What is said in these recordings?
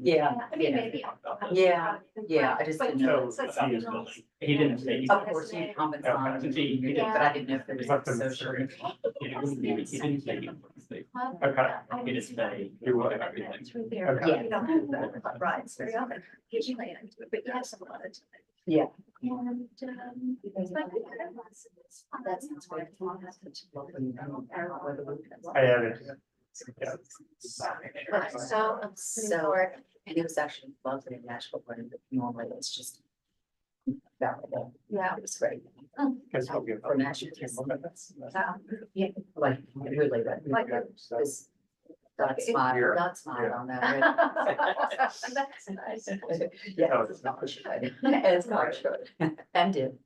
Yeah, I mean, maybe. yeah, I just didn't know. He didn't say. Of course, you comment on, Okay. He did. but I didn't know if there was like Something social. He didn't say. Okay. He didn't say. You would have everything. Everything. Okay. Yeah. You don't have the rides very often, usually land into it, but you have some of it. Yeah. And, it's like, That sounds great. I added. Yeah. So, and it was actually lovely in Nashville, but normally it's just. Valuable. Yeah. It was great. Guess I'll give. For Nashville. Yeah, like really, Like like this. That smile, that smile on that. right? That's nice. Yeah. No, it's not. It's not good. And did.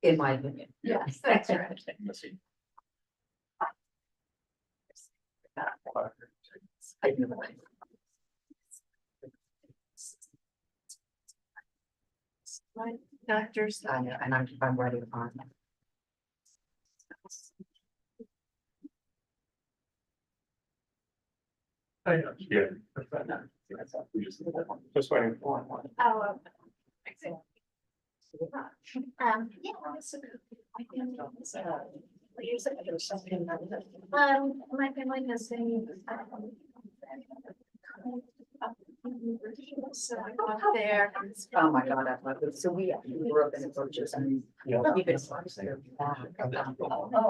In my opinion. Yes, that's right. I know. Right, doctors. I know, and I'm ready on it. Yeah. Just waiting for one. Oh. Yeah. My family has been. So I got there. Oh, my God, I love it. So we grew up in the Berkshires and Yeah. we've been. Oh,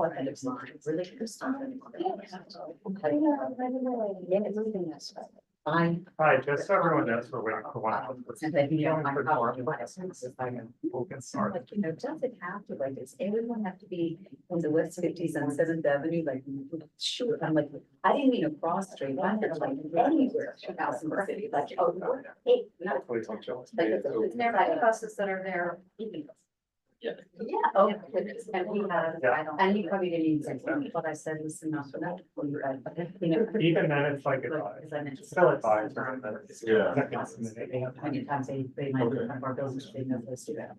I think it's not really good stuff. Yeah, it's moving this way. Fine. Hi, just so everyone knows, we're waiting for one. And then, you know, my For problem, more. what else is I know. We'll get started. Like, you know, does it have to, like, does everyone have to be on the West 50s and 7th Avenue? Like, sure, I'm like, I didn't mean across the street, I'm like anywhere else in the city, like, oh, hey, not. Hopefully it's on Joe. Like, it's never like buses that are there. Yeah, oh, my goodness, and we had, Yeah. and you probably didn't even say, what I said was enough for that. You know. Even then, it's like advised. It's still advised. Yeah. How many times they might look at our buildings, they know this to them.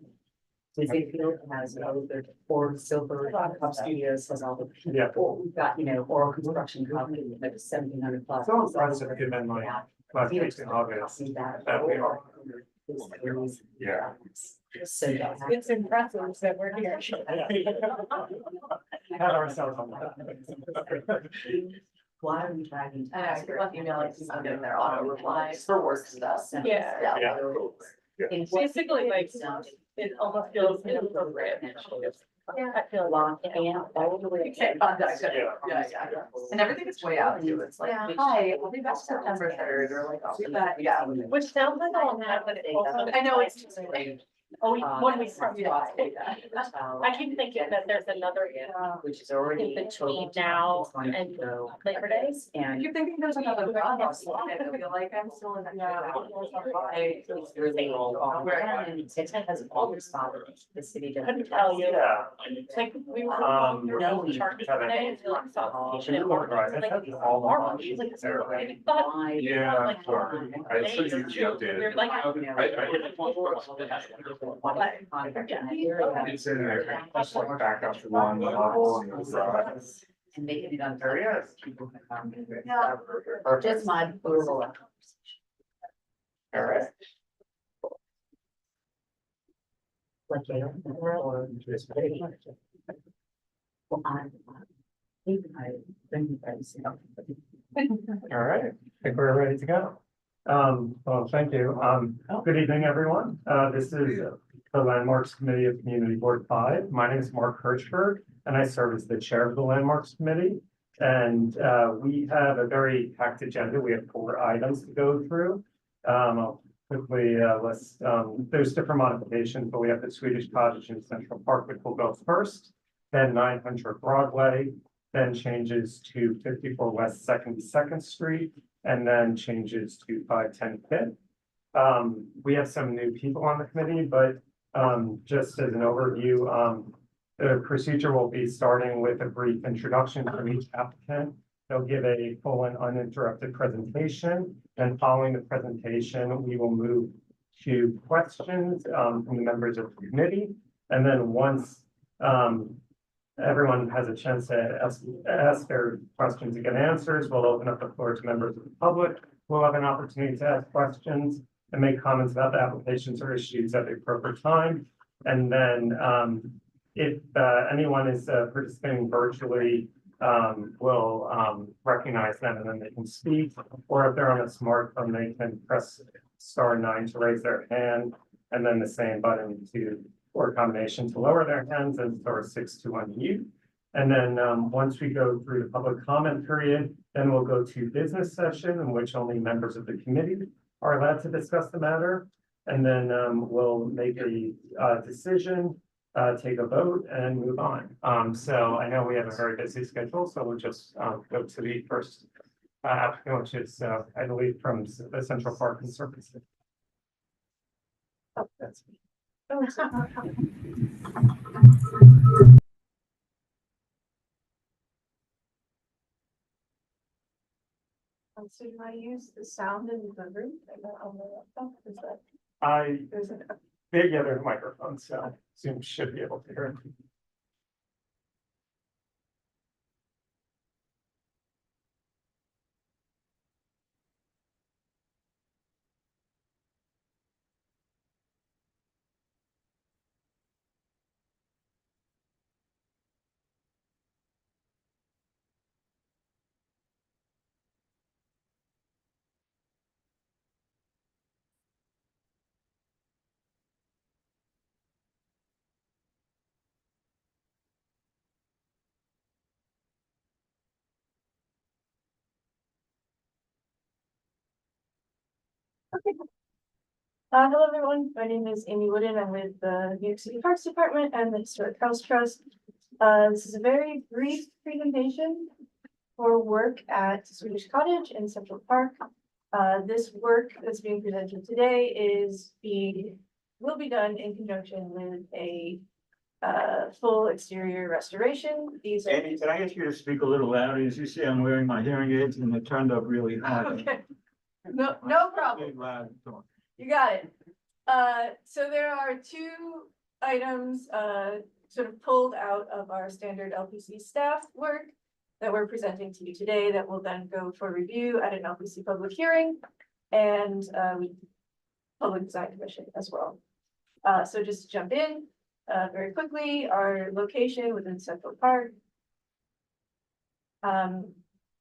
Disney Field has, the Ford Silver Cup Studios has all the. Yeah. Or we've got, you know, Oral Construction Company, like 1,700 plus. So impressive, given like last week's in August, that we are. Yeah. So, yeah. It's impressive that we're here. Had ourselves on that. Why are we dragging? Get their auto replies for work stuff. Yeah. Yeah. Basically, like, it almost feels inappropriate. Yeah, I feel long and all the way. Yeah. And everything is way out too. It's like, Yeah. hi, we'll be back September 3rd or like, I'll be back. Yeah. Which sounds like all that, but it also. I know it's just late. Oh, when we start. Yeah. I keep thinking that there's another Which is already. in between now and Labor Day. I And. keep thinking there's another problem. I feel like I'm still in the. It's really all. And it has always bothered me. The city doesn't. Couldn't tell you. Yeah. It's like we were. Um, we were on the chart today and like suffocation and more. Right, Like, that's all normal. She's like, Everything. I thought. Why? Yeah, Like, sorry. I saw you updated. We're like. I hit it once. It's in there. Just like back up to one level and it's, And making it on. there he is. People can come. Yeah. Just my verbal. All right. Like, they don't know, or just. Well, even I, then you guys, All right, I think we're ready to go. Well, thank you. Good evening, everyone. This is the Landmarks Committee of Community Board 5. My name is Mark Hirschberg, and I serve as the chair of the Landmarks Committee. And we have a very packed agenda. We have 4 items to go through. I'll quickly list, there's different modifications, but we have the Swedish Cottage in Central Park, which will go first, then 900 Broadway, then changes to 54 West 2nd Street, and then changes to 510 Fifth. We have some new people on the committee, but just as an overview, the procedure will be starting with a brief introduction from each applicant. They'll give a full and uninterrupted presentation, and following the presentation, we will move to questions from the members of the committee. And then once everyone has a chance to ask their questions and get answers, we'll open up the floor to members of the public will have an opportunity to ask questions and make comments about the applications or issues at the appropriate time. And then, if, anyone is participating virtually, we'll, recognize them and then they can speak. Or if they're on a smartphone, they can press *9 to raise their hand, and then the same button to, or combination to lower their hands, and *6 to unmute. And then, once we go through the public comment period, then we'll go to business session, in which only members of the committee are allowed to discuss the matter. And then, we'll make a, decision, take a vote and move on. So I know we have a very busy schedule, so we'll just, go to the first applicant, which is, I believe from the Central Park Conservancy. Oh, that's me. So do I use the sound in the room and not on the laptop? Is that, there's an, Yeah, there's a microphone, so Zoom should be able to hear it. hello, everyone. My name is Amy Wooden. I'm with the New York City Parks Department and the Historic House Trust. This is a very brief presentation for work at Swedish Cottage in Central Park. This work that's being presented today will be done in conjunction with a full exterior restoration. These are. Amy, can I ask you to speak a little louder? As you see, I'm wearing my hearing aids and they're turned up really high. Okay. No problem. Really loud, so. You got it. So there are two items, sort of pulled out of our standard LPC staff work that we're presenting to you today that will then go for review at an LPC public hearing and, Public Design Commission as well. So just to jump in, very quickly, our location within Central Park.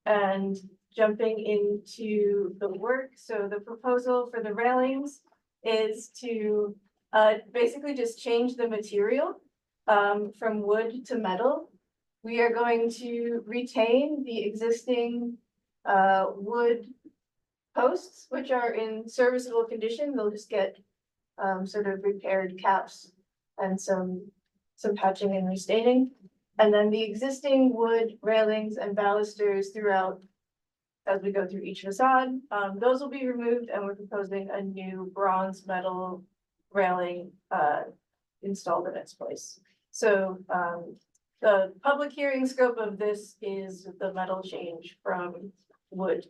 And jumping into the work, so the proposal for the railings is to basically just change the material from wood to metal. We are going to retain the existing wood posts, which are in serviceable condition. They'll just get sort of repaired caps and some patching and restaining. And then the existing wood railings and balusters throughout as we go through each facade, those will be removed and we're proposing a new bronze metal railing installed in its place. So the public hearing scope of this is the metal change from wood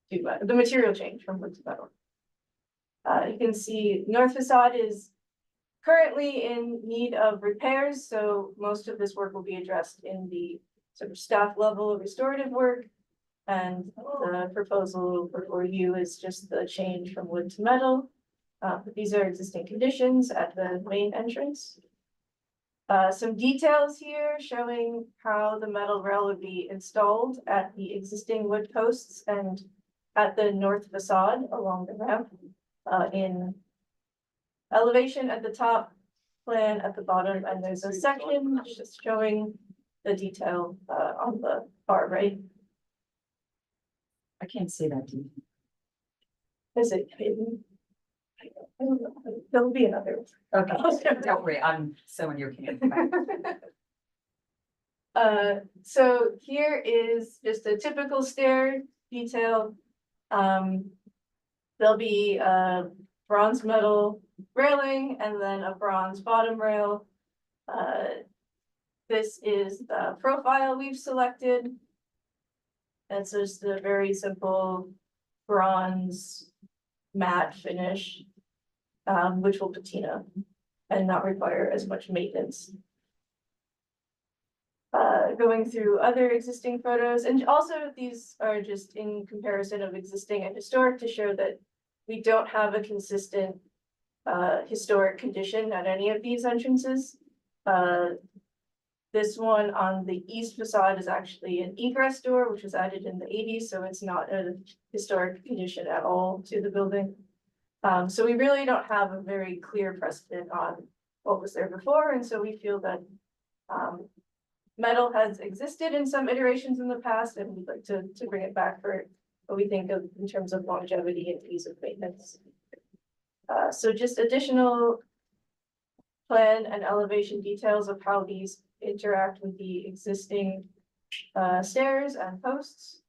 to metal, the material change from wood to metal. You can see north facade is currently in need of repairs, so most of this work will be addressed in the sort of staff level restorative work. And the proposal before you is just the change from wood to metal. These are existing conditions at the main entrance. Some details here showing how the metal rail would be installed at the existing wood posts and at the north facade along the ramp. In elevation at the top, plan at the bottom, and there's a section just showing the detail on the far right. I can't see that. Is it hidden? I don't know. There'll be another. Okay, don't worry, I'm so in your camp. So here is just a typical stair detail. There'll be a bronze metal railing and then a bronze bottom rail. This is the profile we've selected. It's just a very simple bronze matte finish, which will patina and not require as much maintenance. going through other existing photos, and also these are just in comparison of existing and historic to show that we don't have a consistent historic condition at any of these entrances. This one on the east facade is actually an egress door, which was added in the 80s, so it's not a historic condition at all to the building. So we really don't have a very clear precedent on what was there before, and so we feel that metal has existed in some iterations in the past, and we'd like to bring it back for what we think of in terms of longevity and ease of maintenance. So just additional plan and elevation details of how these interact with the existing stairs and posts.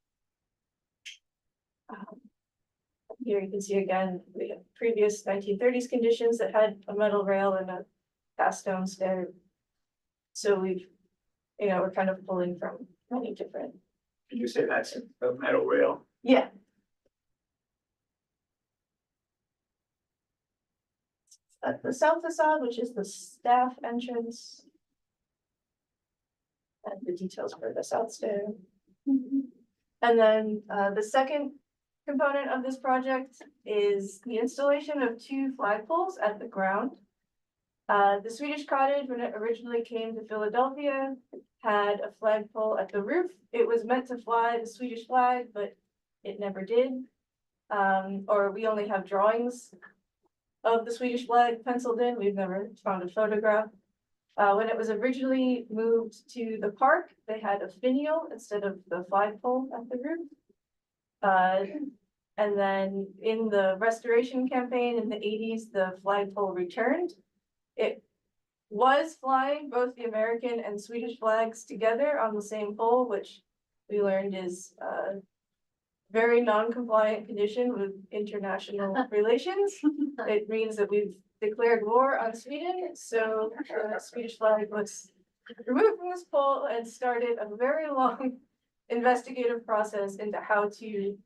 Here you can see again, we have previous 1930s conditions that had a metal rail and a cast stone stair. So we've, we're kind of pulling from many different. Did you say that's a metal rail? Yeah. At the south facade, which is the staff entrance. And the details for the south stair. And then the second component of this project is the installation of 2 flagpoles at the ground. The Swedish cottage, when it originally came to Philadelphia, had a flagpole at the roof. It was meant to fly the Swedish flag, but it never did. Or we only have drawings of the Swedish flag penciled in. We've never found a photograph. When it was originally moved to the park, they had a finial instead of the flagpole at the roof. And then in the restoration campaign in the 80s, the flagpole returned. It was flying both the American and Swedish flags together on the same pole, which we learned is a very non-compliant condition with international relations. It means that we've declared war on Sweden, so the Swedish flag was removed from this pole and started a very long investigative process into how to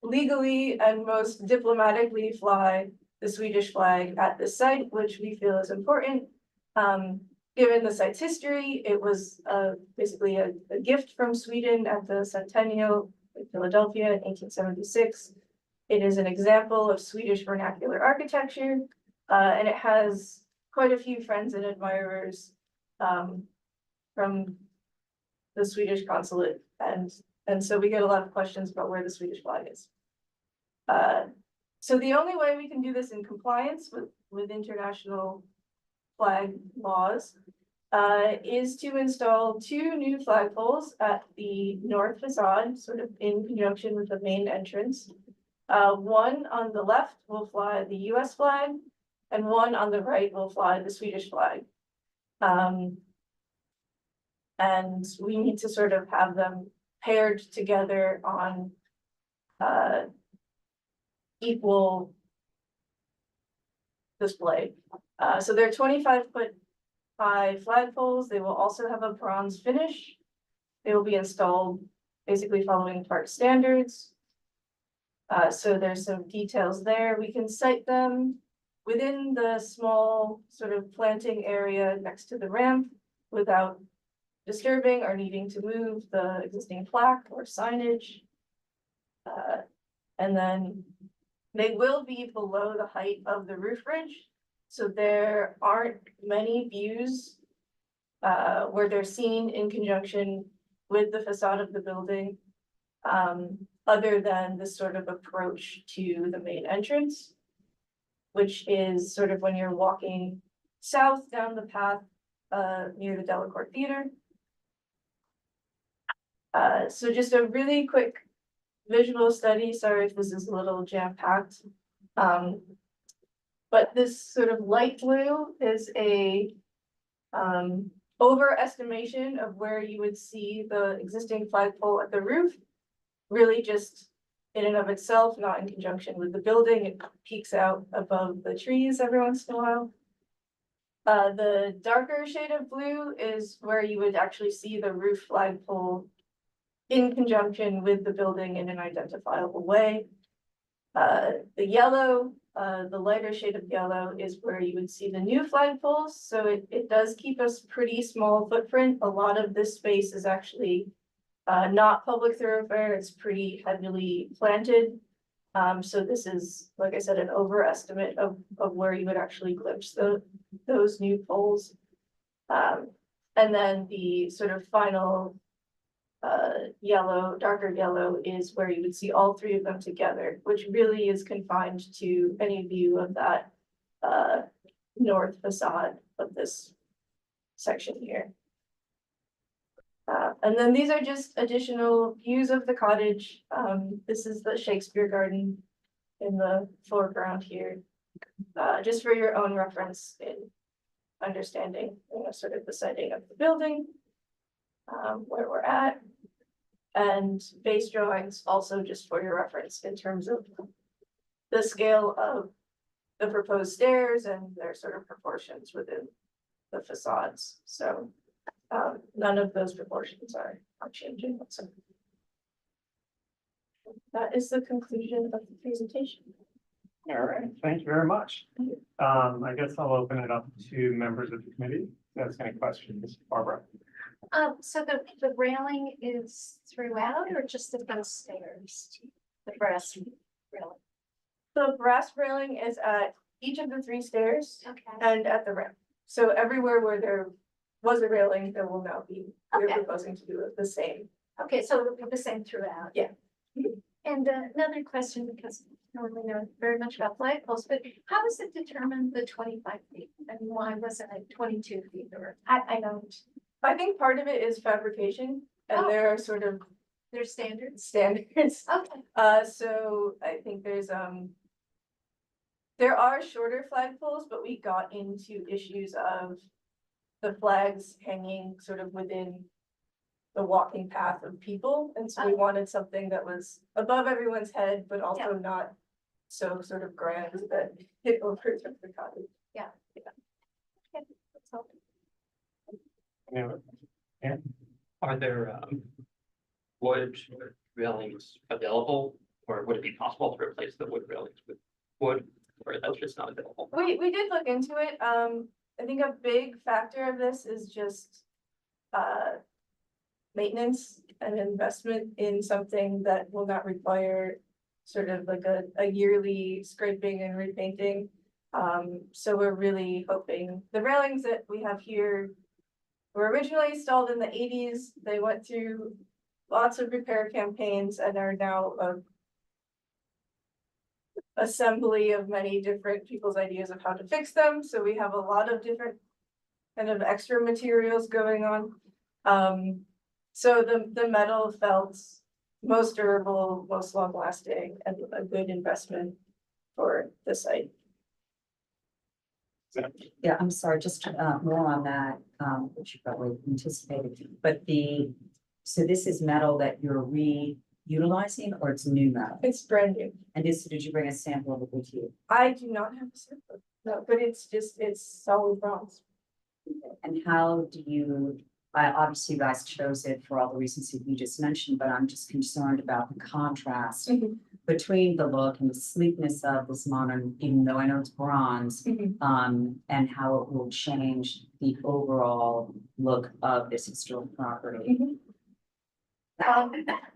legally and most diplomatically fly the Swedish flag at this site, which we feel is important. Given the site's history, it was basically a gift from Sweden at the Centennial in Philadelphia in 1876. It is an example of Swedish vernacular architecture, and it has quite a few friends and admirers from the Swedish consulate, and so we get a lot of questions about where the Swedish flag is. So the only way we can do this in compliance with international flag laws is to install 2 new flagpoles at the north facade, sort of in conjunction with the main entrance. One on the left will fly the US flag, and one on the right will fly the Swedish flag. And we need to sort of have them paired together on equal display. So they're 25-foot high flagpoles. They will also have a bronze finish. They will be installed basically following park standards. So there's some details there. We can site them within the small sort of planting area next to the ramp without disturbing or needing to move the existing plaque or signage. And then they will be below the height of the roof ridge. So there aren't many views where they're seen in conjunction with the facade of the building, other than this sort of approach to the main entrance, which is sort of when you're walking south down the path near the Delacorte Theater. So just a really quick visual study. Sorry if this is a little jam-packed. But this sort of light blue is a overestimation of where you would see the existing flagpole at the roof. Really just in and of itself, not in conjunction with the building. It peeks out above the trees every once in a while. The darker shade of blue is where you would actually see the roof flagpole in conjunction with the building in an identifiable way. The yellow the lighter shade of yellow is where you would see the new flagpoles, so it does keep us pretty small footprint. A lot of this space is actually not public thoroughfare, it's pretty heavily planted. So this is, like I said, an overestimate of where you would actually glimpse those new poles. And then the sort of final yellow, darker yellow is where you would see all three of them together, which really is confined to any view of that north facade of this section here. And then these are just additional views of the cottage. This is the Shakespeare Garden in the foreground here. Just for your own reference in understanding, you know, sort of the setting of the building, where we're at. And base drawings also just for your reference in terms of the scale of the proposed stairs and their sort of proportions within the facades. So none of those proportions are changing whatsoever. That is the conclusion of the presentation. All right, thank you very much. I guess I'll open it up to members of the committee. If there's any questions, Barbara. So the railing is throughout or just at those stairs? The brass railing? The brass railing is at each of the three stairs Okay. and at the ramp. So everywhere where there was a railing, there will now be, we're Okay. proposing to do it the same. Okay, so it'll be the same throughout? Yeah. And another question, because I don't really know very much about flagpoles, but how was it determined the 25 feet? And why wasn't it 22 feet or, I don't, I think part of it is fabrication and Oh. there are sort of there's standards? standards. Okay, So I think there are shorter flagpoles, but we got into issues of the flags hanging sort of within the walking path of people. And so we wanted something that was above everyone's head, but also not so sort of grand that it overtook the cottage. okay, that's all. Anyone? Are there wood railings available, or would it be possible to replace the wood railings with wood, or that's just not available? We did look into it. I think a big factor of this is just maintenance and investment in something that will not require sort of like a yearly scraping and repainting. So we're really hoping the railings that we have here were originally installed in the 80s. They went through lots of repair campaigns and are now a assembly of many different people's ideas of how to fix them. So we have a lot of different kind of extra materials going on. So the metal felt most durable, most long lasting, and a good investment for the site. Yeah, I'm sorry, just more on that, which you probably anticipated, but so this is metal that you're reutilizing or it's new metal? It's brand new. And did you bring a sample of it with you? I do not have a sample, no, but it's solid bronze. And how do you, obviously you guys chose it for all the reasons that you just mentioned, but I'm just concerned about the contrast Mhm. between the look and the sleekness of this modern, even though I know it's bronze, and how it will change the overall look of this historic property.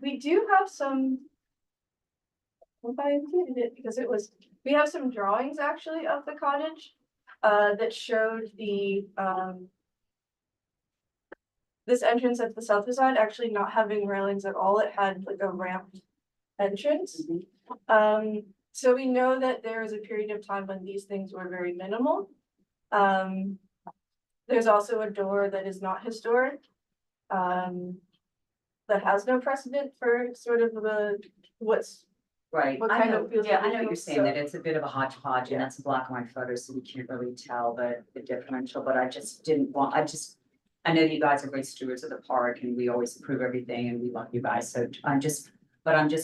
We do have some. If I included it, because we have some drawings actually of the cottage, that showed this entrance at the south facade actually not having railings at all. It had like a ramped entrance. So we know that there was a period of time when these things were very minimal. There's also a door that is not historic. That has no precedent for sort of what's. Right, What I kind know, of feels yeah, I know original, you're saying so- that it's a bit of a hodgepodge and Yeah. it's a black and white photo, so we can't really tell the differential, but I just didn't want, I know you guys are great stewards of the park and we always approve everything and we love you guys, so I'm just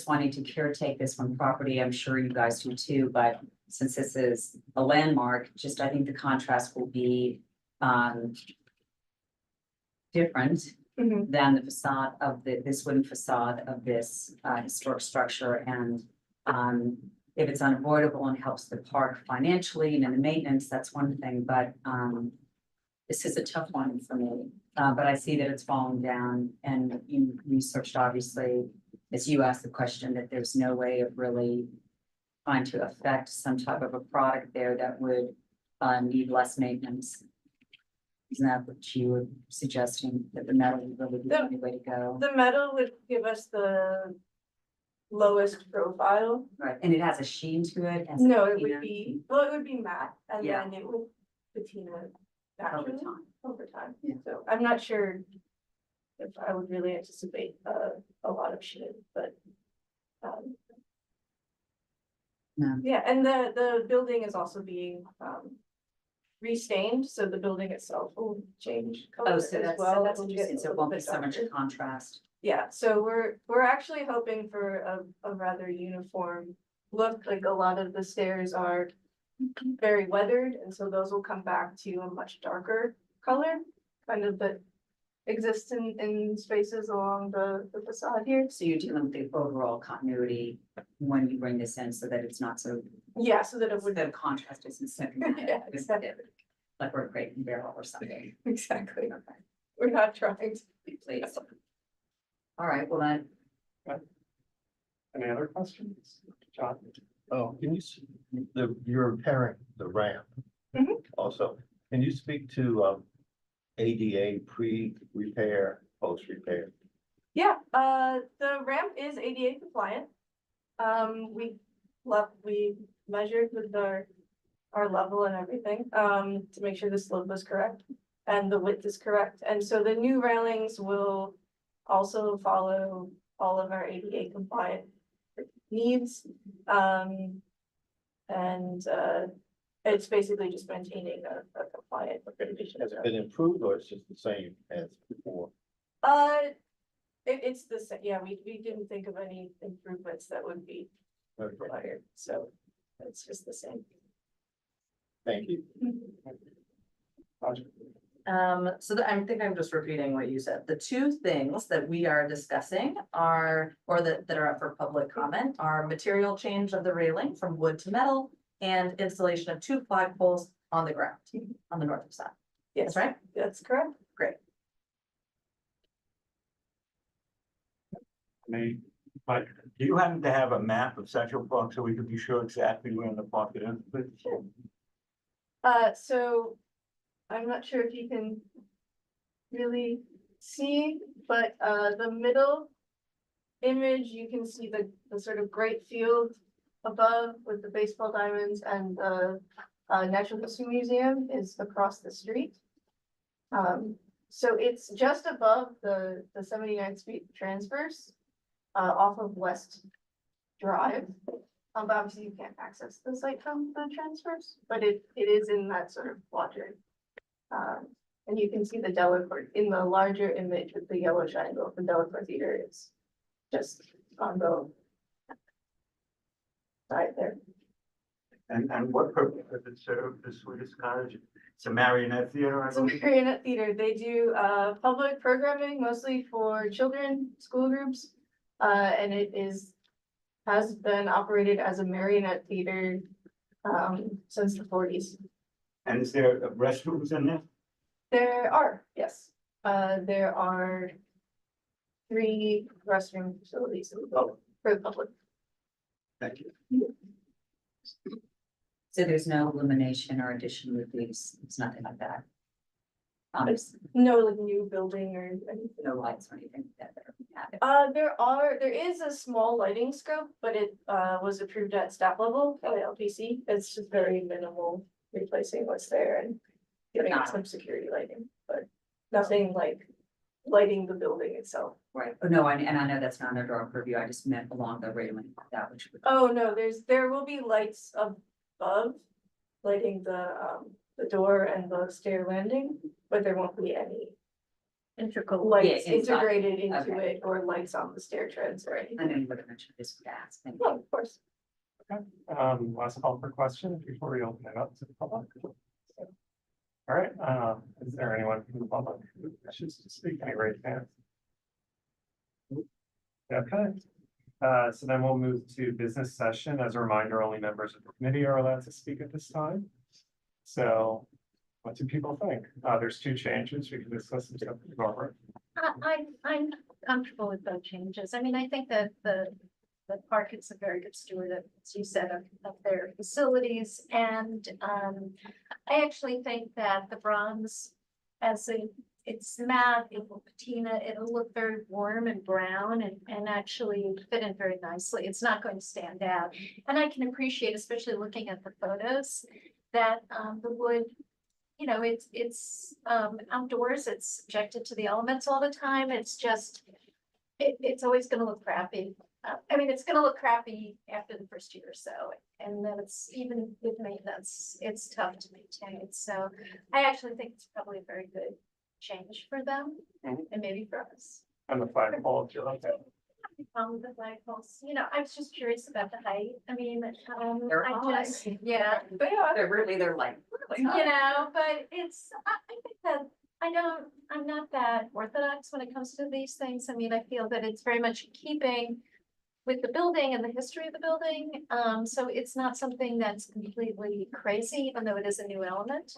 wanting to caretake this one property, I'm sure you guys do too, but since this is a landmark, I think the contrast will be different than the facade of this wooden facade of this historic structure and if it's unavoidable and helps the park financially and in the maintenance, that's one thing, but, this is a tough one for me. But I see that it's falling down and you researched, obviously, as you asked the question, that there's no way of really trying to affect some type of a product there that would, need less maintenance. Isn't that what you were suggesting, that the metal would really be the only way to go? The metal would give us the lowest profile. Right, and it has a sheen to it? has No, it patina would be, well, it would be matte and Yeah. then it would patina Over naturally time. over time. Yeah. So I'm not sure if I would really anticipate a lot of shit, but No. yeah, and the building is also being restained, so the building itself will change color Oh, as so that's, well. so that's It'll get interesting, so a it won't be little so bit much a darker. contrast. Yeah, so we're actually hoping for a rather uniform look, like a lot of the stairs are very weathered, and so those will come back to a much darker color, kind of that exists in spaces along the facade here. So you're dealing with the overall continuity when you bring this in, so that it's not so, Yeah, so that it would, the contrast isn't so Yeah, dramatic. exactly. Like we're Crate Barrel or something. exactly, Okay, we're not trying to. please. All right, well then, Any other questions? John? Oh, can you, you're repairing the ramp. Mhm. Also, can you speak to, ADA pre-repair, post-repair? Yeah, the ramp is ADA compliant. We measured with our level and everything, to make sure the slope was correct and the width is correct. And so the new railings will also follow all of our ADA compliant needs. It's basically just maintaining a compliant condition. Has it been improved or it's just the same as before? It's the same, yeah, we didn't think of any improvements that would be Okay, required, so it's just the same. thank you. I think I'm just repeating what you said. The two things that we are discussing are, or that are up for public comment, are material change of the railing from wood to metal and installation of 2 flagpoles on the ground, on the north side. Yes, That's right? that's correct. Any, Mike? Do you happen to have a map of Central Park so we could be sure exactly where in the park it is? Sure. So I'm not sure if you can really see, but the middle image, you can see the sort of great field above with the baseball diamonds, and the Natural History Museum is across the street. So it's just above the 79th Street transverse off of West Drive. But obviously you can't access the site from the transverse, but it is in that sort of quadrant. And you can see the Delacorte in the larger image with the yellow triangle. The Delacorte Theater is just on the side there. And what purpose does it serve, the Swedish Cottage? It's a marionette theater, I It's a believe. marionette theater. They do public programming mostly for children, school groups. And has been operated as a marionette theater since the 40s. And is there restrooms in there? There are, yes. There are 3 restroom facilities for the public. Thank you. So there's no illumination or addition with these, it's nothing like that. No like new building or anything. No lights or anything like that that are added. There is a small lighting scope, but it was approved at staff level by LPC. It's just very minimal, replacing what's there and giving it some security lighting, but nothing like lighting the building itself. Right, oh, no, and I know that's not under our purview, I just meant along the railing, that which would. Oh, no, there will be lights above, lighting the door and the stair landing, but there won't be any Integral. lights Yeah, inside. integrated into Okay. it or lights on the stair treads or anything. I know you would have mentioned this gas, thank Oh, you. of course. Last call for questions before we open it up to the public. All right, is there anyone from the public who wishes to speak? Any raised hands? Okay, So then we'll move to business session. As a reminder, only members of the committee are allowed to speak at this time. So what do people think? There's two changes. We can discuss them separately. Barbara. I'm comfortable with those changes. I mean, I think that the park is a very good steward of, as you said, of their facilities. And I actually think that the bronze it's matte, it will patina, it'll look very warm and brown and actually fit in very nicely. It's not going to stand out. And I can appreciate, especially looking at the photos, that the wood, you know, it's outdoors, it's subjected to the elements all the time. It's just, it's always gonna look crappy. I mean, it's gonna look crappy after the first year or so, and then it's even with maintenance, it's tough to maintain. So I actually think it's probably a very good change for them Mhm. and maybe for us. And the flagpole, if you like that. The flagpoles, you know, I was just curious about the height. I mean, They're I high. just, yeah, they are. They're like, really You high. know, but it's, I think that I'm not that orthodox when it comes to these things. I mean, I feel that it's very much in keeping with the building and the history of the building. So it's not something that's completely crazy, even though it is a new element.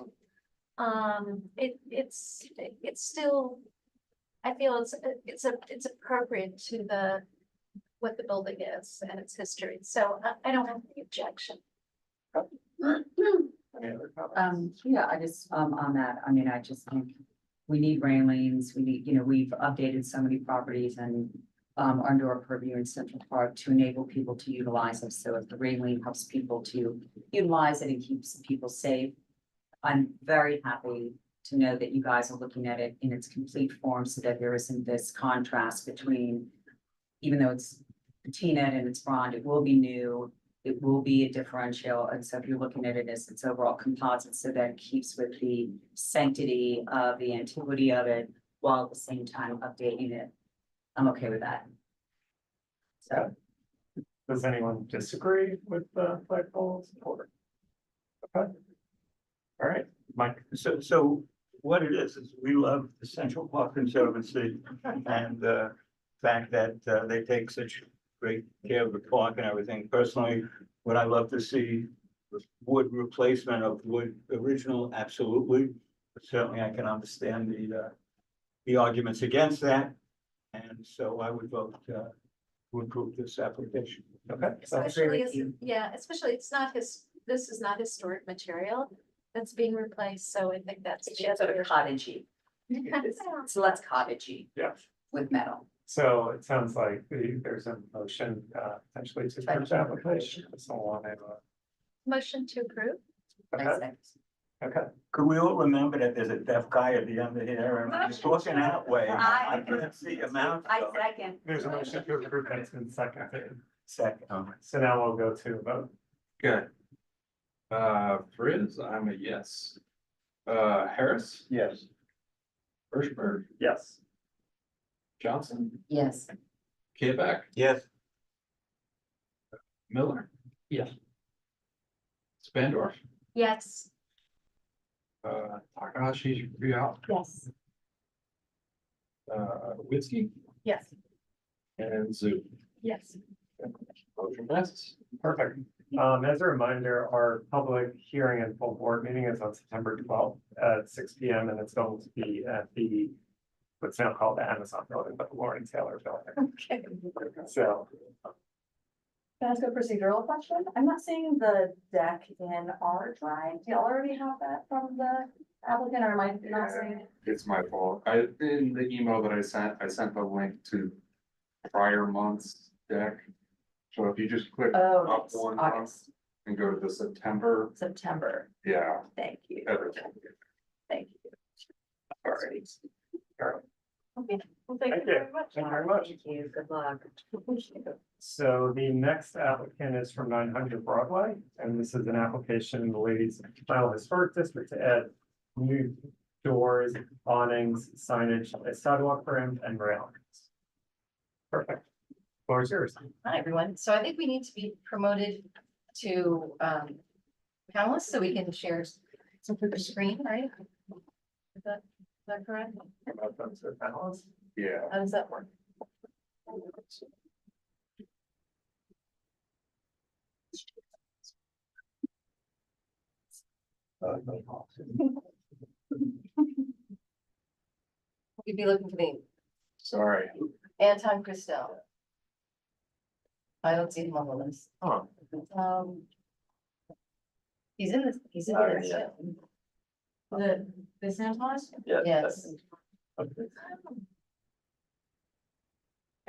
It's still, I feel it's appropriate to what the building is and its history. So I don't have any objection. Any other comments? Yeah, I just, on that, I mean, I just think we need railings, we need, you know, we've updated so many properties and under our purview in Central Park to enable people to utilize them. So if the railing helps people to utilize it and keeps people safe, I'm very happy to know that you guys are looking at it in its complete form so that there isn't this contrast between, even though it's patina and it's bronze, it will be new. It will be a differential, and so if you're looking at it as its overall composite, so that it keeps with the sanctity of the antiquity of it, while at the same time updating it. I'm okay with that. So, Does anyone disagree with the flagpole support? Okay. All right, Mike. So what it is we love the Central Park Conservancy and the fact that they take such great care of the park and everything. Personally, would I love to see wood replacement of wood original? Absolutely. But certainly I can understand the arguments against that. And so I would vote to approve this application. Okay. Especially, especially this is not historic material that's being replaced, so I think that's. it's sort of cottagey, so let's cottagey Yeah. with metal. So it sounds like there's a motion potentially to approve the application. Someone want to, Motion to approve. okay, okay. Could we all remember that there's a deaf guy at the end of here and he's talking that way? I can't see a mouth. second. There's a motion to approve that's been seconded. Second. So now we'll go to a vote. Good. Frizz, I'm a yes. Harris, Yes. Hirschberg, Yes. Johnson, Yes. Quebec, Yes. Miller. Yes. Spandorf, Yes. Takahashi, Real, Yes. Whiskey, Yes. and Zoo. Yes. Motion passes. Perfect. As a reminder, our public hearing and full board meeting is on September 12th at 6 p.m. and it's going to be at what's now called the Amazon building, but the Lauren Taylor building. Okay. So, Can I ask a procedural question? I'm not seeing the deck in our drive. Do y'all already have that from the applicant, or am I not seeing it? It's my fault. In the email that I sent the link to prior month's deck. So if you just click Oh, up nice. one month August, and go to the September, September. yeah, Thank you. everything. Thank you. alrighty. Okay. Well, Thank you. very much. Thank you very much. Thank you, good luck. So the next applicant is from 900 Broadway, and this is an application in the Ladies Mile Historic District to add new doors, awnings, signage, a sidewalk berm, and railings. Perfect. Floor is yours. Hi, everyone. So I think we need to be promoted to panelists so we can share some of the screen, right? Is that correct? Welcome to the panelists. Yeah. How does that work? You'd be looking for the Sorry. Anton Christel. I don't see him on the list. Huh. He's in this, he's in Oh, this. yeah. The Santos? Yes. I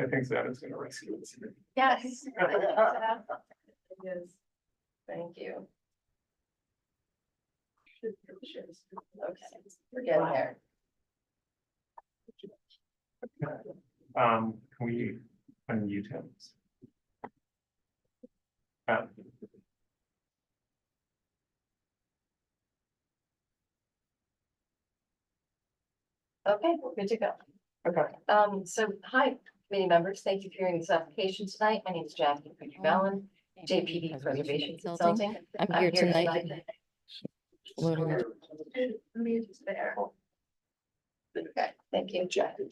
think that is gonna rescue us. Yes. Yes. Thank you. Okay, we're getting there. Can we unmute him? Okay, we're good to go. Okay. So hi, committee members, thank you for hearing this application tonight. My name is Jackie Ballin, JPD Preservation Consulting. I'm here tonight. Loading it. Mute is there. Okay, thank you, Jackie.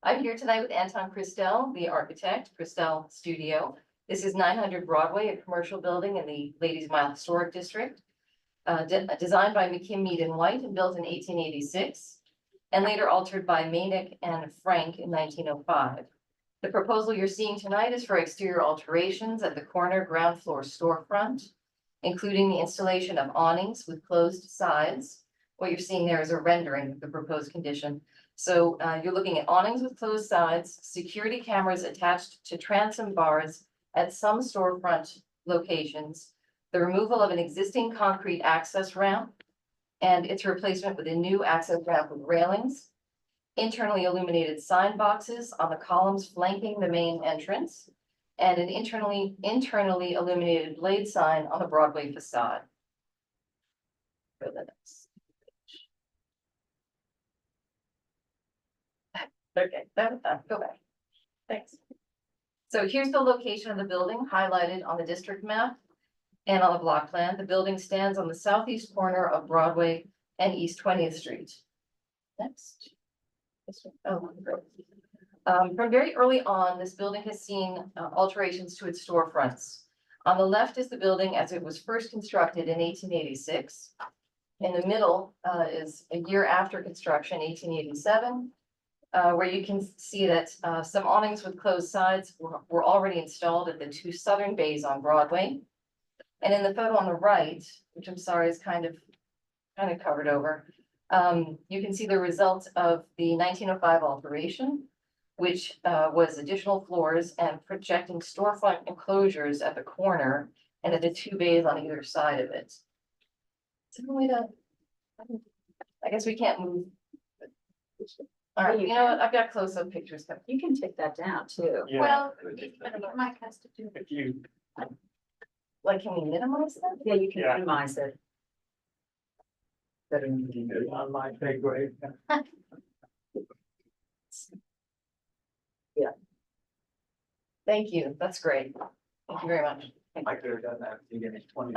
I'm here tonight with Anton Christel, the architect, Christel Studio. This is 900 Broadway, a commercial building in the Ladies Mile Historic District. Designed by McKim, Mead and White and built in 1886, and later altered by Mainick and Frank in 1905. The proposal you're seeing tonight is for exterior alterations at the corner ground floor storefront, including the installation of awnings with closed sides. What you're seeing there is a rendering of the proposed condition. So you're looking at awnings with closed sides, security cameras attached to transom bars at some storefront locations, the removal of an existing concrete access ramp and its replacement with a new access ramp with railings, internally illuminated sign boxes on the columns flanking the main entrance, and an internally illuminated blade sign on the Broadway facade. Go to the next. Okay, go back. Thanks. So here's the location of the building highlighted on the district map and on the block plan. The building stands on the southeast corner of Broadway and East 20th Street. Next. This one. Oh, great. From very early on, this building has seen alterations to its storefronts. On the left is the building as it was first constructed in 1886. In the middle is a year after construction, 1887. Where you can see that some awnings with closed sides were already installed at the two southern bays on Broadway. And in the photo on the right, which I'm sorry is kind of covered over, you can see the result of the 1905 alteration, which was additional floors and projecting storefront enclosures at the corner and at the two bays on either side of it. So I guess we can't move. All right, you know what? I've got close-up pictures. You can take that down too. Yeah. Well, Mike has to do. If you, like, can we minimize that? Yeah, you can Yeah. minimize it. better than you do on my pay grade. Thank you. That's great. Thank you very much. I could have done that at the beginning, 20.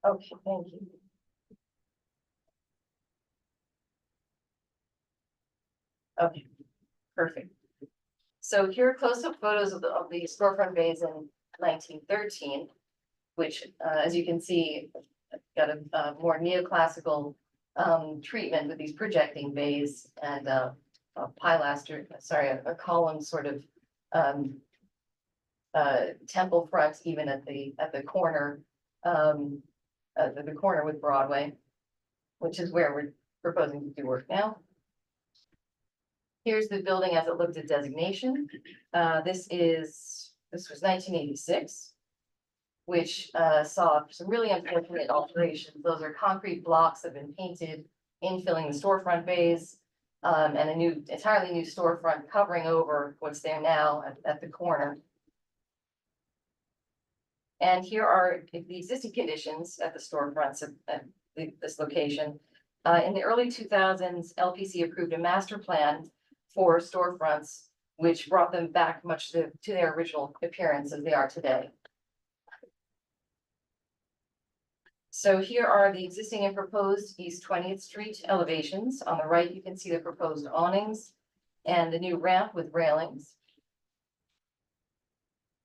Okay, thank you. Okay, perfect. So here are close-up photos of the storefront bays in 1913, which, as you can see, got a more neoclassical treatment with these projecting bays and a pilaster, sorry, a column sort of temple front even at the corner, the corner with Broadway, which is where we're proposing to do work now. Here's the building as it looked at designation. This was 1986, which saw some really unfortunate alterations. Those are concrete blocks that have been painted, infilling the storefront bays, and a entirely new storefront covering over what's there now at the corner. And here are the existing conditions at the storefronts at this location. In the early 2000s, LPC approved a master plan for storefronts, which brought them back much to their original appearance as they are today. So here are the existing and proposed East 20th Street elevations. On the right, you can see the proposed awnings and the new ramp with railings.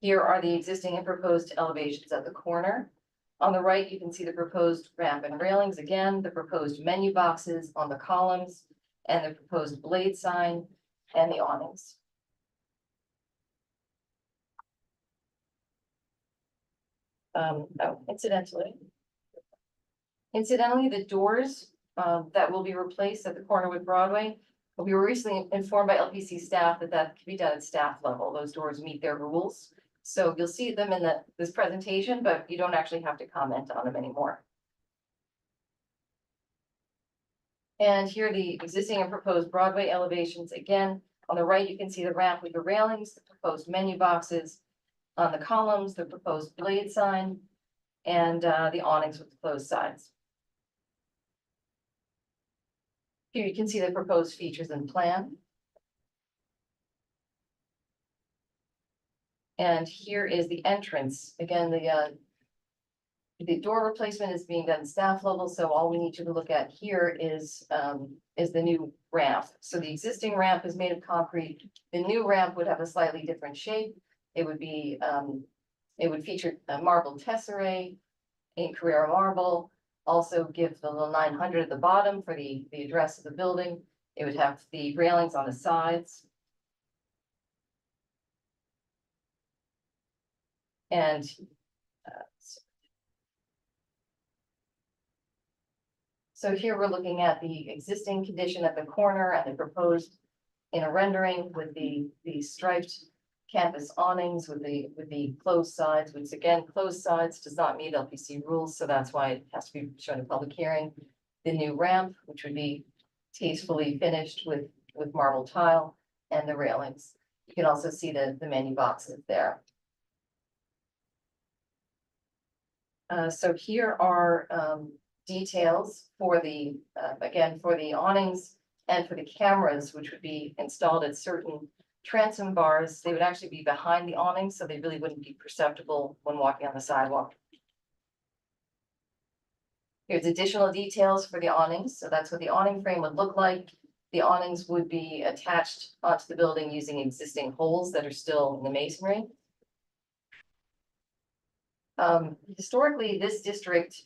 Here are the existing and proposed elevations at the corner. On the right, you can see the proposed ramp and railings again, the proposed menu boxes on the columns, and the proposed blade sign and the awnings. Incidentally, the doors that will be replaced at the corner with Broadway, we were recently informed by LPC staff that that can be done at staff level. Those doors meet their rules. So you'll see them in this presentation, but you don't actually have to comment on them anymore. And here are the existing and proposed Broadway elevations. Again, on the right, you can see the ramp with the railings, the proposed menu boxes. On the columns, the proposed blade sign, and the awnings with the closed sides. Here you can see the proposed features and plan. And here is the entrance. Again, the door replacement is being done at staff level, so all we need to look at here is the new ramp. So the existing ramp is made of concrete. The new ramp would have a slightly different shape. It would be, it would feature a marble tesserae in Carrara marble. Also give the little 900 at the bottom for the address of the building. It would have the railings on the sides. And so here we're looking at the existing condition at the corner and the proposed in a rendering with the striped canvas awnings with the closed sides, which again, closed sides does not meet LPC rules, so that's why it has to be shown in public hearing. The new ramp, which would be tastefully finished with marble tile and the railings. You can also see the menu boxes there. So here are details for the, again, for the awnings and for the cameras, which would be installed at certain transom bars. They would actually be behind the awning, so they really wouldn't be perceptible when walking on the sidewalk. Here's additional details for the awnings. So that's what the awning frame would look like. The awnings would be attached onto the building using existing holes that are still in the masonry. Historically, this district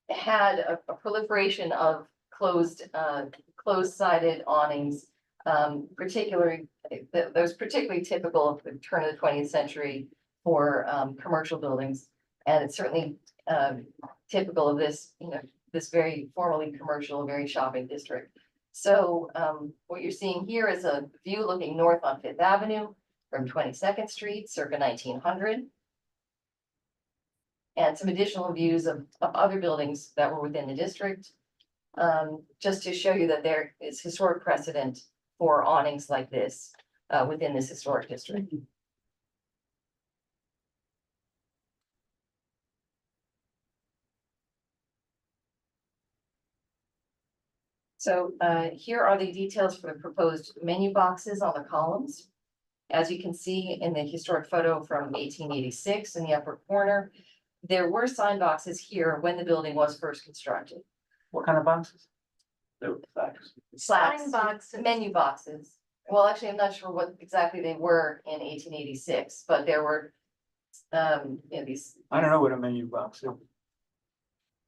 had a proliferation of closed-sided awnings. Particularly, that was particularly typical of the turn of the 20th century for commercial buildings. And it's certainly typical of this, this very formally commercial, very shopping district. So what you're seeing here is a view looking north on Fifth Avenue from 22nd Street, circa 1900. And some additional views of other buildings that were within the district. Just to show you that there is historic precedent for awnings like this within this historic district. So here are the details for the proposed menu boxes on the columns. As you can see in the historic photo from 1886 in the upper corner, there were sign boxes here when the building was first constructed. What kind of boxes? They were plaques. Slats, Sign boxes. menu boxes. Well, actually, I'm not sure what exactly they were in 1886, but there were, these. I don't know what a menu box is.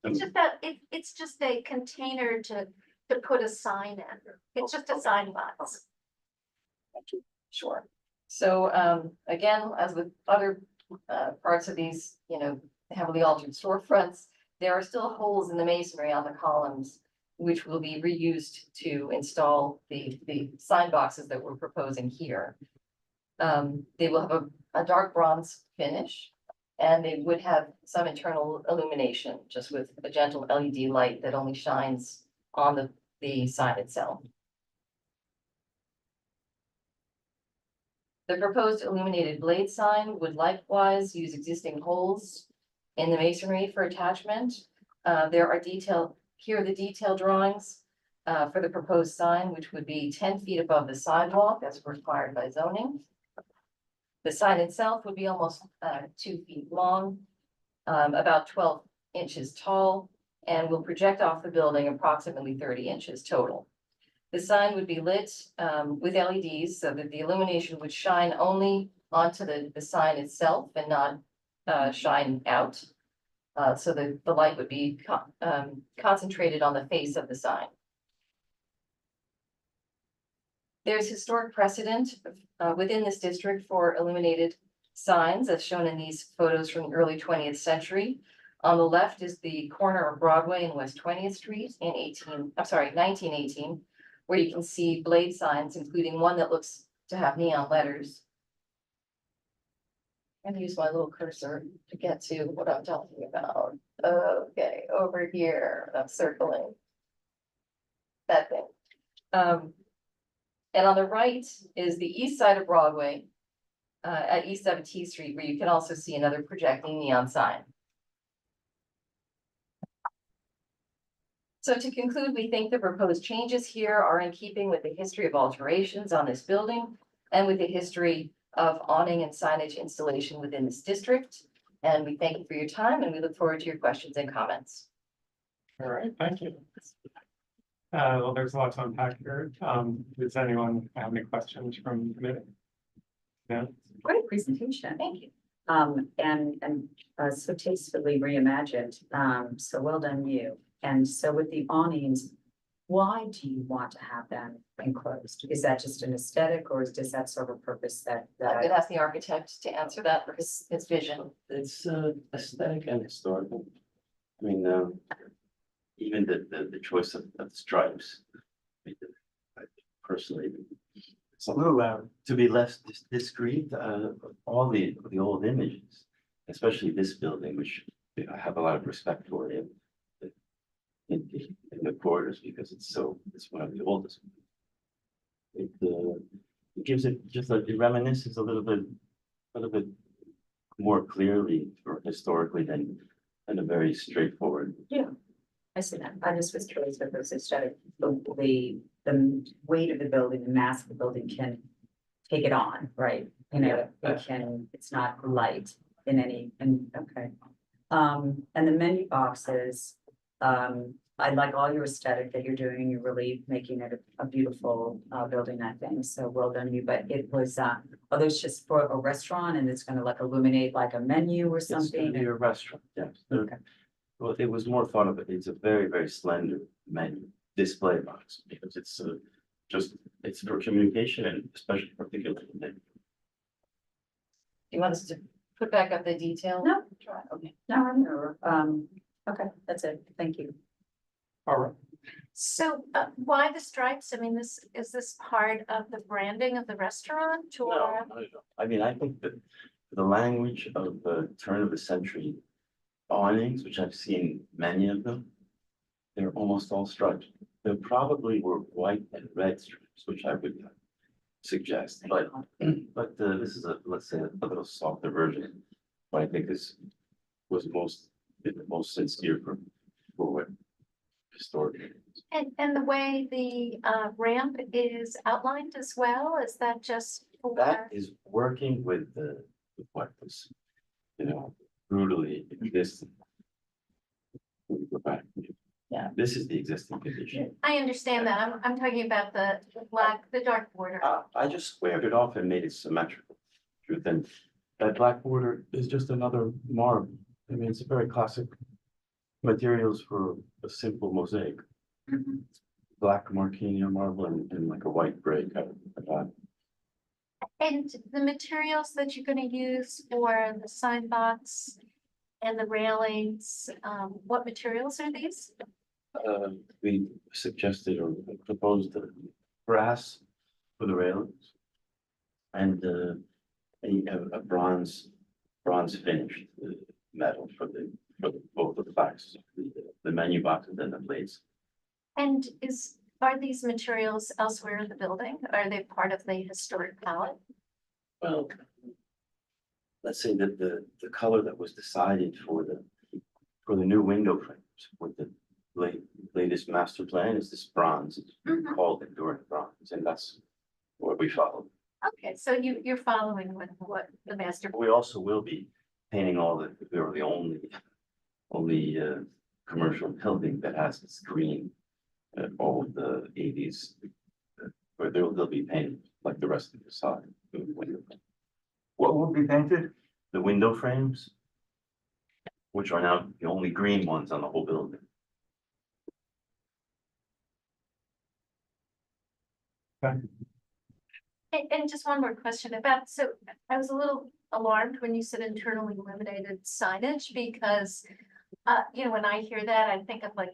It's just that, it's just a container to put a sign in. It's just a sign box. Sure. So, again, as with other, parts of these, heavily altered storefronts, there are still holes in the masonry on the columns, which will be reused to install the sign boxes that we're proposing here. They will have a dark bronze finish, and they would have some internal illumination, just with a gentle LED light that only shines on the sign itself. The proposed illuminated blade sign would likewise use existing holes in the masonry for attachment. There are here are the detail drawings for the proposed sign, which would be 10 feet above the sidewalk as required by zoning. The sign itself would be almost 2 feet long. about 12 inches tall, and will project off the building approximately 30 inches total. The sign would be lit with LEDs so that the illumination would shine only onto the sign itself and not shine out. So the light would be concentrated on the face of the sign. There's historic precedent within this district for illuminated signs, as shown in these photos from the early 20th century. On the left is the corner of Broadway and West 20th Street in 1918, where you can see blade signs, including one that looks to have neon letters. I'm gonna use my little cursor to get to what I'm talking about. Okay, over here, I'm circling that thing. And on the right is the east side of Broadway at East 17th Street, where you can also see another projecting neon sign. So to conclude, we think the proposed changes here are in keeping with the history of alterations on this building and with the history of awning and signage installation within this district. And we thank you for your time, and we look forward to your questions and comments. All right, thank you. Well, there's a lot to unpack here. Does anyone have any questions from the committee? No? Great presentation. Thank you. And so tastefully reimagined. So well done you. And so with the awnings, why do you want to have them enclosed? Is that just an aesthetic, or does that serve a purpose that? I'm gonna ask the architect to answer that for his vision. It's aesthetic and historical. I mean, even the choice of stripes. I personally, it's a little loud to be less discreet. All the old images, especially this building, which I have a lot of respect for it. In the quarters, because it's one of the oldest. It gives it just it reminisces a little bit more clearly or historically than a very straightforward. Yeah, I see that. I just was curious if it's aesthetic, the weight of the building, the mass of the building can take it on, right? You know, it can, it's not light in any, and okay. And the menu boxes, I like all your aesthetic that you're doing. You're really making it a beautiful building, I think. So well done you. But it was, are those just for a restaurant, and it's gonna like illuminate like a menu or It's gonna something? be a restaurant, yes. Okay. Well, it was more thought of it. It's a very, very slender menu display box because it's it's for communication and especially particularly. Do you want us to put back up the detail? No. Try, okay. No, I know. Okay, that's it. Thank you. All right. So why the stripes? I mean, is this part of the branding of the restaurant No, or? not at all. I mean, I think that the language of the turn of the century awnings, which I've seen many of them, they're almost all striped. There probably were white and red stripes, which I would suggest, but this is let's say a little softer version. But I think this was the most sincere for what historic. And the way the ramp is outlined as well, is that just for? That is working with what was, brutally existing. Let me go back. Yeah, this is the existing condition. I understand that. I'm talking about the dark border. I just squared it off and made it symmetrical. Truth, and that black border is just another marble. I mean, it's a very classic materials for a simple mosaic. Mhm. Black Marquinhos marble and like a white gray color. And the materials that you're gonna use for the sign box and the railings, what materials are these? We suggested or proposed brass for the railings and a bronze finished metal for both of the boxes, the menu boxes and the plates. And are these materials elsewhere in the building? Are they part of the historic palette? Well, let's say that the color that was decided for the new window frames with the latest master plan is this bronze. It's Mhm. called enduring bronze, and that's what we followed. Okay, so you're following with what the master. We also will be painting all the, we were the only commercial building that has this green. All of the eighties, where they'll be painted like the rest of the side. What will be painted? The window frames, which are now the only green ones on the whole building. And just one more question about, so I was a little alarmed when you said internally illuminated signage because when I hear that, I think of like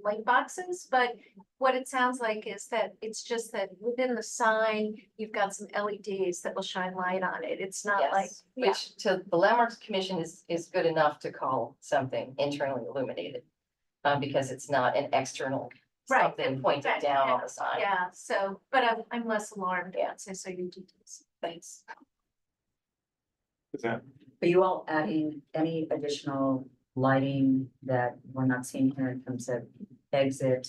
light boxes, but what it sounds like is that it's just that within the sign, you've got some LEDs that will shine light on it. It's not like, Yes, which to the Landmarks Commission is good enough to call something internally illuminated. Because it's not an external Right, something pointed down on the sign. yeah, so, but I'm less alarmed, yeah, so you do this, thanks. Is that, Are you all adding any additional lighting that we're not seeing here in terms of exit?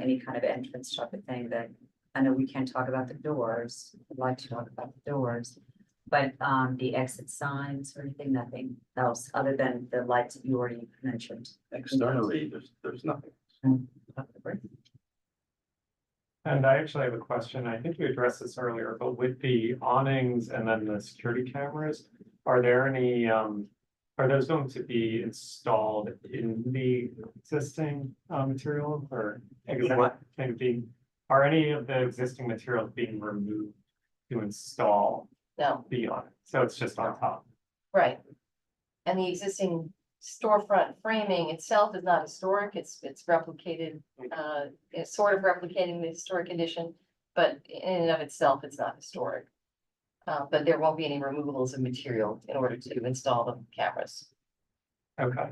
Any kind of entrance type of thing that, I know we can't talk about the doors, I'd like to talk about the doors. But the exit signs or anything, nothing else other than the lights that you already mentioned. Externally, there's nothing. and I actually have a question. I think you addressed this earlier, but with the awnings and then the security cameras, are there any, are those going to be installed in the existing material or? Are any of the existing materials being removed to install No, the awning? So it's just on top? right. And the existing storefront framing itself is not historic, it's replicated, it's sort of replicating the historic condition, but in and of itself, it's not historic. But there won't be any removals of material in order to install the cameras. Okay.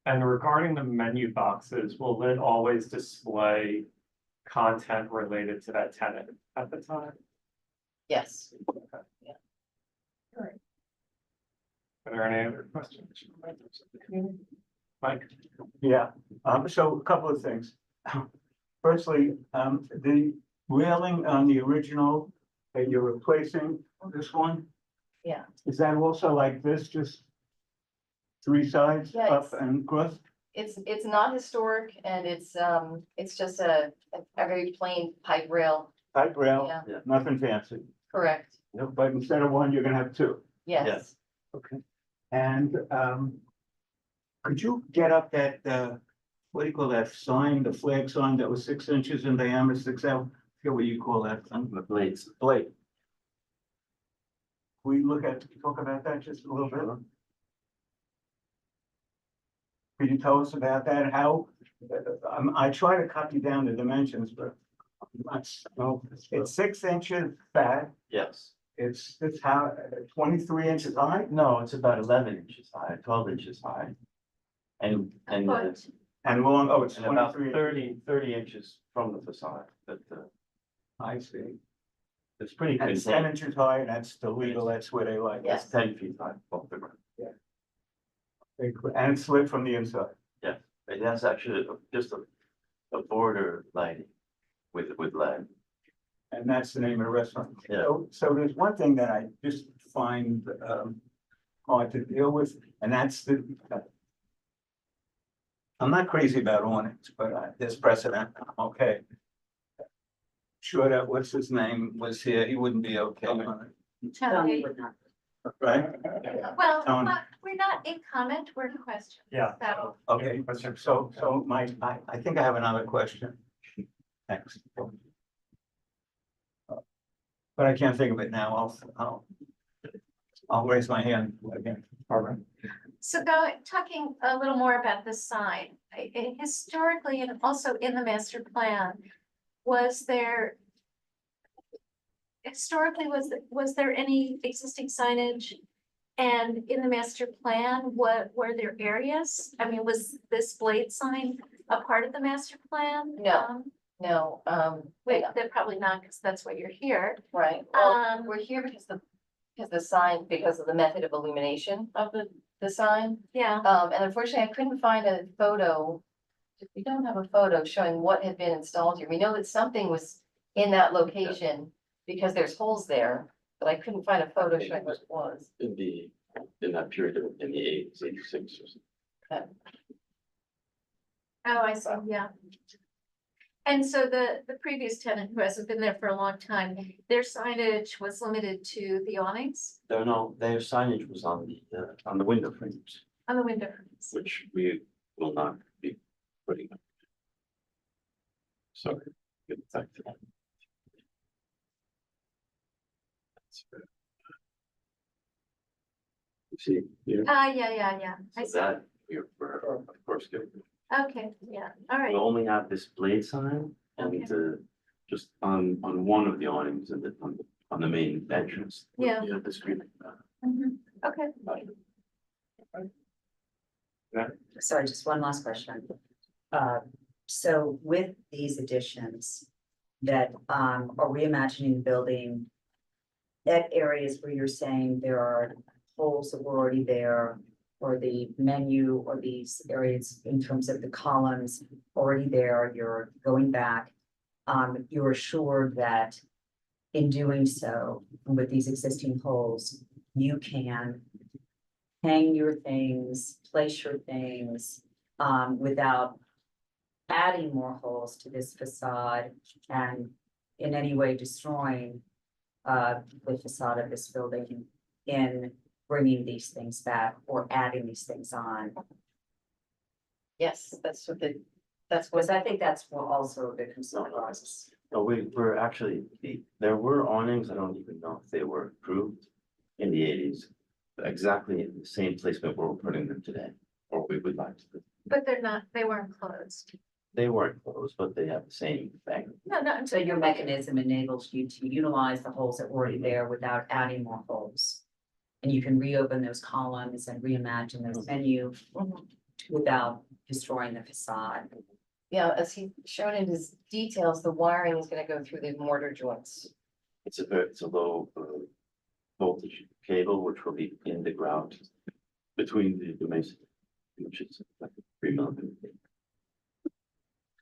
And regarding the menu boxes, will it always display content related to that tenant at the time? Yes. Are there any other questions? Mike? Yeah, so a couple of things. Firstly, the railing on the original that you're replacing, this one, Yeah, is that also like this, just three sides Yeah, up it's- and across? it's not historic and it's just a very plain pipe rail, Type rail, yeah, nothing fancy. correct, But instead of one, you're gonna have two. yes. Okay. And, could you get up that, what do you call that sign, the flag sign that was 6 inches in diameter, 6 out? I forget what you call that thing. The blades. Blade. We talk about that just a little bit? Could you tell us about that? How, I try to copy down the dimensions, but it's 6 inches back. Yes. It's how, 23 inches high? No, it's about 11 inches high, 12 inches high. And But And long, oh, it's and about 23. 30 inches from the facade, but I see. it's pretty And it's contained. 10 inches high, and that's still legal, that's where they like it. Yes. It's 10 feet high off the ground. And it's lit from the inside. It has actually just a border lighting with LED. And that's the name of the restaurant. Yeah. So there's one thing that I just find hard to deal with, and that's the. I'm not crazy about awnings, but there's precedent, okay. Sure that what's his name was here, he wouldn't be okay on Tony would not. it, right? Well, Tony. we're not in comment, we're in question. Yeah. So, Okay, so I think I have another question. Thanks. But I can't think of it now, I'll raise my hand again. All right. so talking a little more about this sign, historically and also in the master plan, was there any existing signage? And in the master plan, what were there areas? I mean, was this blade sign a part of the master plan? No. No, Wait, they're probably not, because that's why you're here. right, well, Um, we're here because the sign, because of the method of illumination of the sign. Yeah, And unfortunately, I couldn't find a photo. We don't have a photo showing what had been installed here. We know that something was in that location because there's holes there, but I couldn't find a photo showing what it was. In the in that period in the 80s, 86 or something. Oh, I see, yeah. And so the previous tenant who hasn't been there for a long time, their signage was limited to the awnings No, their signage was on the window frames, on the window frames. which we will not be putting up. Sorry, get back to that. That's good. You see, here, Yeah, I so see. that we're of course good. Okay, yeah, all right. We only have this blade sign and just on one of the awnings and on the main entrance. Yeah. You know, the screen. Mhm. Okay. Sorry, just one last question. So with these additions that are reimagining the building at areas where you're saying there are holes that were already there, or the menu or these areas in terms of the columns already there, you're going back. You're assured that in doing so, with these existing holes, you can hang your things, place your things, without adding more holes to this facade and in any way destroying the facade of this building in bringing these things back or adding these things on. Yes, that's what Because I think that's what also a big concern for us. No, we're actually, there were awnings, I don't even know if they were approved in the 80s. Exactly in the same placement where we're putting them today, or we would like to. But they weren't closed. They weren't closed, but they have the same thing. No. So your mechanism enables you to utilize the holes that were already there without adding more holes. And you can reopen those columns and reimagine those menu without destroying the facade. Yeah, as he shown in his details, the wiring is gonna go through the mortar joints. It's a low voltage cable, which will be in the ground between the mason, which is like 3 millimeter.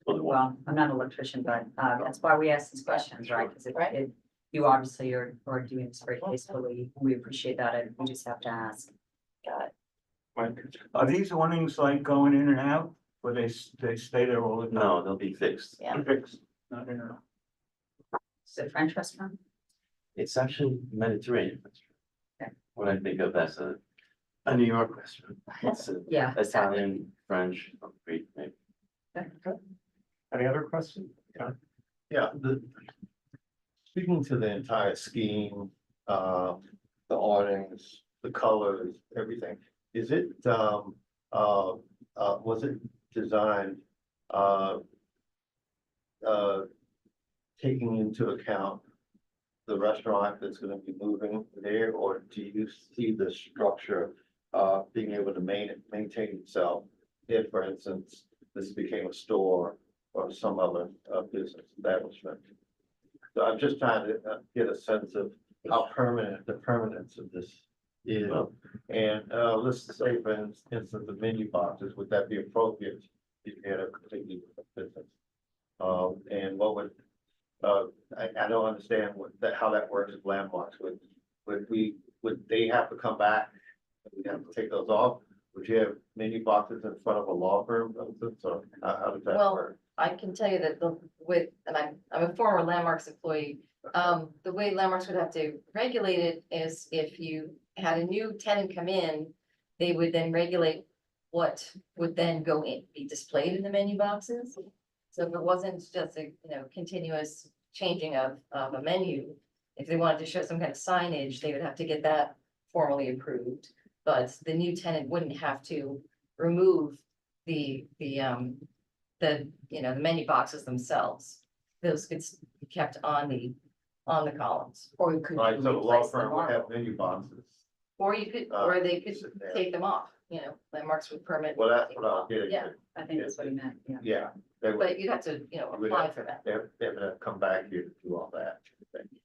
Well, I'm not an electrician, but that's why we ask these questions, right? Because Right. you obviously are doing this very tastefully. We appreciate that, and we just have to ask. Got it. Are these awnings like going in and out, or they stay there all the time? No, they'll be fixed. Yeah. Fixed, not in and out. Is it a French restaurant? It's actually Mediterranean. Okay. What I think of as a New York restaurant. It's Yeah. Italian, French, Greek, maybe. Any other questions? Yeah, speaking to the entire scheme, the awnings, the colors, everything, is it, was it designed, taking into account the restaurant that's gonna be moving there, or do you see the structure, being able to maintain itself if, for instance, this became a store or some other business establishment? So I'm just trying to get a sense of how permanent, the permanence of this is. And let's say, for instance, the menu boxes, would that be appropriate if you had a completely different business? And what would, I don't understand how that works with landmarks. Would they have to come back? We'd have to take those off? Would you have menu boxes in front of a law firm, for instance, or how does that Well, work? I can tell you that and I'm a former Landmarks employee. The way Landmarks would have to regulate it is if you had a new tenant come in, they would then regulate what would then be displayed in the menu boxes. So if it wasn't just a, continuous changing of a menu, if they wanted to show some kind of signage, they would have to get that formally approved. But the new tenant wouldn't have to remove the menu boxes themselves. Those could be kept on the columns. Or you could. Right, so the law replace them firm would have all. menu boxes. Or they could sit there. take them off, Landmarks would permit. Well, that's what I was getting Yeah, at. I think that's what he meant, yeah. Yeah, they would, but you'd have to, would apply have- for that. they would have to come back here to do all that.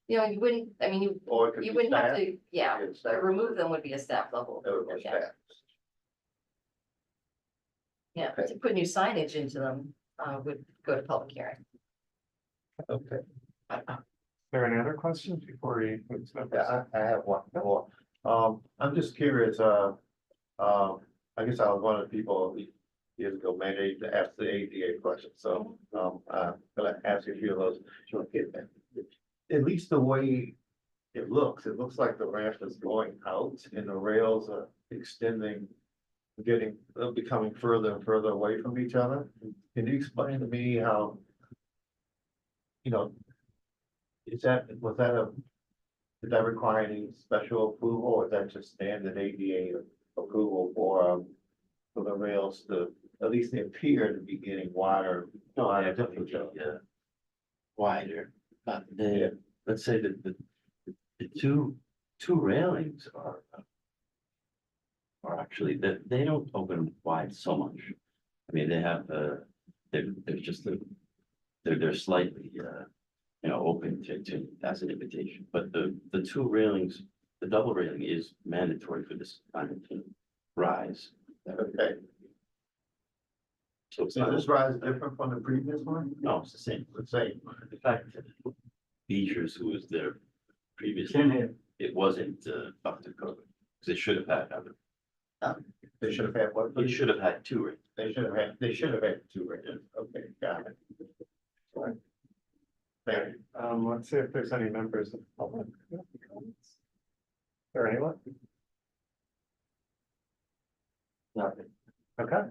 You wouldn't, I mean, Or it could you be wouldn't have staff. to, yeah, Yeah, to staff. remove them would be a staff level. That would be Yeah. staff. Yeah, Okay. to put new signage into them, would go to public hearing. Okay. Are there any other questions before we? move to number Yeah, I have one more. I'm just curious, I guess I was one of the people years ago mandated to ask the ADA question, so, I'm gonna ask you a few of those. At least the way it looks like the ramp is going out and the rails are extending, becoming further and further away from each other. Can you explain to me how, you know, did that require any special approval, or is that just standard ADA approval for the rails to, at least they appear to be getting wider? No, I definitely, wider, let's say that the two railings are actually, that they don't open wide so much. I mean, they have, they're just, they're slightly, open to, as an invitation, but the two railings, the double railing is mandatory for this kind of rise. Okay, So it's so not, this rise is different from the previous one? no, it's the same. The same. In fact, Beechers, who was there previously, In here. it wasn't up to code, because they should have had other, They should have had what? they should have had two railings. They should have had two rails. Okay, got it. Right. Thank you. Let's see if there's any members of the public. who have any comments. Or anyone? Nothing. Okay.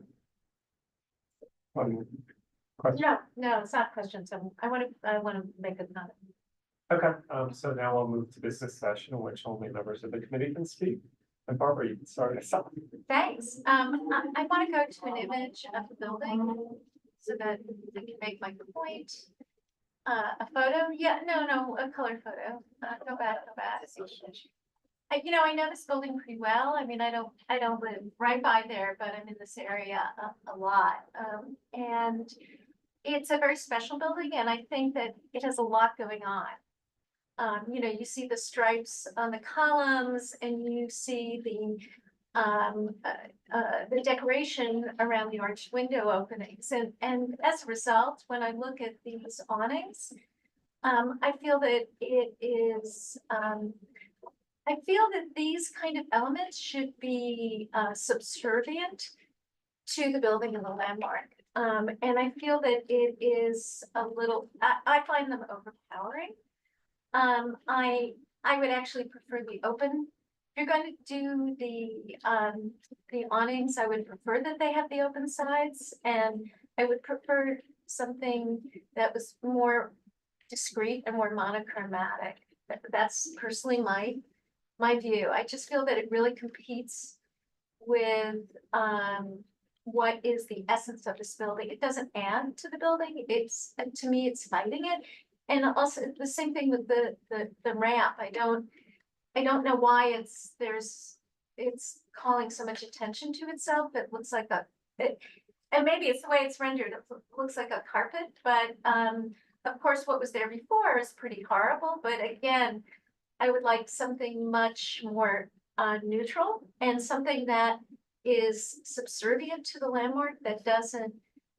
Question? No, it's not questions. I want to make a comment. Okay, so now we'll move to business session in which only members of the committee can speak. And Barbara, you can start us off. Thanks. I want to go to an image of the building so that I can make my point. A photo? Yeah, no, a color photo. Go back. I know this building pretty well. I mean, I don't live right by there, but I'm in this area a lot. And it's a very special building, and I think that it has a lot going on. You see the stripes on the columns, and you see the decoration around the arched window openings. And as a result, when I look at these awnings, I feel that it is, I feel that these kind of elements should be subservient to the building and the landmark. And I feel that it is a little, I find them overpowering. I would actually prefer the open. If you're going to do the awnings, I would prefer that they have the open sides, and I would prefer something that was more discreet and more monochromatic. That's personally my view. I just feel that it really competes with what is the essence of this building. It doesn't add to the building. To me, it's fighting it. And also the same thing with the ramp. I don't know why it's calling so much attention to itself. It looks like and maybe it's the way it's rendered. It looks like a carpet, but of course what was there before is pretty horrible. But again, I would like something much more neutral and something that is subservient to the landmark, that doesn't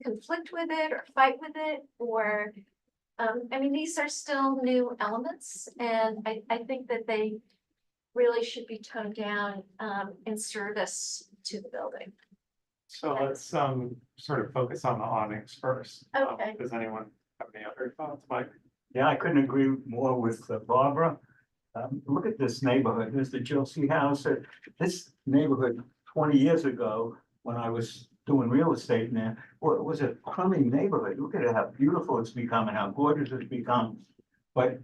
conflict with it or fight with it, or these are still new elements, and I think that they really should be toned down in service to the building. So let's sort of focus on the awnings first. Okay. Does anyone have any other thoughts, Mike? Yeah, I couldn't agree more with Barbara. Look at this neighborhood, Mr. Chelsea House. This neighborhood 20 years ago, when I was doing real estate in there, well, it was a crummy neighborhood. Look at it, how beautiful it's become and how gorgeous it's become. But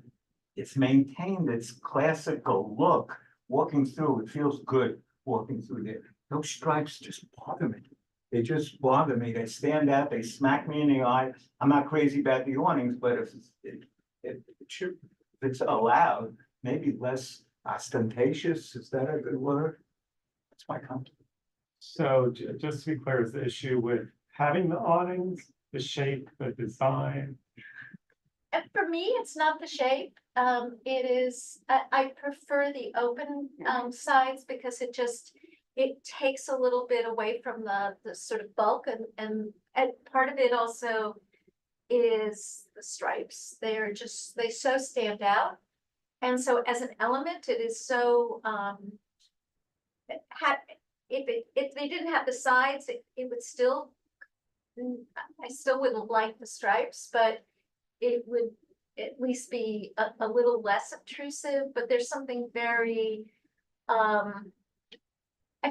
it's maintained its classical look. Walking through, it feels good walking through there. Those stripes just bother me. They just bother me. They stand out, they smack me in the eye. I'm not crazy about the awnings, but if it's allowed, maybe less ostentatious, is that a good word? That's my comment. So just to be clear, is the issue with having the awnings, the shape, the design? And for me, it's not the shape. It is, I prefer the open sides because it takes a little bit away from the sort of bulk, and part of it also is the stripes. They so stand out. And so as an element, it is so if they didn't have the sides, it would still. I still wouldn't like the stripes, but it would at least be a little less obtrusive, but there's something very, I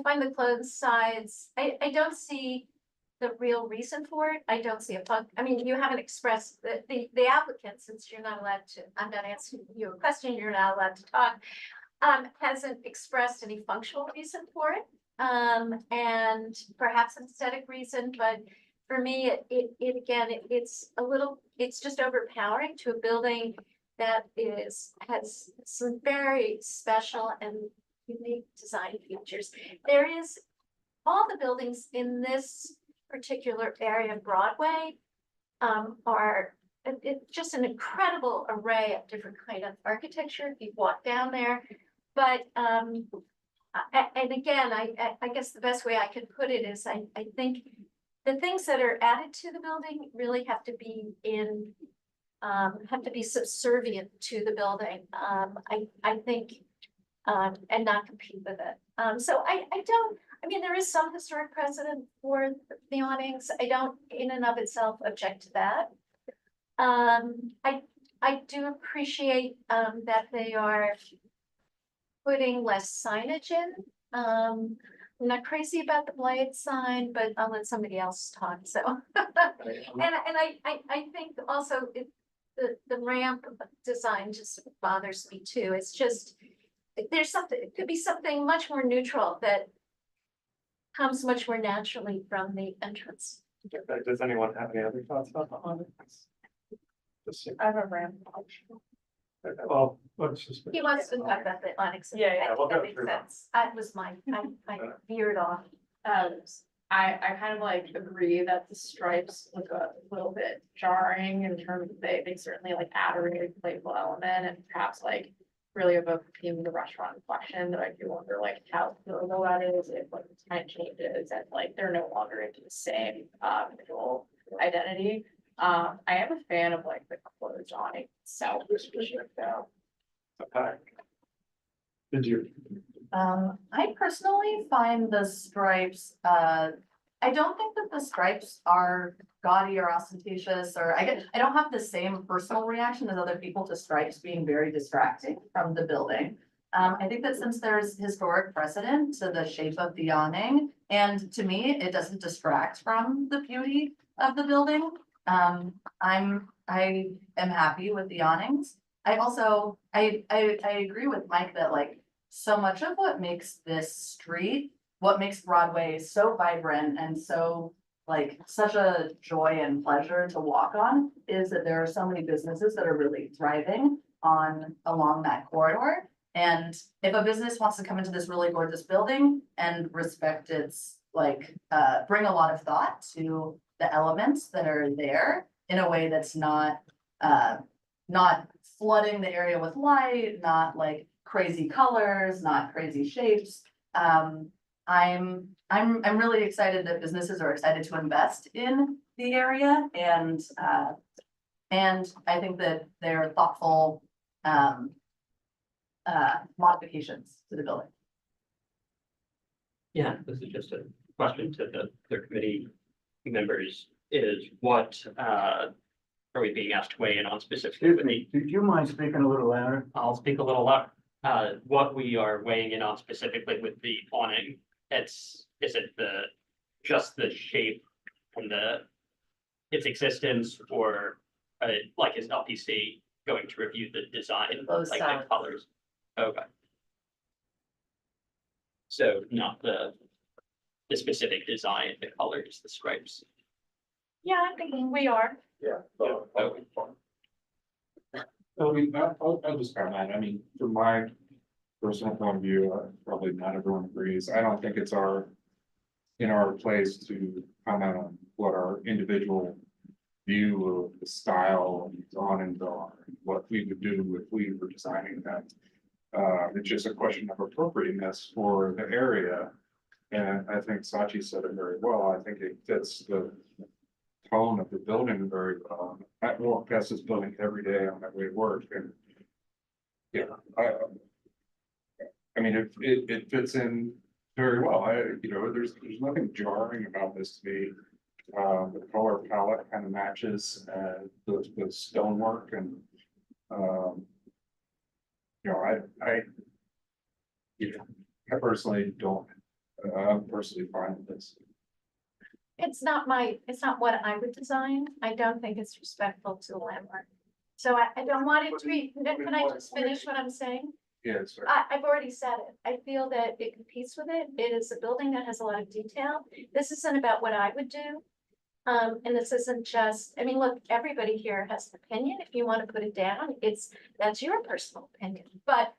find the clothes sides, I don't see the real reason for it. I don't see a fun, I mean, you haven't expressed the applicant, since you're not allowed to, I'm not answering you a question, you're not allowed to talk. Hasn't expressed any functional reason for it. And perhaps an aesthetic reason, but for me, it's just overpowering to a building that has some very special and unique design features. There is, all the buildings in this particular area of Broadway are just an incredible array of different kind of architecture if you walk down there. But and again, I guess the best way I could put it is I think the things that are added to the building really have to be subservient to the building. I think and not compete with it. So I mean, there is some historic precedent for the awnings. I don't in and of itself object to that. I do appreciate that they are putting less signage in. I'm not crazy about the blade sign, but I'll let somebody else talk, so. And I think also the ramp design just bothers me too. It's just, there's something, it could be something much more neutral that comes much more naturally from the entrance. Does anyone have any other thoughts about the awnings? I have a ramp. Well, let's just. He wants to talk about the onyx. Yeah, we'll That go makes through that. sense. That was I veered off. I kind of like agree that the stripes look a little bit jarring in terms of they certainly like add a really playful element and perhaps like really evoke theme of the restaurant in question, that I do wonder like how durable that is if like the time changes and like they're no longer into the same visual identity. I am a fan of like the closed awning itself, though. Okay. Did you? I personally find the stripes, I don't think that the stripes are gaudy or ostentatious, or I don't have the same personal reaction as other people to stripes being very distracting from the building. I think that since there's historic precedent to the shape of the awning, and to me, it doesn't distract from the beauty of the building. I am happy with the awnings. I also, I agree with Mike that like so much of what makes this street, what makes Broadway so vibrant and so like such a joy and pleasure to walk on is that there are so many businesses that are really thriving along that corridor. And if a business wants to come into this really gorgeous building and respect its like, bring a lot of thought to the elements that are there in a way that's not flooding the area with light, not like crazy colors, not crazy shapes. I'm really excited that businesses are excited to invest in the area and I think that they're thoughtful modifications to the building. Yeah, this is just a question to the committee members, is what are we being asked to weigh in on specifically? Excuse me, do you mind speaking a little louder? I'll speak a little louder. What we are weighing in on specifically with the awning, is it just the shape and its existence, or like is LPC going to review the design, Both like sides. the colors? Okay. So not the specific design, the colors, the stripes. Yeah, I think we are. Yeah. Okay. I mean, I'll just comment, I mean, from my personal point of view, probably not everyone agrees, I don't think it's in our place to comment on what our individual view of the style on and on, what we would do if we were designing that. It's just a question of appropriateness for the area. And I think Sachi said it very well. I think it fits the tone of the building very well. I walk past this building every day on my way to work, and yeah, I mean, it fits in very well. There's nothing jarring about this to me. The color palette kind of matches, the stonework and, I personally don't, I'm personally fine with this. It's not what I would design. I don't think it's respectful to the landmark. So I don't want it to be, can I just finish what I'm saying? Yeah, it's. I've already said it. I feel that it competes with it. It is a building that has a lot of detail. This isn't about what I would do. And this isn't just, I mean, look, everybody here has an opinion. If you want to put it down, that's your personal opinion. But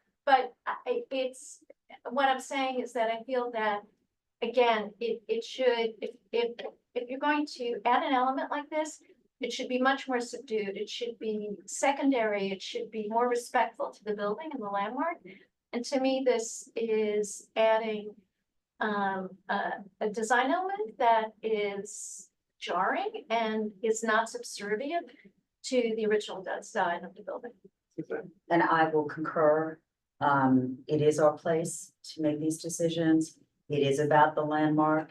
it's, what I'm saying is that I feel that, again, it should, if you're going to add an element like this, it should be much more subdued. It should be secondary. It should be more respectful to the building and the landmark. And to me, this is adding a design element that is jarring and is not subservient to the original design of the building. And I will concur. It is our place to make these decisions. It is about the landmark.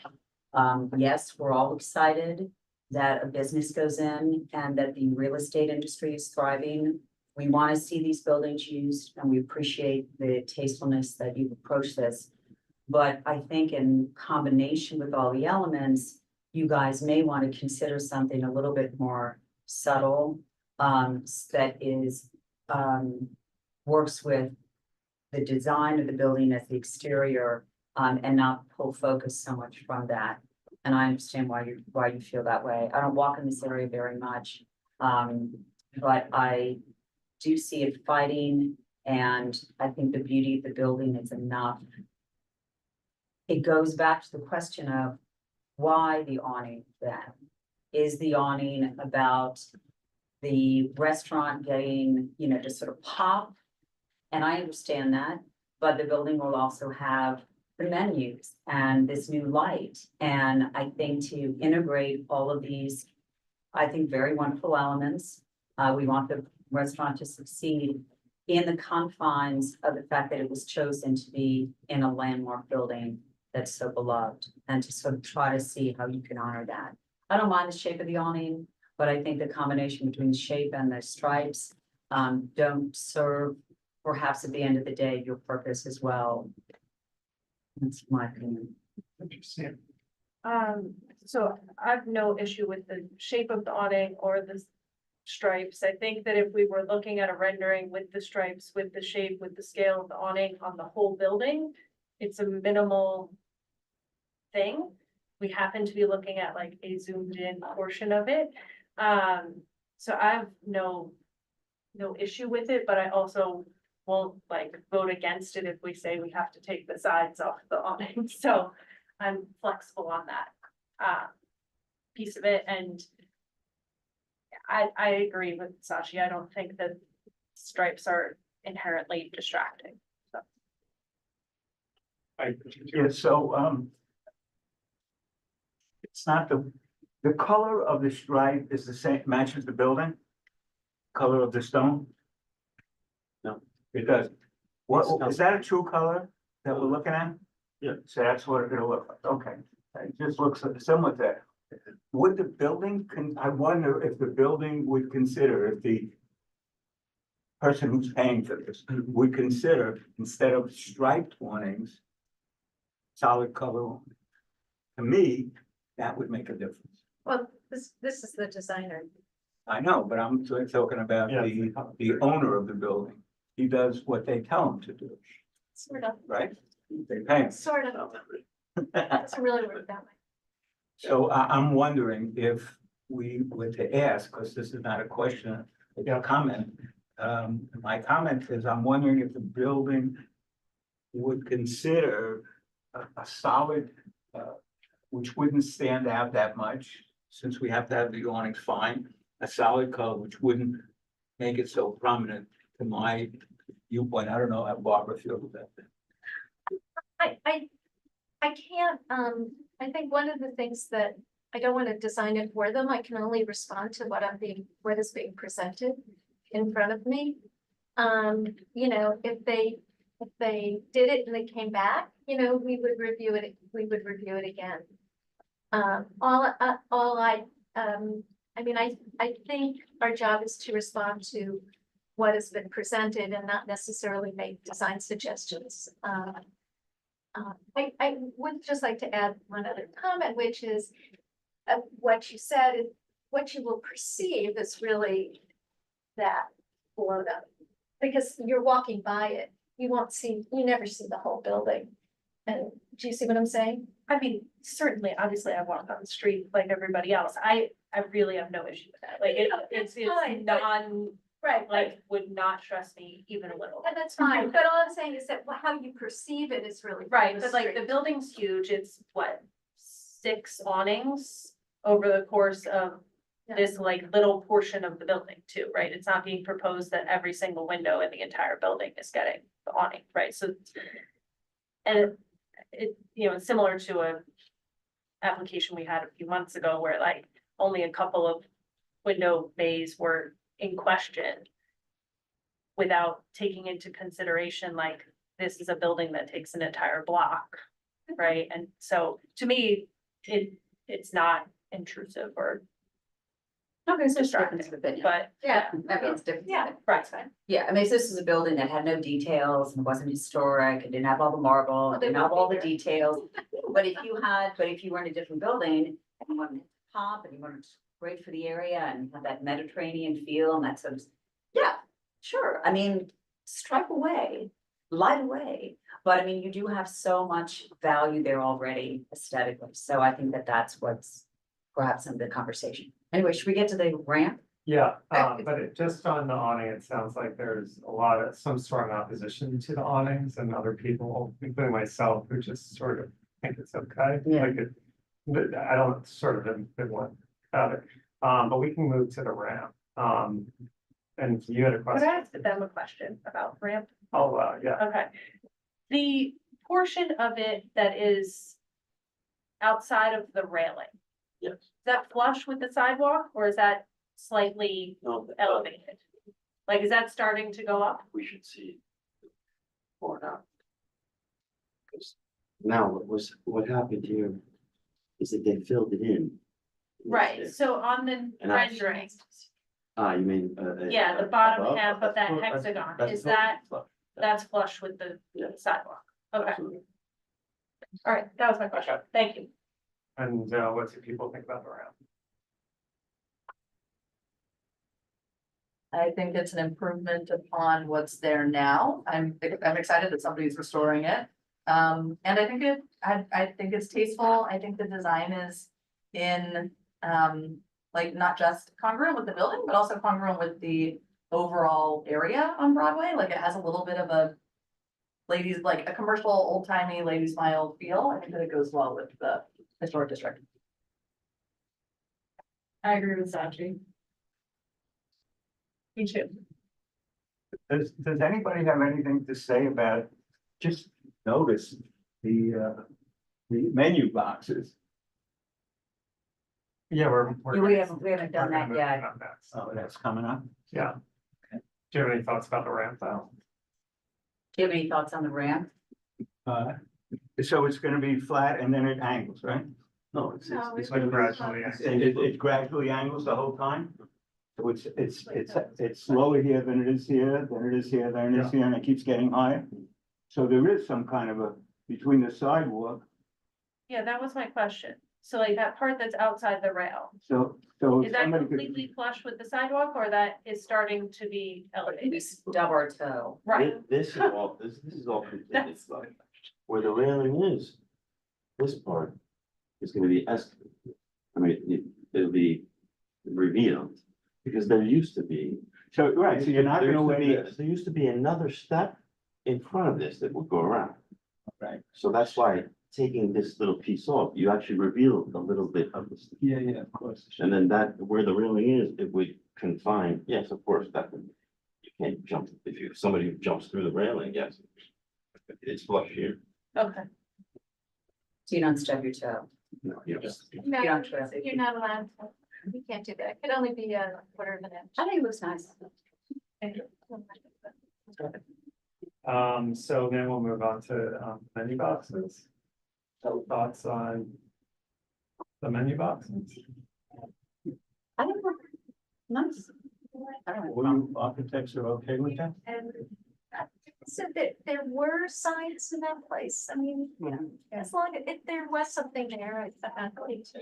Yes, we're all excited that a business goes in and that the real estate industry is thriving. We want to see these buildings used, and we appreciate the tastefulness that you've approached this. But I think in combination with all the elements, you guys may want to consider something a little bit more subtle, that is, works with the design of the building as the exterior, and not pull focus so much from that. And I understand why you feel that way. I don't walk in this area very much, but I do see it fighting, and I think the beauty of the building is enough. It goes back to the question of why the awning then? Is the awning about the restaurant getting, to sort of pop? And I understand that, but the building will also have the menus and this new light. And I think to integrate all of these, I think very wonderful elements. We want the restaurant to succeed in the confines of the fact that it was chosen to be in a landmark building that's so beloved, and to sort of try to see how you can honor that. I don't mind the shape of the awning, but I think the combination between the shape and the stripes don't serve, perhaps at the end of the day, your purpose as well. That's my opinion. Interesting. So I have no issue with the shape of the awning or the stripes. I think that if we were looking at a rendering with the stripes, with the shape, with the scale of the awning on the whole building, it's a minimal thing. We happen to be looking at like a zoomed in portion of it. So I have no issue with it, but I also won't like vote against it if we say we have to take the sides off the awning. So I'm flexible on that piece of it. And I agree with Sashi. I don't think that stripes are inherently distracting. So. Yeah, so, it's not the color of the stripe is the same, matches the building? Color of the stone? No. It does. What, is that a true color that we're looking at? Yeah. So that's what it'll look like, okay. It just looks similar to that. Would the building, I wonder if the building would consider, if the person who's paying for this would consider, instead of striped awnings, solid color. To me, that would make a difference. Well, this is the designer. I know, but I'm talking about the owner of the building. He does what they tell him to do, Sort of, right? They pay him. sort of. Doesn't really work that way. So I'm wondering if we were to ask, because this is not a question, it's a comment. My comment is, I'm wondering if the building would consider a solid, which wouldn't stand out that much, since we have to have the awnings fine, a solid color, which wouldn't make it so prominent to my viewpoint. I don't know how Barbara feels about that. I can't, I think one of the things that I don't want to design it for them. I can only respond to what is being presented in front of me. If they if they did it and they came back, you know, we would review it again. I mean, I think our job is to respond to what has been presented and not necessarily make design suggestions. I would just like to add one other comment, which is what you said, what you will perceive is really that blown up. Because you're walking by it, you never see the whole building. And do you see what I'm saying? I mean, certainly, obviously, I walk on the street like everybody else. I really have no issue with that. Like, it's fine, but- non, Right, like, would not stress me even a little. and that's fine, but all I'm saying is that how you perceive it is really. Right, but like, the building's huge. It's what, 6 awnings over the course of this like little portion of the building too, right? It's not being proposed that every single window in the entire building is getting the awning, right? So, and it, you know, it's similar to a application we had a few months ago where like only a couple of window bays were in question without taking into consideration, like, this is a building that takes an entire block, right? And so to me, it's not intrusive or Okay, so it's distracting, difference of opinion. but Yeah, that means difference. of yeah, opinion. right. Yeah, I mean, if this is a building that had no details and wasn't historic, and didn't have all the marble, and didn't have all the details. But if you were in a different building and you wanted to pop and you wanted to great for the area and have that Mediterranean feel and that sort of, yeah, sure. I mean, stripe away, light away. But I mean, you do have so much value there already aesthetically. So I think that that's what's perhaps some of the conversation. Anyway, should we get to the ramp? Yeah, but just on the awning, it sounds like there's some strong opposition to the awnings and other people, including myself, who just sort of think it's okay. Yeah. Like I don't sort of ambivalent about it. But we can move to the ramp. And you had a Could question? I ask them a question about ramp? Oh, yeah. Okay. The portion of it that is outside of the railing, Yes. is that flush with the sidewalk or is that slightly No, elevated? Like, is that starting to go up? we should see. Or not. 'Cause now what happened here is that they filled it in. Right, so on the And I- rendering, You mean, yeah, the bottom above? half of that That's- hexagon, that's is that, flush. that's flush with the Yeah. sidewalk? Okay, Absolutely. all right, that was my question. Thank you. And what do people think about the ramp? I think it's an improvement upon what's there now. I'm excited that somebody's restoring it. And I think I think it's tasteful. I think the design is in, like, not just congruent with the building, but also congruent with the overall area on Broadway. Like, it has a little bit of a ladies, like a commercial, old timey ladies mile feel. I think that it goes well with the historic district. I agree with Sachi. Me too. Does anybody have anything to say about, just notice the menu boxes? Yeah, We haven't done that we're yet. moving on that, so, Oh, that's coming up. yeah. Do you have any thoughts about the ramp though? Do you have any thoughts on the ramp? So it's gonna be flat and then it angles, right? No, it's No, It's like gradually. And it gradually angles the whole time? So it's lower here than it is here, than it is here, than it is here, and it keeps getting higher. So there is some kind of between the sidewalk, Yeah, that was my question. So like that part that's outside the rail, so is that somebody could. completely flush with the sidewalk or that is starting to be elevated? Stub our toe. Right, This is all, this is all completely That's- flush. Where the railing is, this part is gonna be excavated. I mean, it'll be revealed, because there used to be. So, right, so you're not there gonna used to be- wait. There used to be another step in front of this that would go around. Right. So that's why taking this little piece off, you actually reveal a little bit of this. Yeah, of course. And then that, where the railing is, it would confine, yes, of course, that would, you can't jump, if somebody jumps through the railing, yes. It's flush here. okay. So you don't stub your toe. No, you just. No, You don't trust it. you're not allowed to. You can't do that. It could only be a quarter of an inch. I think it looks nice. So then we'll move on to, menu boxes. So thoughts on the menu boxes? I don't know. Nice. I don't know. All you architects are okay with that? So there were signs in that place, I mean, as long as if there was something there, I'm going to.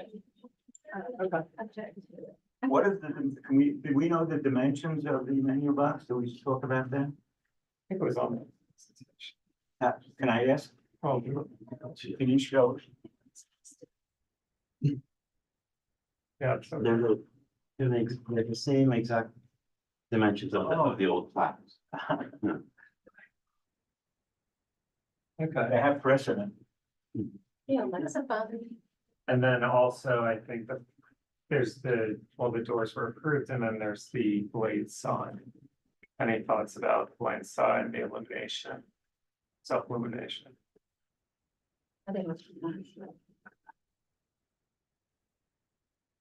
Object to it. What is the, do we know the dimensions of the menu box? Do we talk about that? I think it was on. Can I ask? Oh, Can you show? yeah, so They're the same exact dimensions of the old plans. okay. They have precedent. Yeah, that's about it. And then also, I think that there's the doors were approved, and then there's the blade sign. Any thoughts about the blade sign, the illumination? Self-illumination? I think it's nice.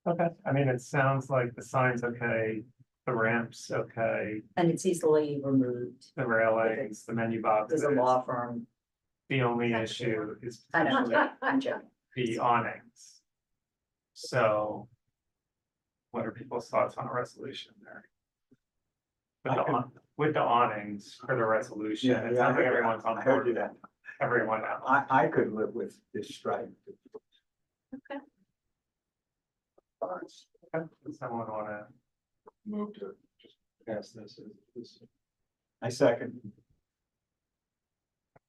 Okay, I mean, it sounds like the sign's okay, the ramp's okay, And it's easily removed. the railings, the menu boxes. There's a law firm. The only issue is I know, potentially I'm joking. the awnings. So. What are people's thoughts on a resolution there? With the awnings for the resolution, it sounds like everyone's on I heard board you with that. everyone else. I could live with this stripe. Okay, does someone wanna move to just pass this? I second.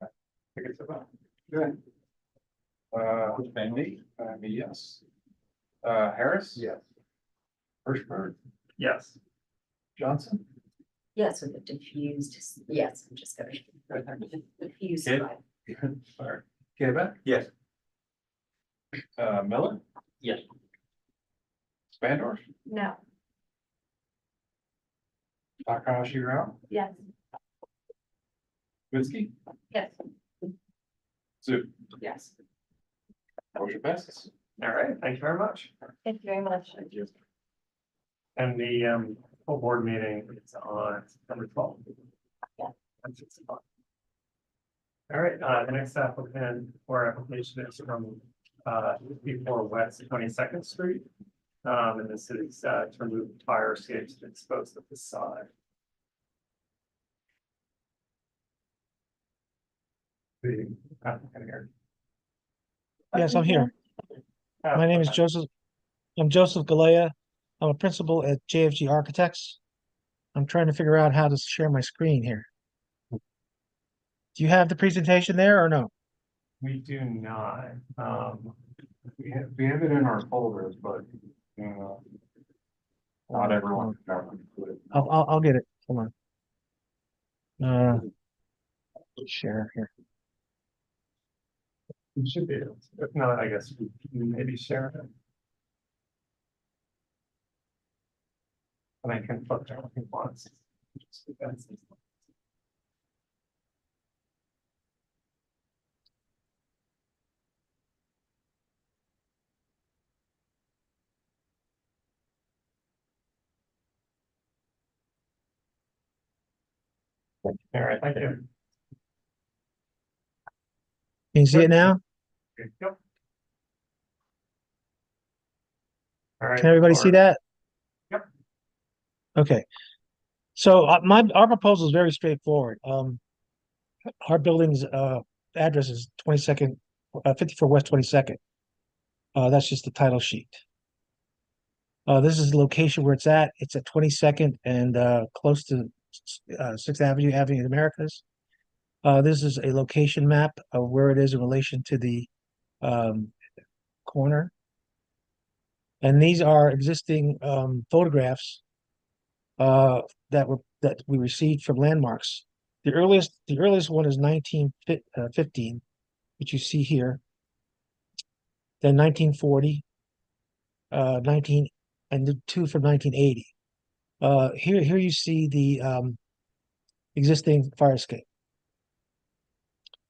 I think it's about. Good. Bentley, yes. Harris? Yes. Hirschberg, Yes. Johnson? Yes, with the diffused, yes, I'm just gonna. Diffused. Okay. vibe. Sorry. Quebec, Yes. Miller, Yes. Spandorf, No, Takahashi Rao, yes. Winsky, Yes. Zoo, Yes. motion passes. All right, thank you very much. Thank you very much. Thank you. And the full board meeting is on September 12th. Yeah. At 6 o'clock. All right, the next applicant or application is from before West 22nd Street. And this is to remove fire escapes and expose the facade. The applicant here. Yes, I'm here. My name is Joseph. I'm Joseph Galea. I'm a principal at JFG Architects. I'm trying to figure out how to share my screen here. Do you have the presentation there or no? We do not. We have it in our folders, but, not everyone. can include it. I'll get it. Hold on. Share here. We should be able to. If not, I guess we can maybe share it. And I can flip it if once. All right, thank you. Can you see it now? Yep. All right. Can everybody see that? Yep. Okay. So our proposal is very straightforward. Our building's address is 22nd, 54 West 22nd. That's just the title sheet. This is the location where it's at. It's at 22nd and close to 6th Avenue, Avenue of the Americas. This is a location map of where it is in relation to the corner. And these are existing photographs that we received from Landmarks. The earliest one is 1915, which you see here. Then 1940, 19 and the two from 1980. Here you see the existing fire escape.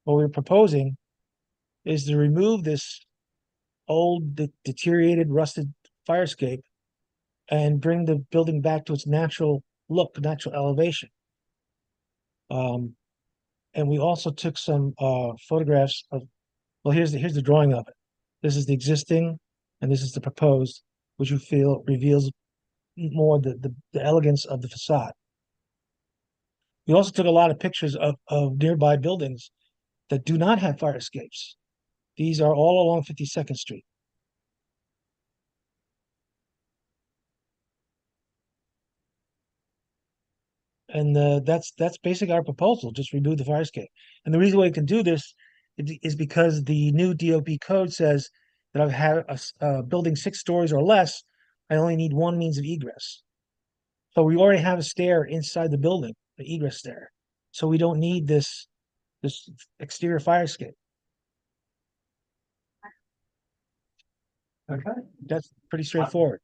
What we're proposing is to remove this old, deteriorated, rusted fire escape and bring the building back to its natural look, natural elevation. And we also took some photographs of, well, here's the drawing of it. This is the existing and this is the proposed, which you feel reveals more the elegance of the facade. We also took a lot of pictures of nearby buildings that do not have fire escapes. These are all along 52nd Street. And that's basically our proposal, just remove the fire escape. And the reason why you can do this is because the new DOB code says that I've had a building 6 stories or less, I only need one means of egress. So we already have a stair inside the building, the egress stair. So we don't need this exterior fire escape. Okay, That's pretty straightforward.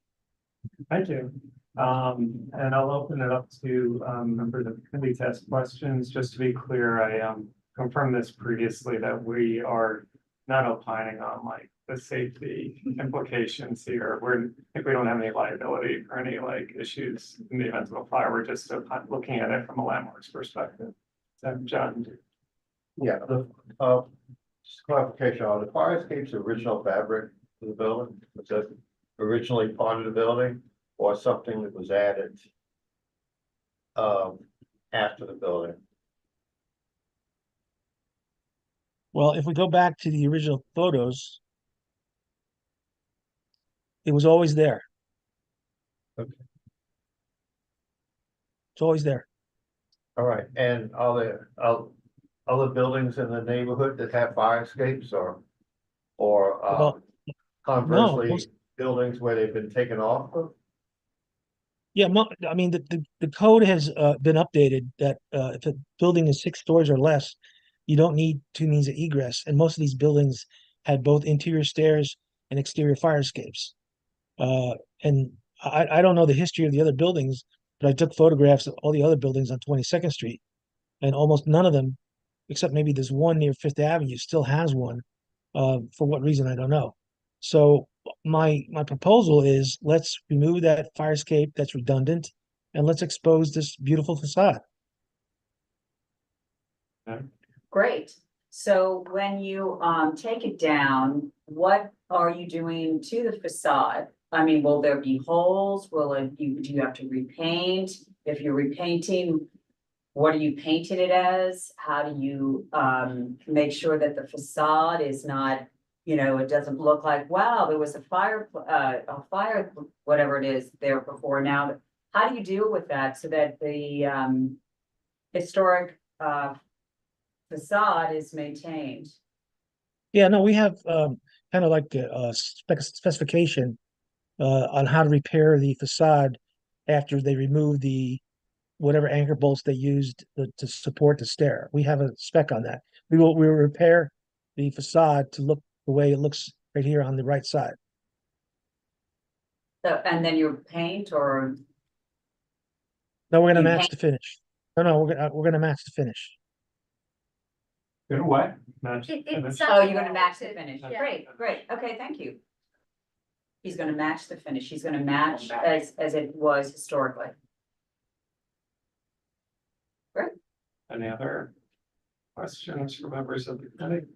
thank you. And I'll open it up to, members of the committee to ask questions. Just to be clear, I, confirmed this previously that we are not opining on like the safety implications here. I think we don't have any liability or any like issues in the event of a fire. We're just looking at it from a landmarks perspective. So, John. Yeah, just clarification, are the fire escapes the original fabric of the building? Was that originally part of the building or something that was added after the building? Well, if we go back to the original photos, it was always there. Okay. It's always there. All right, and are there other buildings in the neighborhood that have fire escapes or Well, conversely, most- buildings where they've been taken off of? Yeah, I mean, the code has been updated that if a building is 6 stories or less, you don't need 2 means of egress. And most of these buildings had both interior stairs and exterior fire escapes. And I don't know the history of the other buildings, but I took photographs of all the other buildings on 22nd Street, and almost none of them, except maybe this one near Fifth Avenue, still has one. For what reason, I don't know. So my proposal is let's remove that fire escape that's redundant and let's expose this beautiful facade. Great. So when you take it down, what are you doing to the facade? I mean, will there be holes? Do you have to repaint? If you're repainting, what are you painting it as? How do you make sure that the facade is not, it doesn't look like, wow, there was a fire, whatever it is there before. Now, how do you deal with that so that the historic facade is maintained? Yeah, no, we have kind of like a specification on how to repair the facade after they remove the whatever anchor bolts they used to support the stair. We have a spec on that. We will repair the facade to look the way it looks right here on the right side. So, and then you paint or? No, we're gonna You match paint- the finish. No, we're gonna match the finish. Good what? Match It finish. sounds- Oh, you're gonna match the finish. Yeah. Great. Okay, thank you. He's gonna match the finish. He's gonna match as it was historically. Any other questions for members of the committee?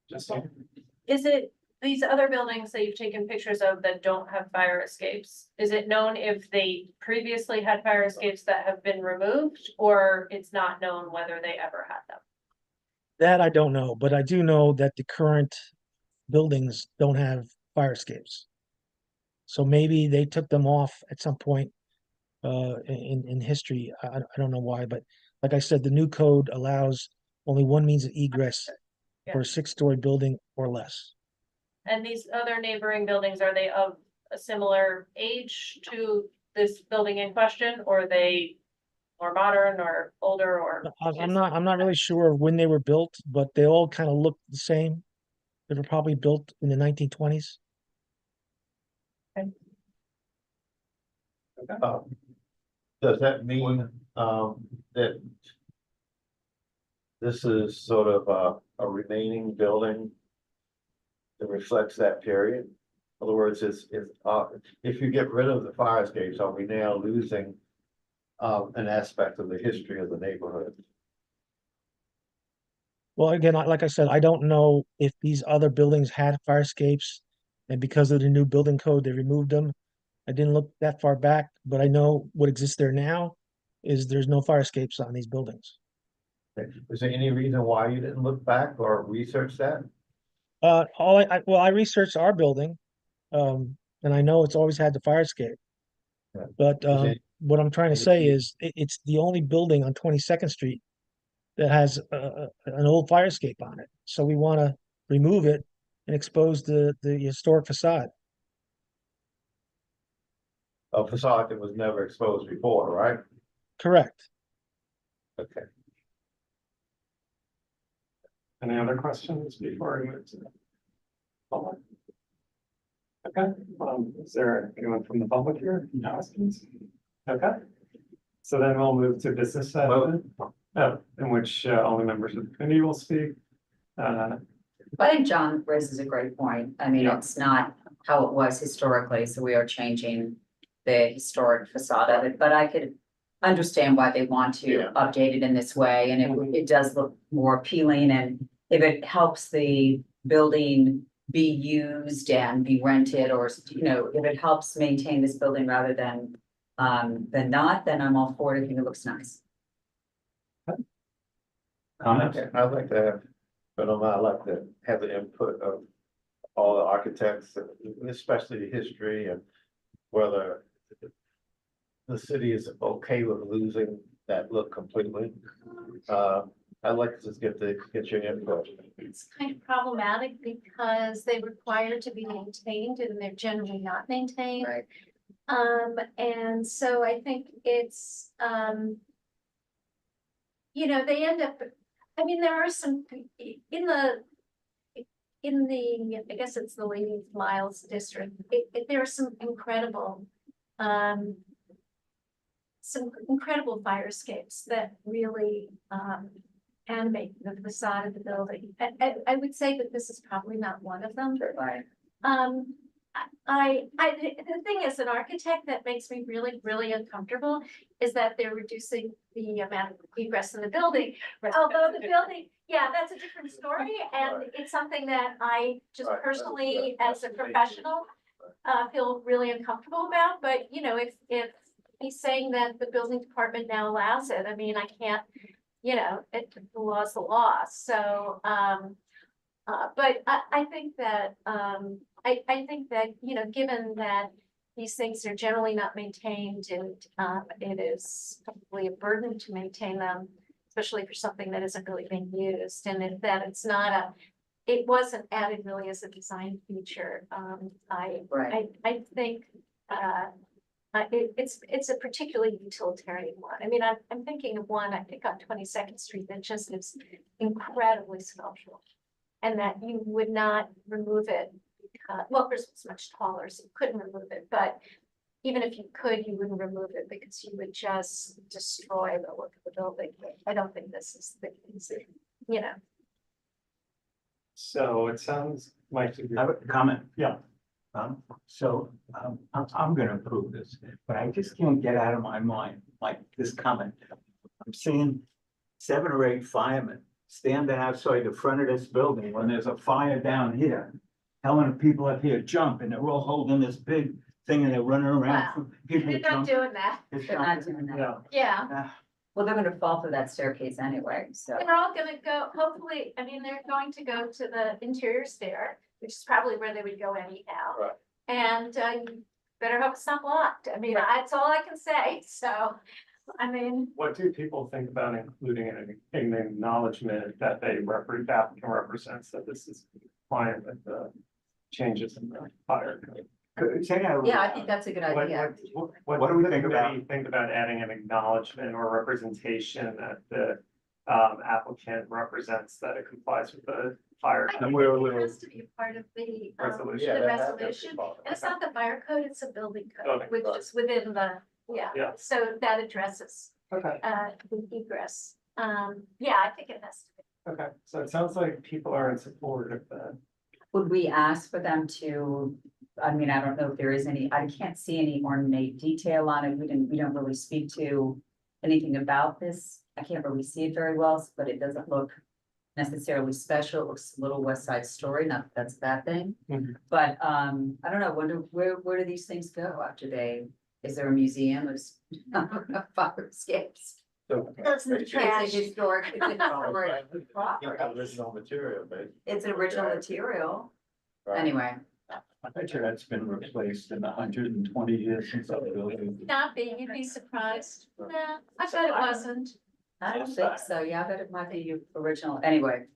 Justine? Is it these other buildings that you've taken pictures of that don't have fire escapes? Is it known if they previously had fire escapes that have been removed, or it's not known whether they ever had them? That I don't know, but I do know that the current buildings don't have fire escapes. So maybe they took them off at some point in history. I don't know why, but like I said, the new code allows only one means of egress for a 6-story building or less. And these other neighboring buildings, are they of a similar age to this building in question, or are they more modern or older or? I'm not really sure when they were built, but they all kind of look the same. They were probably built in the 1920s. Does that mean that this is sort of a remaining building that reflects that period? In other words, if you get rid of the fire escapes, are we now losing an aspect of the history of the neighborhood? Well, again, like I said, I don't know if these other buildings had fire escapes. And because of the new building code, they removed them. I didn't look that far back, but I know what exists there now is there's no fire escapes on these buildings. Is there any reason why you didn't look back or research that? Well, I researched our building, and I know it's always had the fire escape. Yeah. But, it- what I'm trying to say is it's the only building on 22nd Street that has, an old fire escape on it. So we want to remove it and expose the historic facade. A facade that was never exposed before, right? Correct. Okay. Any other questions before we move to the public? Okay, is there anyone from the public here? No questions? Okay. So then we'll move to business session, in which only members of the committee will speak. I think John raises a great point. I mean, Yeah. it's not how it was historically, so we are changing the historic facade of it, but I could understand why they want to Yeah. update it in this way, and it does look more appealing, and if it helps the building be used and be rented, or, you know, if it helps maintain this building rather than not, then I'm all for it. I think it looks nice. Comments? I'd like to have, but I'd like to have the input of all the architects, especially the history and whether the city is okay with losing that look completely. I'd like to just get your input. It's kind of problematic because they require to be maintained and they're generally not maintained. Right. And so I think it's, you know, they end up, I mean, there are some, in the, I guess it's the Lady Miles district, there are some incredible fire escapes that really, animate the facade of the building. I would say that this is probably not one of them. Right. The thing as an architect that makes me really, really uncomfortable is that they're reducing the amount of egress in the building. Although the building, yeah, that's a different story, and it's something that I just Right. personally, as a professional, feel really uncomfortable about, but you know, if he's saying that the building department now allows it, I mean, I can't, you know, the law's the law, so, but I think that, I think that, you know, given that these things are generally not maintained and, it is probably a burden to maintain them, especially for something that isn't really being used, and if that it's not it wasn't added really as a design feature, I think, it's a particularly utilitarian one. I mean, I'm thinking of one, I think on 22nd Street that just is incredibly sculptural. And that you would not remove it, well, first it's much taller, so you couldn't remove it, but even if you could, you wouldn't remove it because you would just destroy the look of the building. I don't think this is the, you know. So it sounds like. I have a comment. Yeah. I'm gonna approve this, but I just can't get out of my mind, like this comment. I'm seeing 7 or 8 firemen standing outside the front of this building when there's a fire down here. Telling the people up here jump, and they're all holding this big thing and they're running around. for people They're to not jump. doing that. It's They're not doing that. Yeah. Yeah. Well, they're gonna fall through that staircase anyway, so. They're all gonna go, hopefully, I mean, they're going to go to the interior stair, which is probably where they would go anyhow. Right. And you better hope it's not locked. I mean, that's all I can say, so, I mean. What do people think about including an acknowledgement that they applicant represents that this is compliant with the changes in the fire code? Say that. Yeah, I think that's a good What idea. What do we does the think about- committee think about adding an acknowledgement or representation that the applicant represents that it complies with the fire I code? think it has to be a part of the Resolution. the resolution. And it's not the fire code, it's a building code, Building which code. is within the, Yeah. so that addresses Okay, the egress. Yeah, I think it has to be. okay, so it sounds like people are in support of that. Would we ask for them to, I mean, I don't know if there is any, I can't see any ornate detail on it. We don't really speak to anything about this. I can't really see it very well, but it doesn't look necessarily special, it looks a little West Side Story, not that that's a bad thing. Mhm. But, I don't know, wonder where do these things go after is there a museum of fire escapes? That's the trash. It's a historic property. Original material, but. It's an original material, anyway. I bet you that's been replaced in 120 years since I built it. Not be, you'd be surprised. Nah, I bet it wasn't. I don't think so, yeah, I bet it might be original, anyway.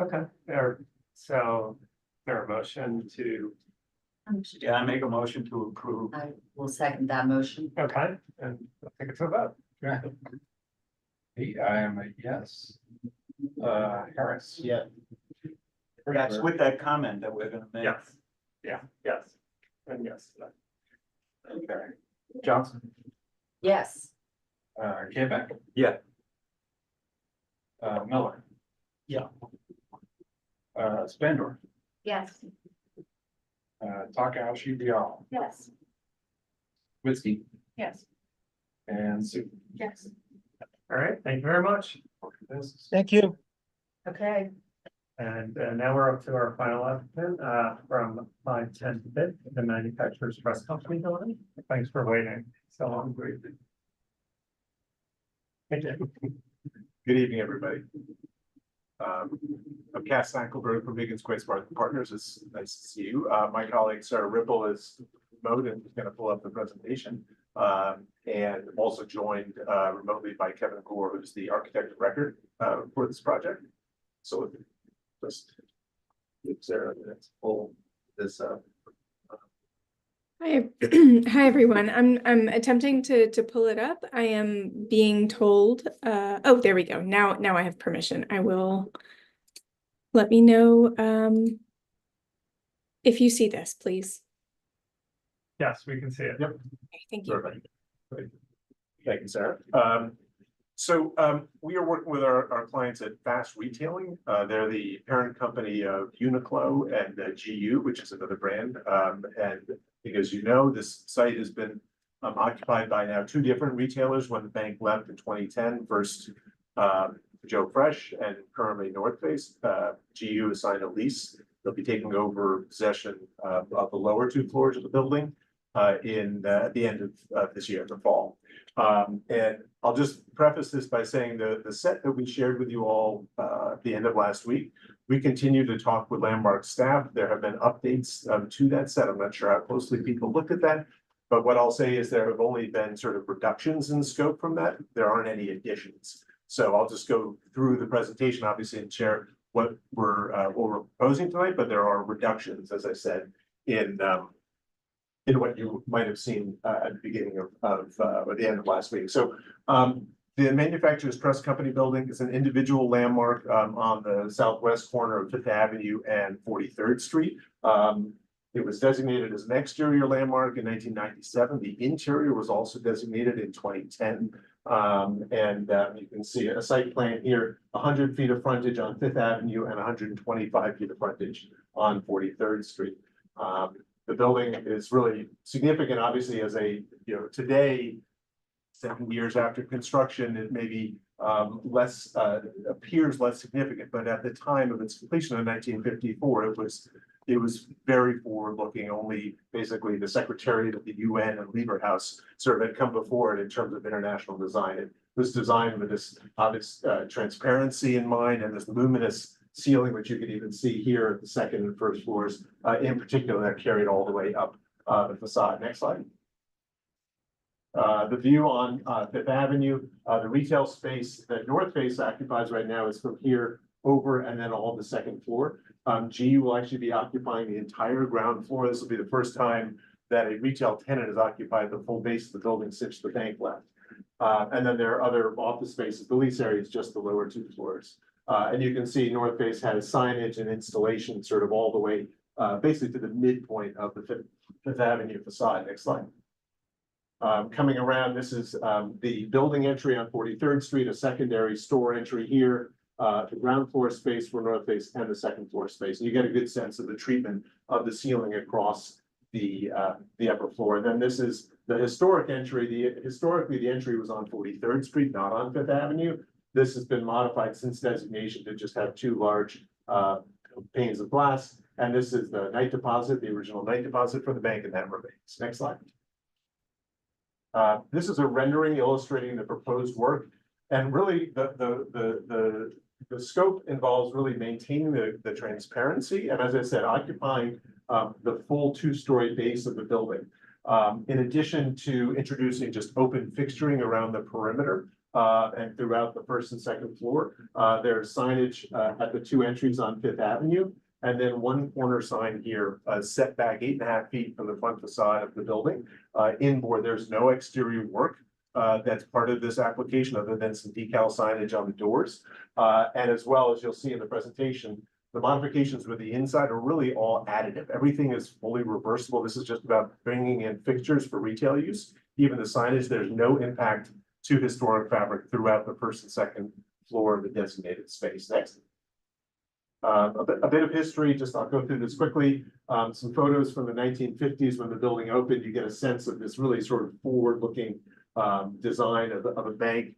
Okay, there a motion to, Yeah, I make a motion to approve. I will second that motion. okay, and I think it's a vote. I am a yes. Harris. Yeah. That's with that comment that we're gonna make. Yes, yes, and yes. Okay. Johnson, Yes, Quebec. Yeah. Miller. Yeah. Spandor, Yes. Takahashi Diallo, Yes. Whiskey, Yes. and Sue. Yes. All right, thank you very much. Thank you. okay, And now we're up to our final applicant, from 510 Fifth, the Manufacturers Trust Company building. Thanks for waiting so long. Thank you. Good evening, everybody. I'm Cass Sankelberg from Higgins Quaid Spartan Partners. It's nice to see you. My colleague Sarah Ripple is remote and is going to pull up the presentation. And also joined remotely by Kevin Gore, who's the architect of record for this project. So just give Sarah a minute to pull this up. Hi, hi everyone. I'm attempting to pull it up. I am being told, oh, there we go. Now I have permission. I will let me know if you see this, please. Yes, we can see it. Yep. Okay, thank you. Perfect. Thank you, Sarah. We are working with our clients at Fast Retailing. They're the parent company of Uniqlo and GU, which is another brand. And because you know, this site has been occupied by now two different retailers when the bank left in 2010. First, Joe Fresh and currently North Face. GU has signed a lease. They'll be taking over possession of the lower two floors of the building at the end of this year, the fall. And I'll just preface this by saying the set that we shared with you all at the end of last week, we continue to talk with Landmark staff. There have been updates to that set. I'm not sure how closely people looked at that, but what I'll say is there have only been sort of reductions in scope from that. There aren't any additions. So I'll just go through the presentation, obviously, and share what we're proposing tonight, but there are reductions, as I said, in what you might have seen at the beginning or the end of last week. So the Manufacturers Trust Company building is an individual landmark on the southwest corner of Fifth Avenue and 43rd Street. It was designated as an exterior landmark in 1997. The interior was also designated in 2010. You can see a site plan here, 100 feet of frontage on Fifth Avenue and 125 feet of frontage on 43rd Street. The building is really significant, obviously, as today, 7 years after construction, it may be appears less significant, but at the time of its completion in 1954, it was very forward-looking. Only basically the Secretariat of the UN and Lever House sort of had come before it in terms of international design. It was designed with this obvious transparency in mind and this luminous ceiling, which you can even see here at the second and first floors, in particular, that carried all the way up the facade. Next slide. The view on Fifth Avenue, the retail space that North Face occupies right now is from here over and then all the second floor. GU will actually be occupying the entire ground floor. This will be the first time that a retail tenant has occupied the full base of the building since the bank left. And then there are other office spaces. The lease area is just the lower two floors. And you can see North Face has signage and installation sort of all the way basically to the midpoint of the Fifth Avenue facade. Next slide. Coming around, this is the building entry on 43rd Street, a secondary store entry here, the ground floor space for North Face and the second floor space. And you get a good sense of the treatment of the ceiling across the upper floor. And then this is the historic entry. Historically, the entry was on 43rd Street, not on Fifth Avenue. This has been modified since designation to just have two large panes of glass. And this is the night deposit, the original night deposit for the bank, and that remains. Next slide. This is a rendering illustrating the proposed work. And really the scope involves really maintaining the transparency. And as I said, occupying the full two-story base of the building. In addition to introducing just open fixturing around the perimeter and throughout the first and second floor. There's signage at the two entries on Fifth Avenue. And then one corner sign here, set back 8.5 feet from the front facade of the building. Inboard, there's no exterior work that's part of this application other than some decal signage on the doors. And as well as you'll see in the presentation, the modifications with the inside are really all additive. Everything is fully reversible. This is just about bringing in fixtures for retail use. Even the signage, there's no impact to historic fabric throughout the first and second floor of the designated space. Next. A bit of history, just I'll go through this quickly. Some photos from the 1950s when the building opened, you get a sense of this really sort of forward-looking design of a bank.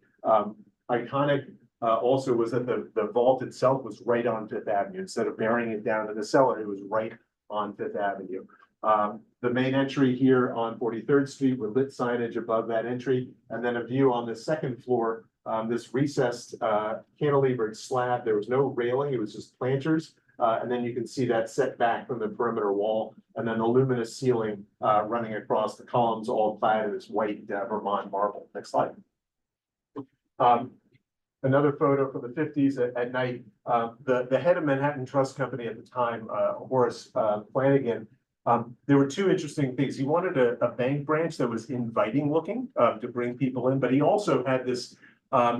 Iconic also was that the vault itself was right on Fifth Avenue. Instead of burying it down in the cellar, it was right on Fifth Avenue. The main entry here on 43rd Street with lit signage above that entry, and then a view on the second floor, this recessed cantilevered slab. There was no railing, it was just planters. And then you can see that set back from the perimeter wall, and then the luminous ceiling running across the columns, all clad in this white Vermont marble. Next slide. Another photo from the 50s at night. The head of Manhattan Trust Company at the time, Horace Flanagan, there were two interesting things. He wanted a bank branch that was inviting looking to bring people in, but he also had this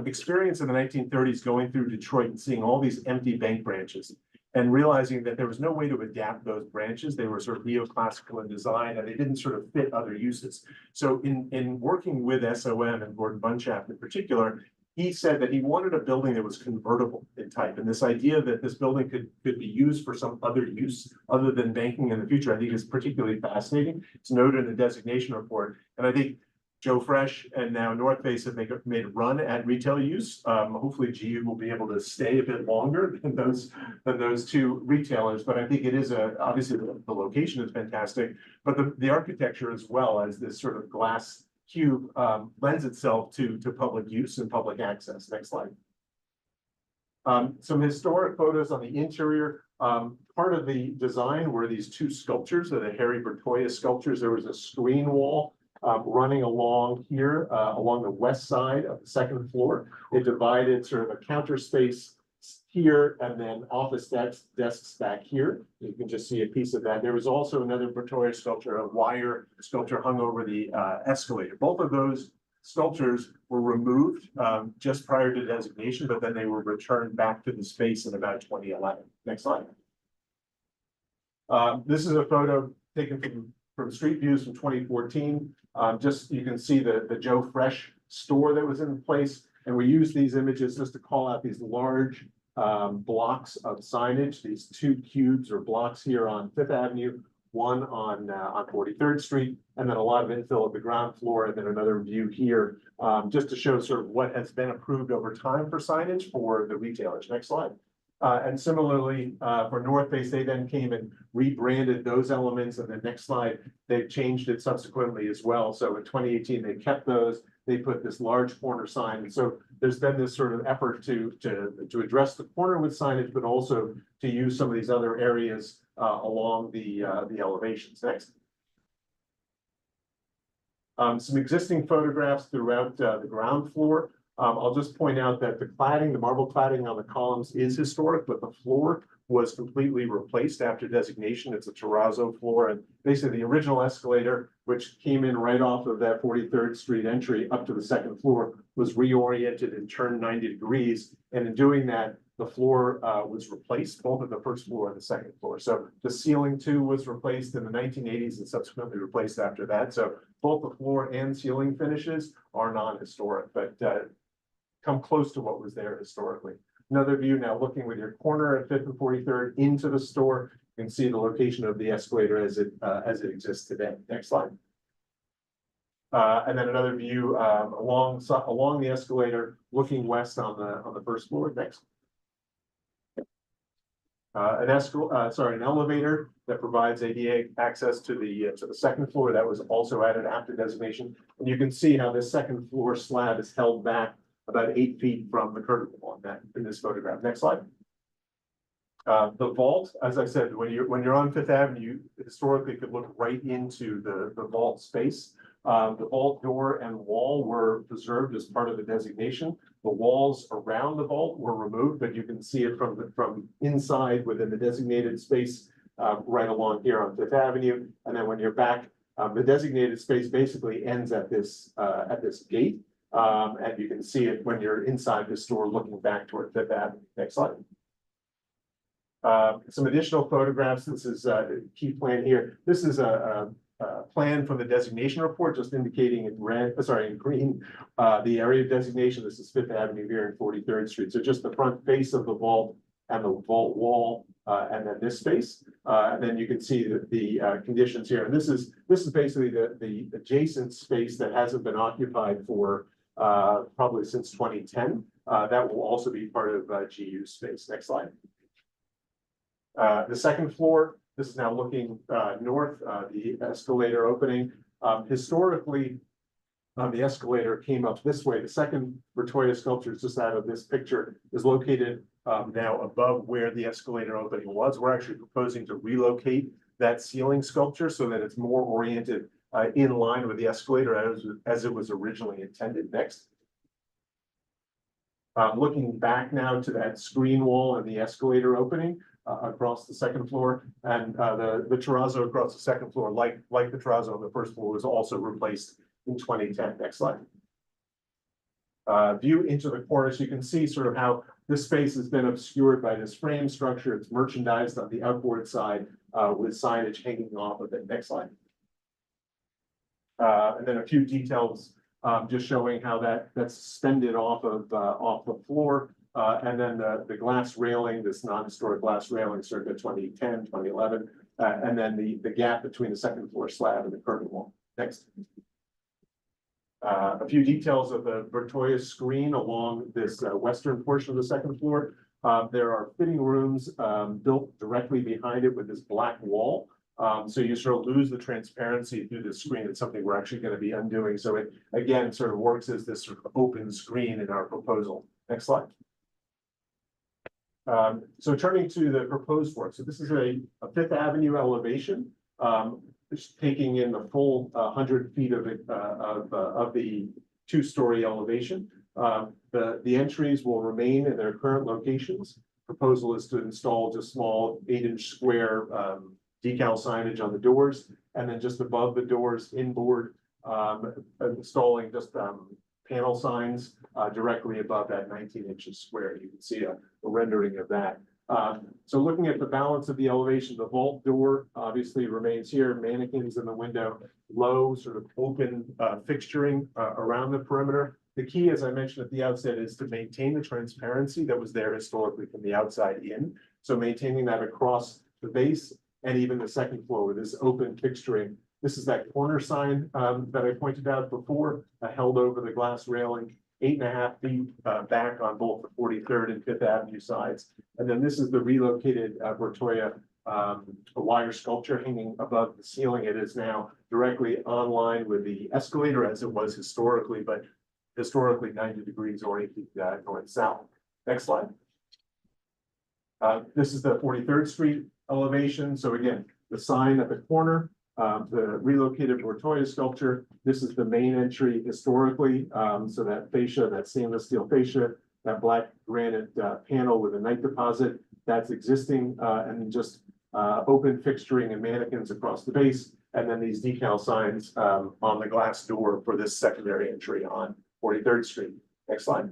experience in the 1930s going through Detroit and seeing all these empty bank branches and realizing that there was no way to adapt those branches. They were sort of neoclassical in design and they didn't sort of fit other uses. So in working with SOM and Gordon Bunshaft in particular, he said that he wanted a building that was convertible in type. And this idea that this building could be used for some other use other than banking in the future, I think is particularly fascinating. It's noted in the designation report. And I think Joe Fresh and now North Face have made a run at retail use. Hopefully GU will be able to stay a bit longer than those two retailers. But I think it is obviously the location is fantastic, but the architecture as well as this sort of glass cube lends itself to public use and public access. Next slide. Some historic photos on the interior. Part of the design were these two sculptures, the Harry Bertoia sculptures. There was a screen wall running along here, along the west side of the second floor. It divided sort of a counter space here and then office desks back here. You can just see a piece of that. There was also another Bertoia sculpture, a wire sculpture hung over the escalator. Both of those sculptures were removed just prior to designation, but then they were returned back to the space in about 2011. Next slide. This is a photo taken from street views from 2014. Just you can see the Joe Fresh store that was in place. And we use these images just to call out these large blocks of signage, these two cubes or blocks here on Fifth Avenue, one on 43rd Street, and then a lot of infill at the ground floor, and then another view here, just to show sort of what has been approved over time for signage for the retailers. Next slide. And similarly, for North Face, they then came and rebranded those elements. And the next slide, they've changed it subsequently as well. So in 2018, they kept those. They put this large corner sign. And so there's been this sort of effort to address the corner with signage, but also to use some of these other areas along the elevations. Next. Some existing photographs throughout the ground floor. I'll just point out that the cladding, the marble cladding on the columns is historic, but the floor was completely replaced after designation. It's a terrazzo floor, and basically the original escalator, which came in right off of that 43rd Street entry up to the second floor, was reoriented and turned 90 degrees. And in doing that, the floor was replaced, both at the first floor and the second floor. So the ceiling too was replaced in the 1980s and subsequently replaced after that. So both the floor and ceiling finishes are non-historic, but come close to what was there historically. Another view now looking with your corner at 5th and 43rd into the store. You can see the location of the escalator as it exists today. Next slide. And then another view, along the escalator, looking west on the first floor. Next. An elevator that provides ADA access to the second floor. That was also added after designation. And you can see how this second floor slab is held back about 8 feet from the curtain wall in this photograph. Next slide. The vault, as I said, when you're on Fifth Avenue, you historically could look right into the vault space. The vault door and wall were preserved as part of the designation. The walls around the vault were removed, but you can see it from inside within the designated space right along here on Fifth Avenue. And then when you're back, the designated space basically ends at this gate. And you can see it when you're inside the store looking back toward Fifth Avenue. Next slide. Some additional photographs. This is a key plan here. This is a plan from the designation report, just indicating in green, the area of designation. This is Fifth Avenue here in 43rd Street. So just the front face of the vault and the vault wall, and then this space. And then you can see the conditions here. And this is basically the adjacent space that hasn't been occupied for probably since 2010. That will also be part of GU space. Next slide. The second floor, this is now looking north, the escalator opening. Historically, the escalator came up this way. The second Bertoia sculpture, just out of this picture, is located now above where the escalator opening was. We're actually proposing to relocate that ceiling sculpture so that it's more oriented in line with the escalator as it was originally intended. Next. Looking back now to that screen wall and the escalator opening across the second floor, and the terrazzo across the second floor, like the terrazzo on the first floor, was also replaced in 2010. Next slide. View into the corner, so you can see sort of how this space has been obscured by this frame structure. It's merchandised on the outboard side with signage hanging off of it. Next slide. And then a few details just showing how that's suspended off the floor. And then the glass railing, this non-historic glass railing circa 2010, 2011, and then the gap between the second floor slab and the curtain wall. Next. A few details of the Bertoia screen along this western portion of the second floor. There are fitting rooms built directly behind it with this black wall. So you sort of lose the transparency through the screen. It's something we're actually going to be undoing. So it, again, sort of works as this sort of open screen in our proposal. Next slide. So turning to the proposed work. So this is a Fifth Avenue elevation, just taking in the full 100 feet of the two-story elevation. The entries will remain in their current locations. Proposal is to install just small 8-inch square decal signage on the doors, and then just above the doors inboard, installing just panel signs directly above that 19 inches square. You can see a rendering of that. So looking at the balance of the elevation, the vault door obviously remains here, mannequins in the window, low sort of open fixturing around the perimeter. The key, as I mentioned at the outset, is to maintain the transparency that was there historically from the outside in. So maintaining that across the base and even the second floor with this open fixturing. This is that corner sign that I pointed out before, held over the glass railing, 8.5 feet back on both the 43rd and 5th Avenue sides. And then this is the relocated Bertoia wire sculpture hanging above the ceiling. It is now directly online with the escalator as it was historically, but historically 90 degrees oriented north south. Next slide. This is the 43rd Street elevation. So again, the sign at the corner, the relocated Bertoia sculpture. This is the main entry historically. So that fascia, that stainless steel fascia, that black granite panel with a night deposit, that's existing, and then just open fixturing and mannequins across the base. And then these decal signs on the glass door for this secondary entry on 43rd Street. Next slide.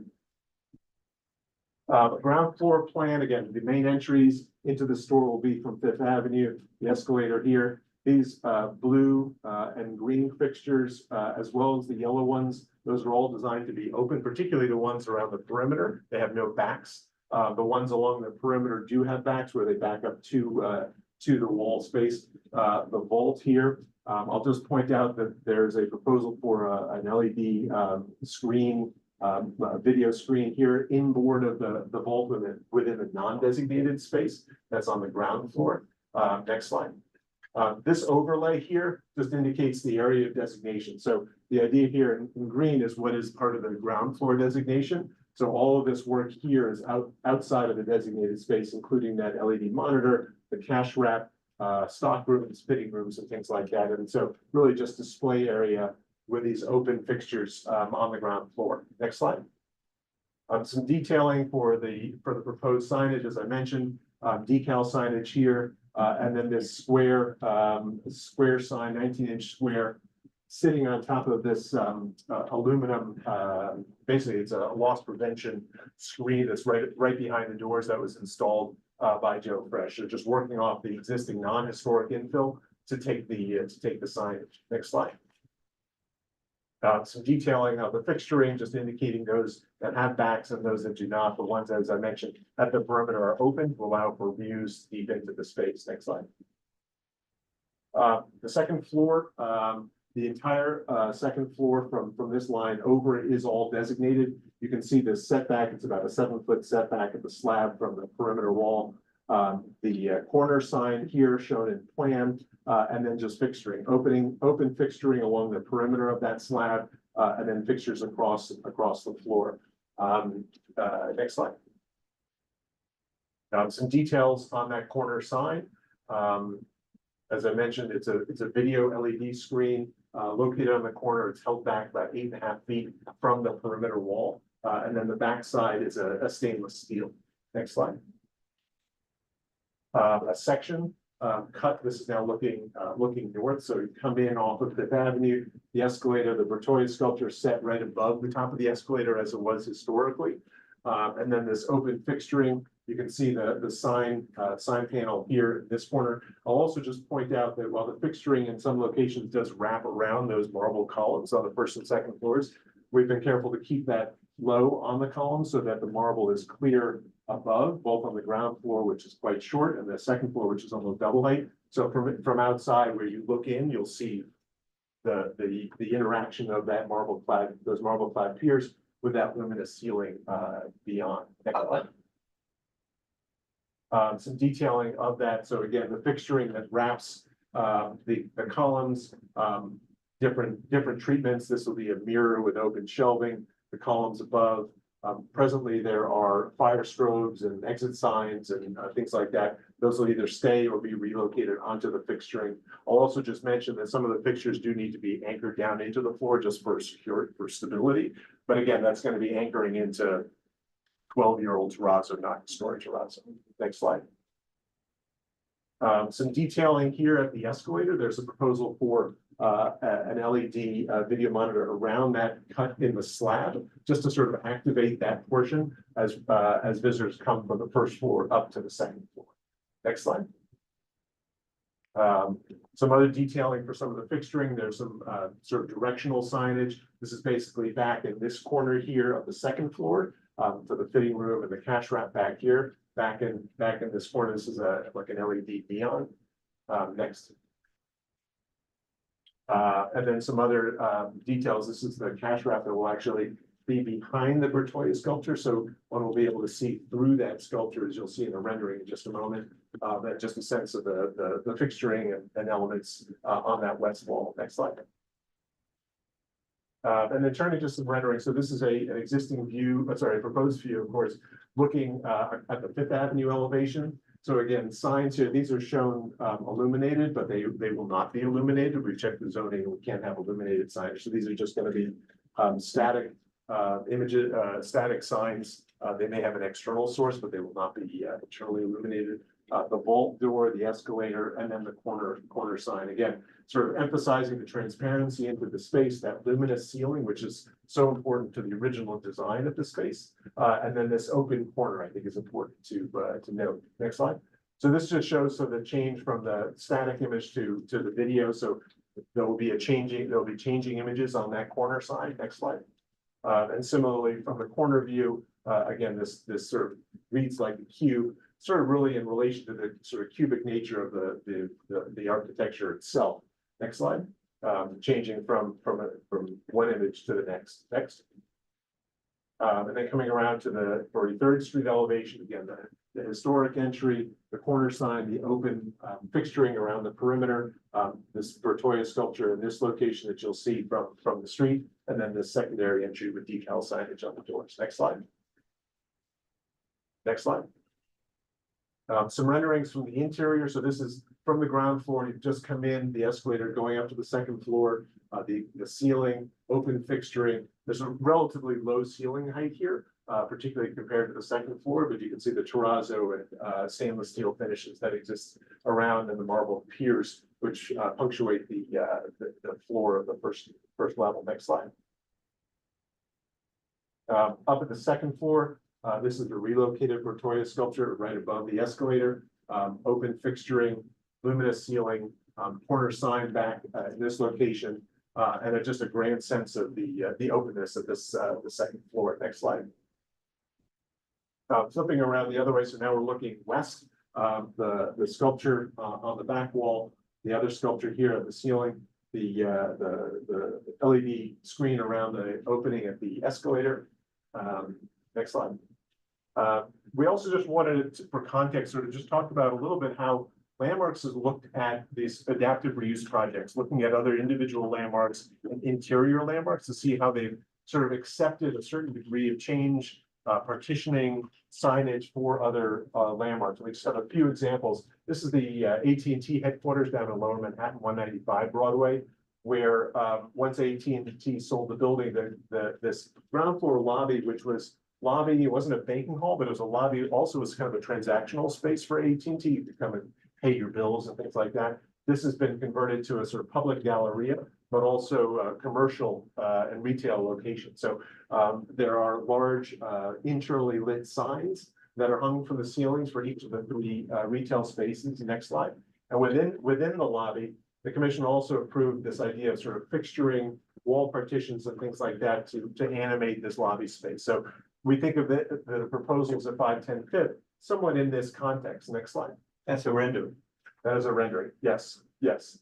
Ground floor plan, again, the main entries into the store will be from 5th Avenue, the escalator here. These blue and green fixtures, as well as the yellow ones, those are all designed to be open, particularly the ones around the perimeter. They have no backs. The ones along the perimeter do have backs where they back up to the wall space. The vault here I'll just point out that there's a proposal for an LED screen, a video screen here inboard of the vault within the non-designated space that's on the ground floor. Next slide. This overlay here just indicates the area of designation. So the idea here in green is what is part of the ground floor designation. So all of this work here is outside of the designated space, including that LED monitor, the cash wrap, stock rooms, fitting rooms, and things like that. And so really just display area with these open fixtures on the ground floor. Next slide. Some detailing for the proposed signage, as I mentioned, decal signage here, and then this square sign, 19-inch square, sitting on top of this aluminum. Basically, it's a loss prevention screen that's right behind the doors that was installed by Joe Fresh. They're just working off the existing non-historic infill to take the signage. Next slide. Some detailing of the fixturing, just indicating those that have backs and those that do not. The ones, as I mentioned, at the perimeter are open to allow for views deep into the space. Next slide. The second floor, the entire second floor from this line over is all designated. You can see the setback. It's about a 7-foot setback of the slab from the perimeter wall. The corner sign here shown in plan, and then just fixturing, open fixturing along the perimeter of that slab, and then fixtures across the floor. Next slide. Some details on that corner sign. As I mentioned, it's a video LED screen located on the corner. It's held back about 8.5 feet from the perimeter wall, and then the back side is a stainless steel. Next slide. A section cut. This is now looking north. So you come in off of Fifth Avenue, the escalator, the Bertoia sculpture set right above the top of the escalator as it was historically. And then this open fixturing, you can see the sign panel here in this corner. I'll also just point out that while the fixturing in some locations does wrap around those marble columns on the first and second floors, we've been careful to keep that low on the columns so that the marble is clear above, both on the ground floor, which is quite short, and the second floor, which is almost double height. So from outside where you look in, you'll see the interaction of that those marble clad piers with that luminous ceiling beyond. Next slide. Some detailing of that. So again, the fixturing that wraps the columns, different treatments. This will be a mirror with open shelving. The columns above. Presently, there are fire strobes and exit signs and things like that. Those will either stay or be relocated onto the fixturing. I'll also just mention that some of the fixtures do need to be anchored down into the floor just for stability. But again, that's going to be anchoring into 12-year-old terrazzo, not historic terrazzo. Next slide. Some detailing here at the escalator. There's a proposal for an LED video monitor around that cut in the slab, just to sort of activate that portion as visitors come from the first floor up to the second floor. Next slide. Some other detailing for some of the fixturing. There's some sort of directional signage. This is basically back in this corner here of the second floor for the fitting room and the cash wrap back here. Back in this corner, this is like an LED neon. Next. And then some other details. This is the cash wrap that will actually be behind the Bertoia sculpture. So one will be able to see through that sculpture, as you'll see in the rendering in just a moment. But just a sense of the fixturing and elements on that west wall. Next slide. And then turning to some rendering. So this is an existing view, proposed view, of course, looking at the Fifth Avenue elevation. So again, signs here, these are shown illuminated, but they will not be illuminated. We've checked the zoning, we can't have illuminated signage. So these are just going to be static images, static signs. They may have an external source, but they will not be internally illuminated. The vault door, the escalator, and then the corner sign. Again, sort of emphasizing the transparency into the space, that luminous ceiling, which is so important to the original design of the space. And then this open corner, I think, is important to note. Next slide. So this just shows the change from the static image to the video. So there'll be changing images on that corner sign. Next slide. And similarly, from the corner view, again, this sort of reads like a cube, sort of really in relation to the sort of cubic nature of the architecture itself. Next slide. Changing from one image to the next. And then coming around to the 43rd Street elevation, again, the historic entry, the corner sign, the open fixturing around the perimeter, this Bertoia sculpture in this location that you'll see from the street, and then the secondary entry with decal signage on the doors. Next slide. Next slide. Some renderings from the interior. So this is from the ground floor. You've just come in, the escalator going up to the second floor, the ceiling, open fixturing. There's a relatively low ceiling height here, particularly compared to the second floor, but you can see the terrazzo and stainless steel finishes that exist around and the marble piers, which punctuate the floor of the first level. Next slide. Up at the second floor, this is the relocated Bertoia sculpture right above the escalator, open fixturing, luminous ceiling, corner sign back in this location, and just a grand sense of the openness of this the second floor. Next slide. Flipping around the other way, so now we're looking west. The sculpture on the back wall, the other sculpture here at the ceiling, the LED screen around the opening at the escalator. Next slide. We also just wanted to, for context, sort of just talk about a little bit how Landmarks has looked at these adaptive reuse projects, looking at other individual landmarks and interior landmarks to see how they've sort of accepted a certain degree of change, partitioning, signage for other landmarks. We just have a few examples. This is the AT&T headquarters down in Lower Manhattan, 195 Broadway, where once AT&T sold the building, this ground floor lobby, which was lobby, it wasn't a banking hall, but it was a lobby, also was kind of a transactional space for AT&T. You could come and pay your bills and things like that. This has been converted to a sort of public galleria, but also commercial and retail location. So there are large internally lit signs that are hung from the ceilings for each of the three retail spaces. Next slide. And within the lobby, the commission also approved this idea of sort of fixturing, wall partitions and things like that to animate this lobby space. So we think of the proposals at 510 Fifth somewhat in this context. Next slide. That's a rendering. That is a rendering. Yes, yes.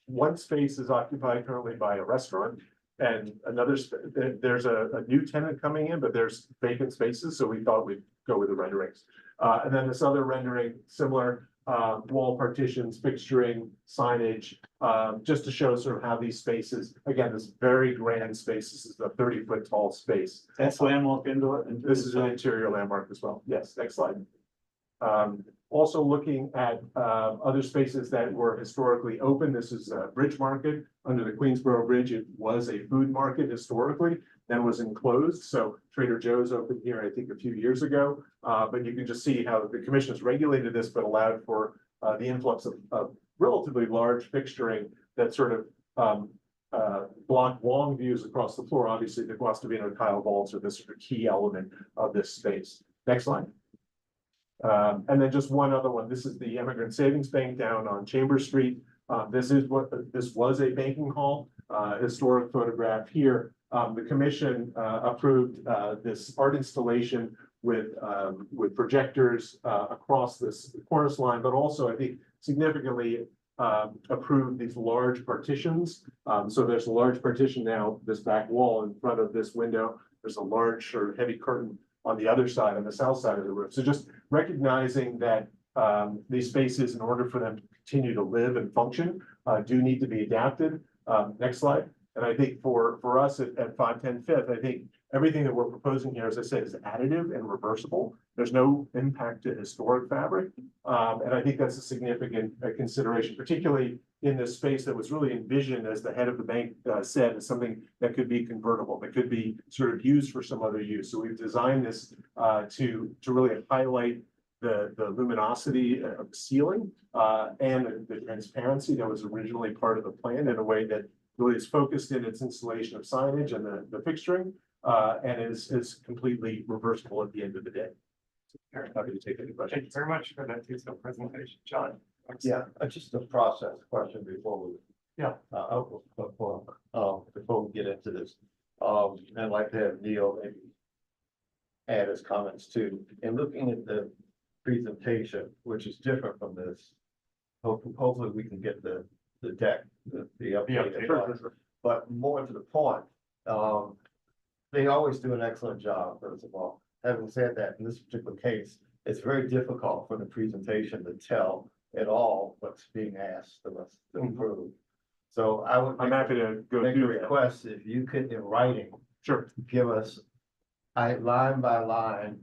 One space is occupied currently by a restaurant, and another there's a new tenant coming in, but there's vacant spaces, so we thought we'd go with the renderings. And then this other rendering, similar wall partitions, fixturing, signage, just to show sort of how these spaces, again, this very grand space. This is a 30-foot tall space. That's landmark indoor. This is an interior landmark as well. Yes, next slide. Also looking at other spaces that were historically open. This is a Bridge Market under the Queensboro Bridge. It was a food market historically, then was enclosed. So Trader Joe's opened here, I think, a few years ago. But you can just see how the commission has regulated this, but allowed for the influx of relatively large fixturing that sort of block long views across the floor. Obviously, the Guastavino tile vaults are this sort of key element of this space. Next slide. And then just one other one. This is the Immigrant Savings Bank down on Chambers Street. This was a banking hall, historic photograph here. The commission approved this art installation with projectors across this cornice line, but also I think significantly approved these large partitions. So there's a large partition now, this back wall in front of this window. There's a large sort of heavy curtain on the other side, on the south side of the roof. So just recognizing that these spaces, in order for them to continue to live and function, do need to be adapted. Next slide. And I think for us at 510 Fifth, I think everything that we're proposing here, as I said, is additive and reversible. There's no impact to historic fabric. And I think that's a significant consideration, particularly in this space that was really envisioned, as the head of the bank said, as something that could be convertible, that could be sort of used for some other use. So we've designed this to really highlight the luminosity of the ceiling and the transparency that was originally part of the plan in a way that really is focused in its installation of signage and the fixturing and is completely reversible at the end of the day. Aaron, happy to take any questions. Thank you very much for that detailed presentation, John. Yeah, just a process question before we. Yeah. Before we get into this, I'd like to have Neil maybe add his comments too. In looking at the presentation, which is different from this, hopefully we can get the the deck, the updated. But more to the point, they always do an excellent job, first of all. Having said that, in this particular case, it's very difficult for the presentation to tell at all what's being asked of us to improve. So I would. I'm happy to go make a through that. request, if you could, in writing, Sure. give us line by line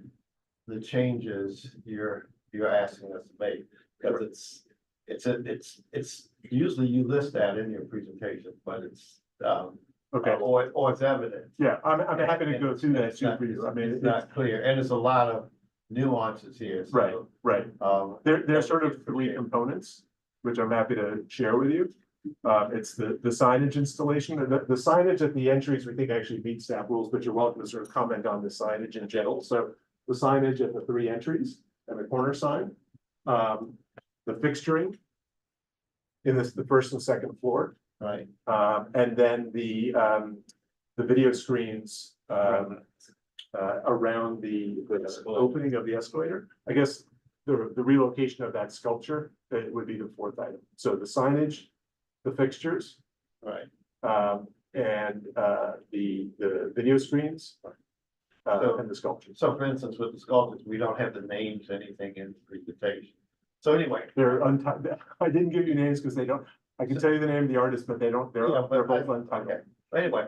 the changes you're asking us to make. Because it's usually you list that in your presentation, but it's Okay. or it's evident. Yeah, I'm happy to go through that It's too not- for you. I mean, It's not clear, and there's a lot of nuances here. So, right, right. There's sort of three components, which I'm happy to share with you. It's the signage installation, the signage at the entries, we think actually meets staff rules, but you're welcome to sort of comment on the signage in general. So the signage at the three entries and the corner sign, the fixturing in the first and second floor, right. and then the video screens, around the opening of the escalator. I guess the relocation of that sculpture, it would be the fourth item. So the signage, the fixtures, Right. and the video screens, and the sculptures. So for instance, with the sculptures, we don't have the names, anything in the presentation. So anyway. They're untitled. I didn't give you names because they don't, I can tell you the name of the artist, but they don't, they're both untitled. Okay, anyway,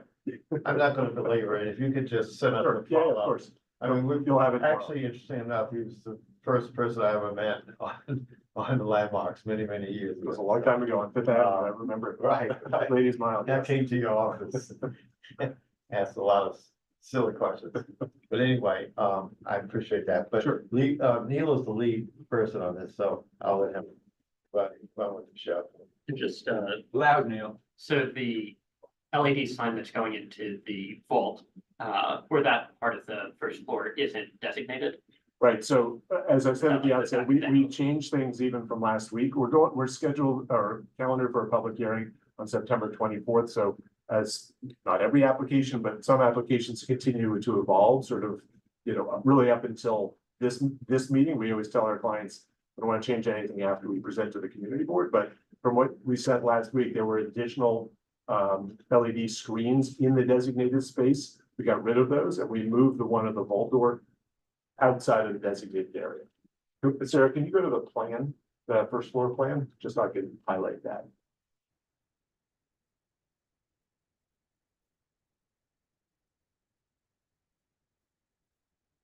I'm not gonna belabor it, if you could just send us Sure, a yeah, of follow-up. course. I mean, You'll have it tomorrow. actually, interesting enough, he was the first person I ever met on the landmarks many, many years It ago. was a long time ago on Fifth Avenue, I remember it. Right. Ladies Mile. I came to your office, asked a lot of silly questions, but anyway, I appreciate that, but Sure. Neil is the lead person on this, so I'll let him run with the show. Just, Loud, Neil. so the LED sign that's going into the vault, where that part of the first floor isn't designated. Right, so as I said at the outset, we changed things even from last week. We're scheduled our calendar for a public hearing on September 24th. So as not every application, but some applications continue to evolve, sort of, really up until this meeting, we always tell our clients, we don't want to change anything after we present to the community board. But from what we said last week, there were additional LED screens in the designated space. We got rid of those and we moved the one at the vault door outside of the designated area. Sarah, can you go to the plan, the first floor plan, just so I can highlight that?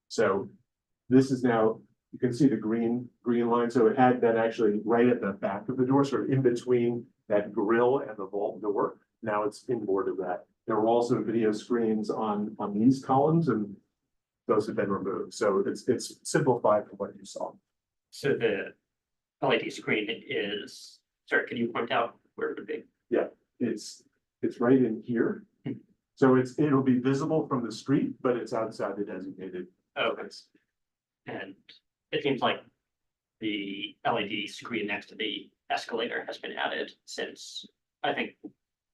So this is now, you can see the green line. So it had that actually right at the back of the door, sort of in between that grill and the vault door. Now it's inboard of that. There were also video screens on these columns, and those have been removed. So it's simplified from what you saw. So the LED screen is, sorry, can you point out where it would be? Yeah, it's right in here. So it'll be visible from the street, but it's outside the designated. Okay. And it seems like the LED screen next to the escalator has been added since, I think,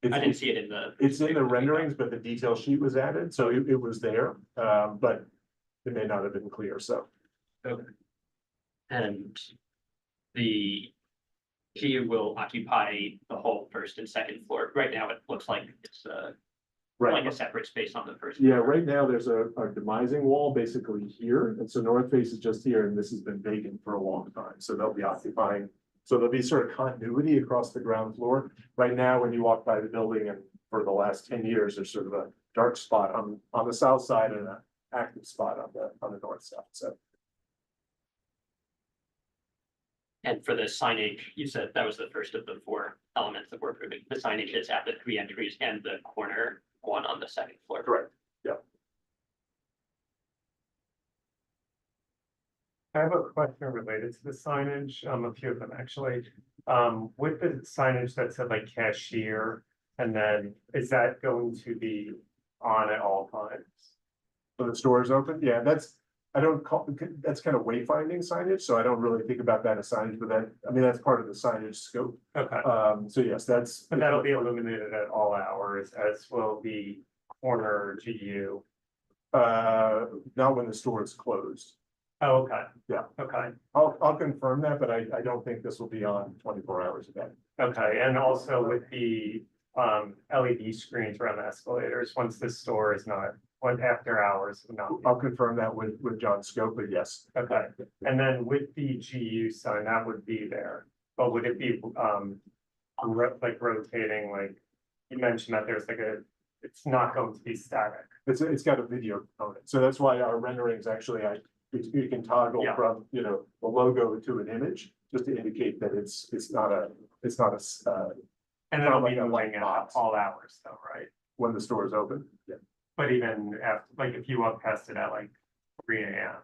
I didn't see it in the. It's in the renderings, but the detail sheet was added, so it was there, but it may not have been clear, so. Okay. And the GU will occupy the whole first and second floor. Right now, it looks like it's like a separate space on the first. Yeah, right now there's a demising wall basically here, and so north face is just here, and this has been vacant for a long time, so they'll be occupying. So there'll be sort of continuity across the ground floor. Right now, when you walk by the building, and for the last 10 years, there's sort of a dark spot on the south side and an active spot on the north side, so. And for the signage, you said that was the first of the four elements that we're approving. The signage is at the three entries and the corner one on the second floor. Correct, yeah. I have a question related to the signage, a few of them actually. With the signage that said like cashier, and then is that going to be on at all times? So the store is open, yeah, that's kind of wayfinding signage, so I don't really think about that as signage, but that's part of the signage scope. Okay. So yes, that's. And that'll be illuminated at all hours, as will the corner GU. Not when the store is closed. Oh, okay. Yeah. Okay. I'll confirm that, but I don't think this will be on 24 hours a day. Okay, and also with the LED screens around the escalators, once this store is not, when after hours, not. I'll confirm that with John Scope, but yes. Okay, and then with the GU sign, that would be there, but would it be like rotating, like you mentioned that there's like a, it's not going to be static. It's got a video component, so that's why our renderings actually, you can toggle Yeah. from, you know, the logo to an image, just to indicate that it's not a, And it'll be like a moving white at box. all hours though, right? when the store is open. Yeah. But even after, like if you walk past it at like 3 AM,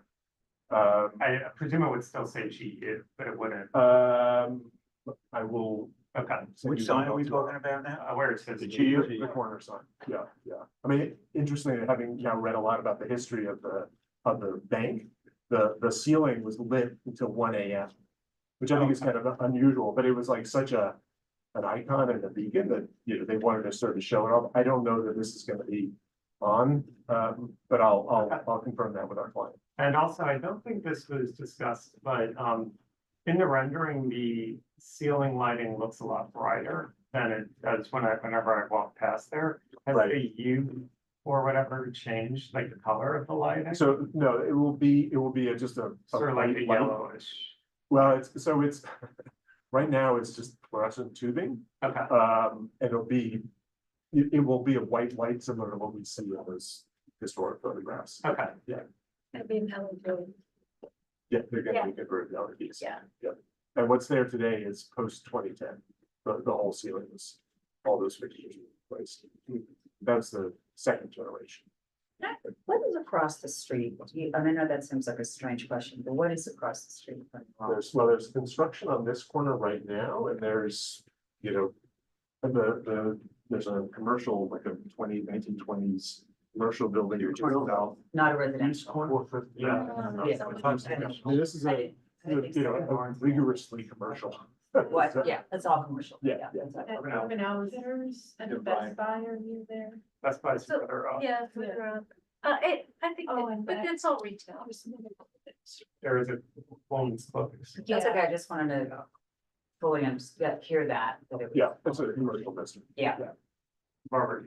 I presume it would still say GU, but it wouldn't. I will. Okay. Which sign are we talking about now? Where it says The GU. GU? The corner sign, yeah, yeah. I mean, interestingly, having now read a lot about the history of the bank, the ceiling was lit until 1 AM. Which I think is kind of unusual, but it was like such an icon and a beacon that, you know, they wanted to sort of show it off. I don't know that this is gonna be on, but I'll confirm that with our client. And also, I don't think this was discussed, but in the rendering, the ceiling lighting looks a lot brighter than it does whenever I walk past there. Has Right. the hue or whatever changed, like the color of the lighting? So, no, it will be just a. Sort of like white a light. yellowish. Well, it's right now, it's just fluorescent tubing. Okay. It'll be, it will be a white light similar to what we see in those historic photographs. Okay. Yeah, That'd be an LED. yeah, they're gonna Yeah. be converted to LEDs. Yeah. Yeah, and what's there today is post 2010, the whole ceiling was, all those fixtures were replaced. That's the second generation. What is across the street? I know that seems like a strange question, but what is across the street? There's construction on this corner right now, and there's, you know, there's a commercial, like a 1920s commercial building. Which is south. Not a residential. Corner. Yeah. Yeah. I mean, this is a, you know, a rigorously commercial. What, yeah, that's all commercial. Yeah, yeah. that's all. And Urban Outfitters and a Best Buy are near there. That's by So, further up. yeah, further up. I think, Oh, and but that- that's all retail. There is a woman's clothes. That's okay, I just wanted to fully hear that. That it was- Yeah, it's a commercial district. Yeah. Barbara.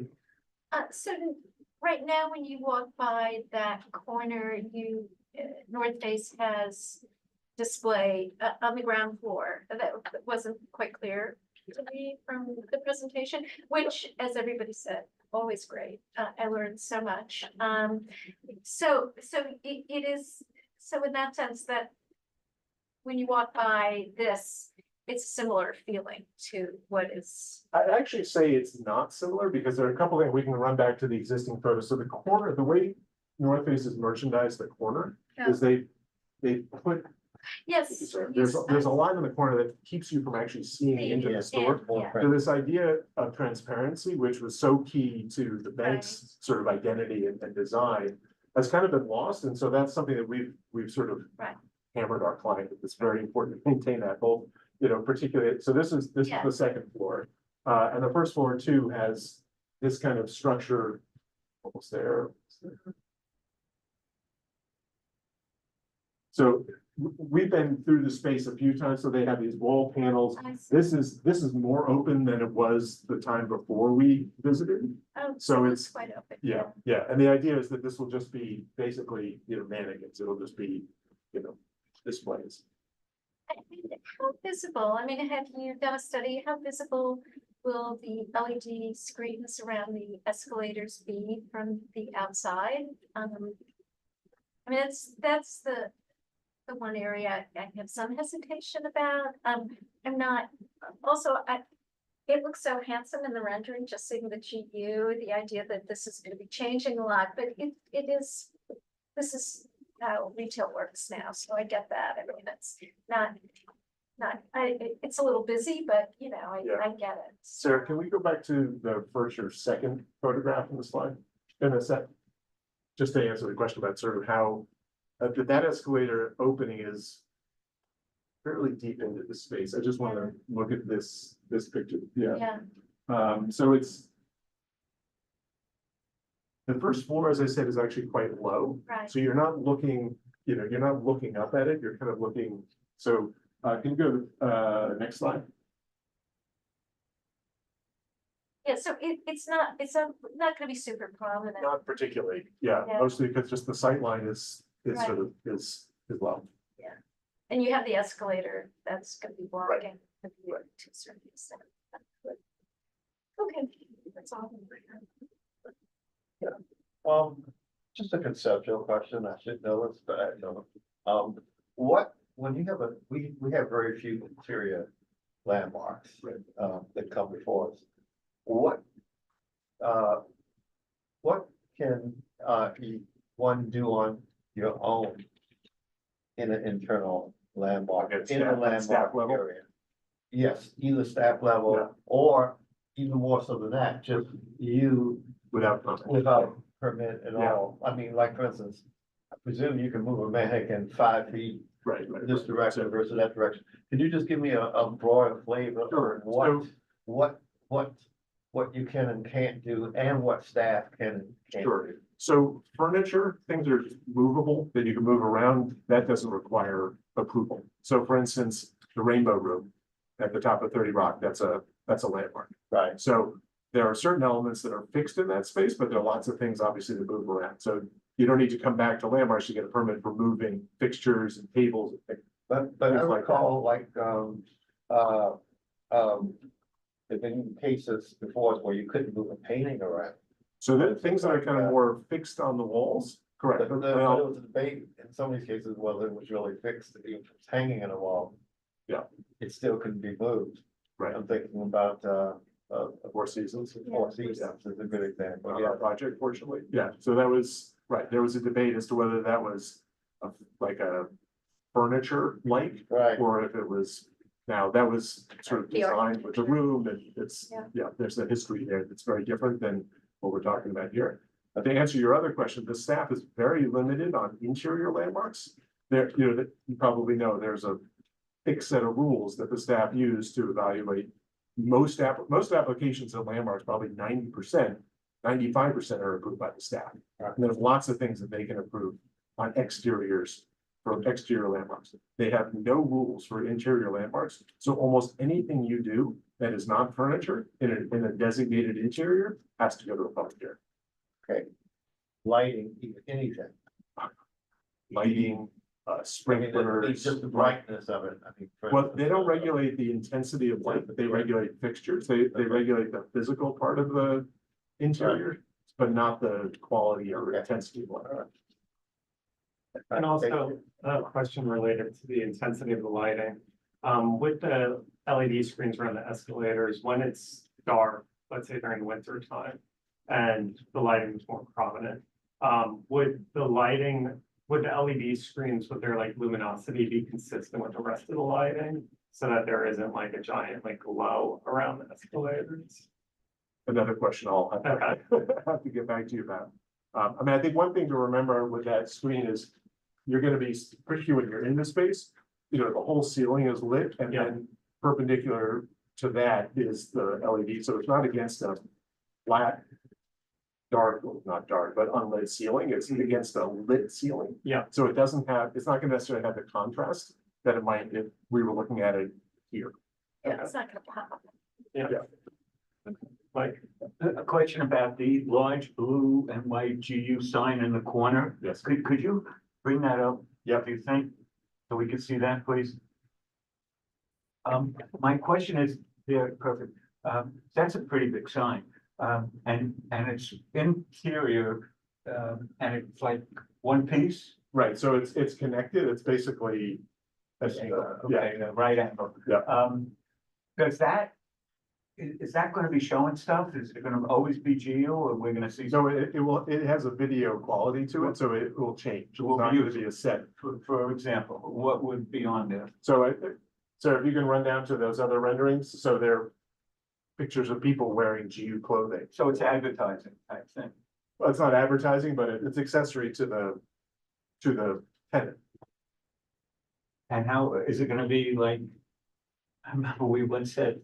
So right now, when you walk by that corner, North Face has display on the ground floor. That wasn't quite clear to me from the presentation, which, as everybody said, always great. I learned so much. So it is, so in that sense that when you walk by this, it's a similar feeling to what is. I'd actually say it's not similar because there are a couple things we can run back to the existing photos. So the corner, the way North Face has merchandised the corner is they put, Yes. sorry, there's a line in the corner that keeps you from actually seeing into the store. Yeah. So this idea of transparency, which was so key to the bank's sort of identity and design, has kind of been lost. And so that's something that we've sort of Right. hammered our client that it's very important to maintain that both, you know, particularly, so this is Yeah. the second floor. And the first floor too has this kind of structure almost there. So we've been through the space a few times, so they have these wall panels. I see. This is more open than it was the time before we visited. Oh, So it's it's, quite open. yeah, yeah, and the idea is that this will just be basically, you know, mannequins, it'll just be, you know, displays. How visible, I mean, have you done a study, how visible will the LED screens around the escalators be from the outside? I mean, that's the one area I have some hesitation about. I'm not, also, it looks so handsome in the rendering, just seeing the GU, the idea that this is gonna be changing a lot, but this is how retail works now, so I get that. I mean, it's not, it's a little busy, but you know, I get it. Sarah, can we go back to the first or second photograph in the slide? In a sec. Just to answer the question about sort of how, that escalator opening is fairly deep into the space. I just want to look at this picture, yeah. So it's, the first floor, as I said, is actually quite low. Right. So you're not looking, you know, you're not looking up at it, you're kind of looking, so, can you go to, next slide? Yeah, so it's not gonna be super prominent. Not particularly, yeah, Yeah. mostly because just the sight line is sort of, is low. And you have the escalator that's gonna be blocking the view to a certain extent. Okay, that's all. Just a conceptual question, I should know this, but I don't. What, when you have we have very few interior landmarks, that come before us. What can, one do on your own in an internal landmark, At in a staff- staff landmark level? area? Yes, either staff Yeah. level or even more so than that, just you Without comment. without permit at Yeah. all. I mean, like, for instance, I presume you can move a mannequin 5 feet Right. this direction versus that direction. Can you just give me a broader flavor Sure. of what you can and can't do and what staff can and can't Sure. do? So furniture, things are movable that you can move around, that doesn't require approval. So for instance, the Rainbow Room at the top of 30 Rock, that's a landmark. Right. So there are certain elements that are fixed in that space, but there are lots of things obviously that move around. So you don't need to come back to landmarks to get a permit for moving fixtures and tables and things. But I Things like that. recall there've been cases before where you couldn't move a painting around. So the things that are kind of more fixed on the walls, correct. But there was a debate in some of these cases whether it was really fixed, if it was hanging in a wall. Yeah. It still couldn't be moved. Right. I'm thinking about Four Seasons. Four Seasons is a good example, Yeah, yeah. project fortunately, yeah, so that was, right, there was a debate as to whether that was like a furniture like, Right. or if it was, now that was sort of The designed with the room, and it's, Yeah. yeah, there's a history there that's very different than what we're talking about here. But to answer your other question, the staff is very limited on interior landmarks. There, you know, that you probably know, there's a fixed set of rules that the staff use to evaluate most applications of landmarks, probably 90%, 95% are approved by the staff. And there's lots of things that they can approve on exteriors for exterior landmarks. They have no rules for interior landmarks. So almost anything you do that is not furniture in a designated interior has to go to a public hearing. Okay. Lighting, anything. Lighting, I mean, sprinklers. it's just the brightness of it, I think. for Well, they don't instance, regulate the intensity of light, but they regulate fixtures. They regulate the physical part of the interior, but not the quality or Okay. intensity of light. And also a question related to the intensity of the lighting. With the LED screens around the escalators, when it's dark, let's say during the winter time, and the lighting is more prominent, would the LED screens with their like luminosity be consistent with the rest of the lighting? So that there isn't like a giant like glow around the escalators? Another question I'll have have to get back to you about. I mean, I think one thing to remember with that screen is you're gonna be, particularly when you're in the space, you know, the whole ceiling is lit, and Yeah. then perpendicular to that is the LED, so it's not against a flat, dark, well, not dark, but unlit ceiling, it's against a lit ceiling. Yeah. So it doesn't have, it's not gonna necessarily have the contrast that it might if we were looking at it here. Yeah, it's not gonna pop. Yeah. Like, A question about the large blue and white GU sign in the corner. Yes. Could you bring that up? Yep. Do you think? So we can see that, please? My question is, yeah, perfect. That's a pretty big sign. And it's interior, and it's like one piece. Right, so it's connected, it's basically. Okay, the right angle. Yeah. Does that, is that gonna be showing stuff? Is it gonna always be GU, or we're gonna see? So it has a video quality to it, so it will change. It's Will not be gonna be a set. For example, what would be on there? So if you can run down to those other renderings, so they're pictures of people wearing GU clothing. So it's advertising, I think. Well, it's not advertising, but it's accessory to the tenant. And how, is it gonna be like, I remember we once said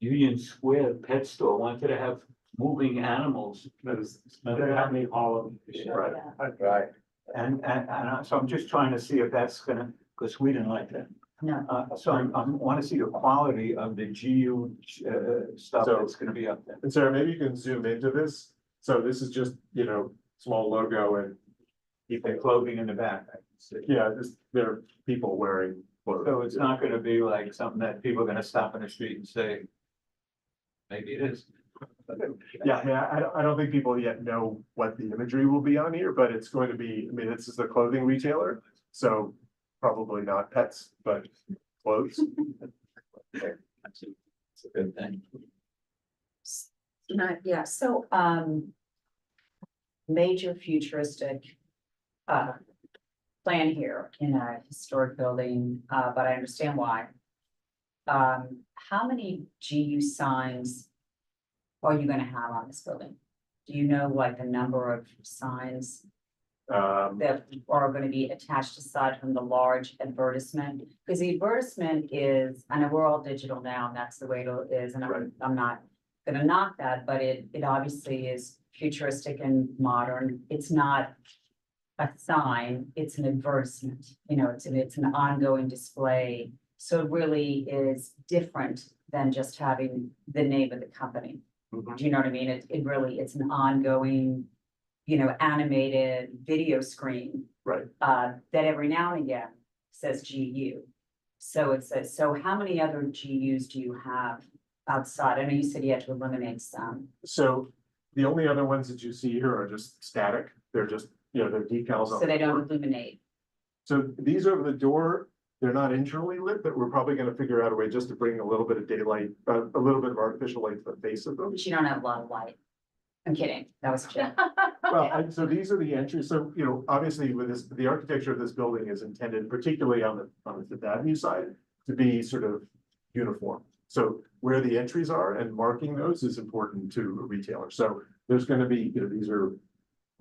Union Square Pet Store wanted to have moving animals. there's how many all of. Right. Right. And so I'm just trying to see if that's gonna, because we didn't like that. No, So I want to see the quality of the GU stuff So- that's gonna be up there. And Sarah, maybe you can zoom into this. So this is just, small logo and Keep the clothing in the back. I can see. yeah, there are people wearing clothes. So it's not gonna be like something that people are gonna stop in the street and say. Maybe it is. Yeah, I mean, I don't think people yet know what the imagery will be on here, but it's going to be, I mean, this is a clothing retailer, so probably not pets, but clothes. It's a good thing. yeah, so, major futuristic, plan here in a historic building, but I understand why. How many GU signs are you gonna have on this building? Do you know like the number of signs that are gonna be attached aside from the large advertisement? Because the advertisement is, I know we're all digital now, and that's the way it is, and Right. I'm not gonna knock that, but it obviously is futuristic and modern. It's not a sign, it's an advertisement, it's an ongoing display. So it really is different than just having the name of the company. Mhm. Do you know what I mean? It really, it's an ongoing, animated video screen. Right. That every now and again says GU. So it says, so how many other GUs do you have outside? I know you said you had to eliminate some. So the only other ones that you see here are just static. They're just, they're decals on. So they the door. don't illuminate. So these over the door, they're not internally lit, but we're probably gonna figure out a way just to bring a little bit of daylight, a little bit of artificial light to the face of them. But you don't have a lot of light. I'm kidding. That was a joke. Well, so these are the entries. So, obviously with this, the architecture of this building is intended, particularly on the Fifth Avenue side, to be sort of uniform. So where the entries are and marking those is important to a retailer. So there's gonna be, these are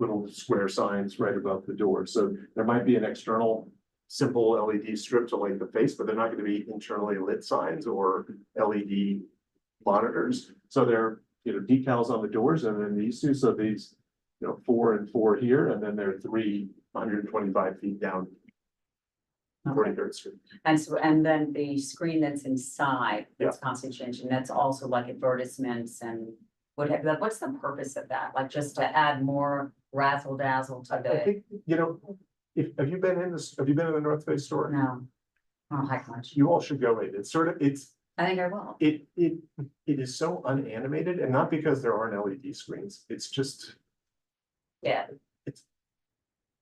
little square signs right above the door. So there might be an external simple LED strip to light the face, but they're not gonna be internally lit signs or LED monitors. So they're, decals on the doors and then these two. So these, 4 and 4 here, and then there are 3 125 feet down. 43rd Street. And then the screen that's inside, that's constantly changing, that's also like advertisements and what's the purpose of that? Like just to add more razzle dazzle to I the, think, have you been in the North Face store? no. I don't like much. You all should go in. It's I think I will. it is so unanimated, and not because there aren't LED screens. It's just, Yeah,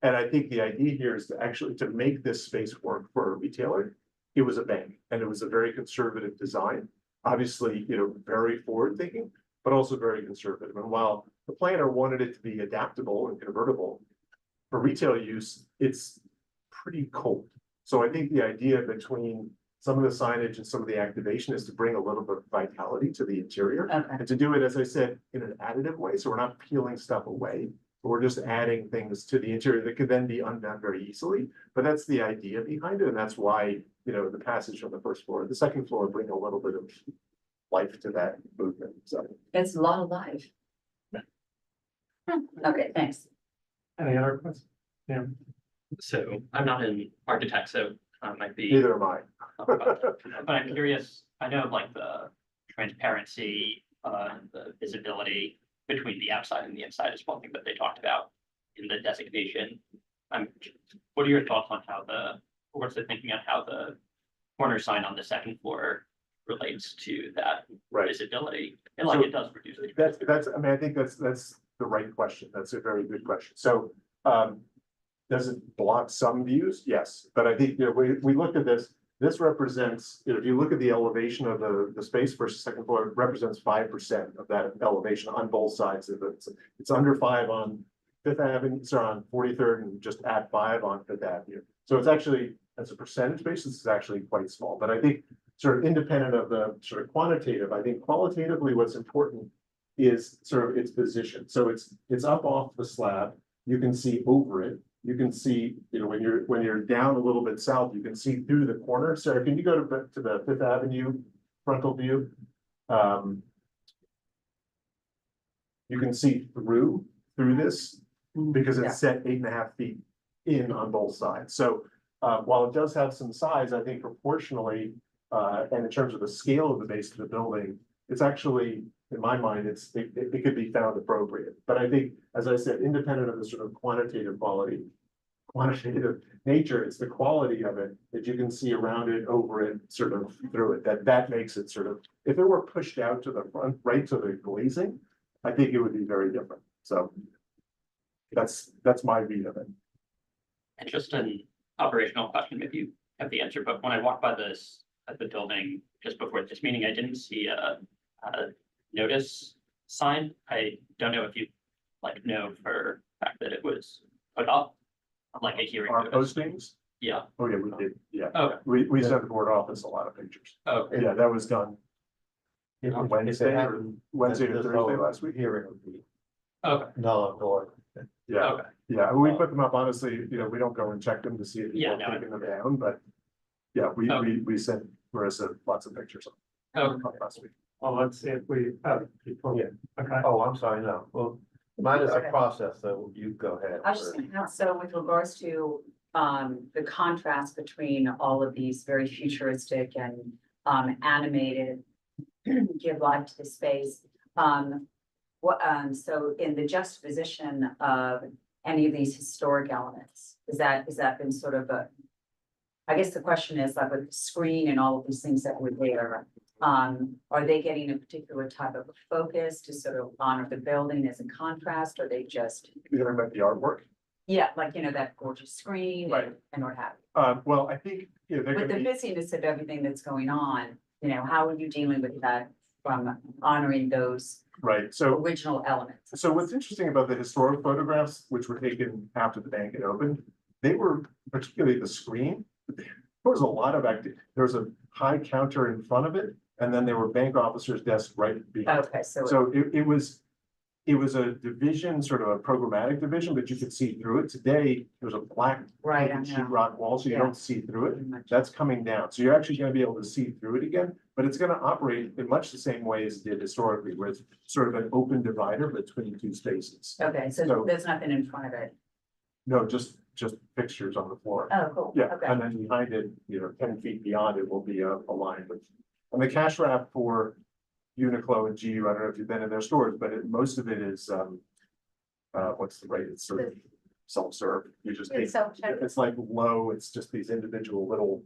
and I think the idea here is to make this space work for a retailer. It was a bank and it was a very conservative design, obviously, very forward thinking, but also very conservative. And while the planner wanted it to be adaptable and convertible, for retail use, it's pretty cold. So I think the idea between some of the signage and some of the activation is to bring a little bit of vitality to the interior. okay. And to do it, as I said, in an additive way, so we're not peeling stuff away. But we're just adding things to the interior that could then be undone very easily. But that's the idea behind it, and that's why, the passage from the first floor to the second floor bring a little bit of life to that movement, so. It's a lot of life. Okay, thanks. Any other questions? Yeah. So I'm not an architect, so might be. Neither am I. But I'm curious, I know like the transparency, the visibility between the outside and the inside is one thing that they talked about in the designation. What are your thoughts on what's the thinking on how the corner sign on the second floor relates to that Right. visibility? And So it does reduce the. I think that's the right question. That's a very good question. So, does it block some views? Yes, but I think, we looked at this represents, if you look at the elevation of the space versus second floor, it represents 5% of that elevation on both sides of it. It's under 5 on Fifth Avenue, sorry, on 43rd, and just at 5 on Fifth Avenue. So it's actually, as a percentage basis, it's actually quite small, but I think sort of independent of the sort of quantitative, I think qualitatively what's important is sort of its position. So it's up off the slab, you can see over it. You can see, when you're down a little bit south, you can see through the corner. Sarah, can you go to the Fifth Avenue frontal view? You can see through this because it's set 8.5 feet in on both sides. So while it does have some size, I think proportionally, and in terms of the scale of the base of the building, it's actually, in my mind, it could be found appropriate. But I think, as I said, independent of the sort of quantitative nature, it's the quality of it that you can see around it, over it, sort of through it, that makes it sort of, if it were pushed out to the front, right to the glazing, I think it would be very different. So that's my read of it. And just an operational question, maybe you have the answer, but when I walked by this, at the building just before this meeting, I didn't see a notice sign. I don't know if you like know for the fact that it was put up, like a hearing Our notice. postings? Yeah, Oh, yeah, we did, yeah. okay, We sent the board office a lot of pictures. okay, Yeah, that was done on Wednesday or Thursday last week. Hearing would be okay, null and void. Yeah, okay. yeah, we put them up, honestly, we don't go and check them to see if Yeah, people no, are taking them down, but. Yeah, Okay. we sent Marissa lots of pictures Okay. of last week. Well, let's see if we, people, Yeah. okay. Oh, I'm sorry, no. Well, mine is a process, so you go ahead. I was just gonna ask, so with regards to the contrast between all of these very futuristic and animated give life to the space. So in the juxtaposition of any of these historic elements, is that been sort of a, I guess the question is, like, with the screen and all of these things that were there, are they getting a particular type of a focus to sort of honor the building as a contrast, or they just, You're talking about the artwork? yeah, like, that gorgeous screen Right. and what have Well, I think, they're you. With gonna the be, busyness of everything that's going on, how are you dealing with that from honoring those right, so. original elements? So what's interesting about the historic photographs, which were taken after the bank had opened, they were, particularly the screen, there was a lot of activity. There was a high counter in front of it, and then there were bank officers' desks right behind. Okay, so. So it was a division, sort of a programmatic division, but you could see through it. Today, there's a black Right, I know. sheetrock wall, so you Yeah. don't see through it. Pretty much. That's coming down. So you're actually gonna be able to see through it again, but it's gonna operate in much the same way as it did historically, where it's sort of an open divider between two spaces. Okay, so So- there's nothing in front of it. No, just fixtures on the floor. Oh, cool. Yeah, Okay. and then behind it, 10 feet beyond it will be a line with. And the cash wrap for Uniqlo and GU, I don't know if you've been in their stores, but most of it is, what's the rate? It's sort of self-serve. You just take, It's self-check. it's like low, it's just these individual little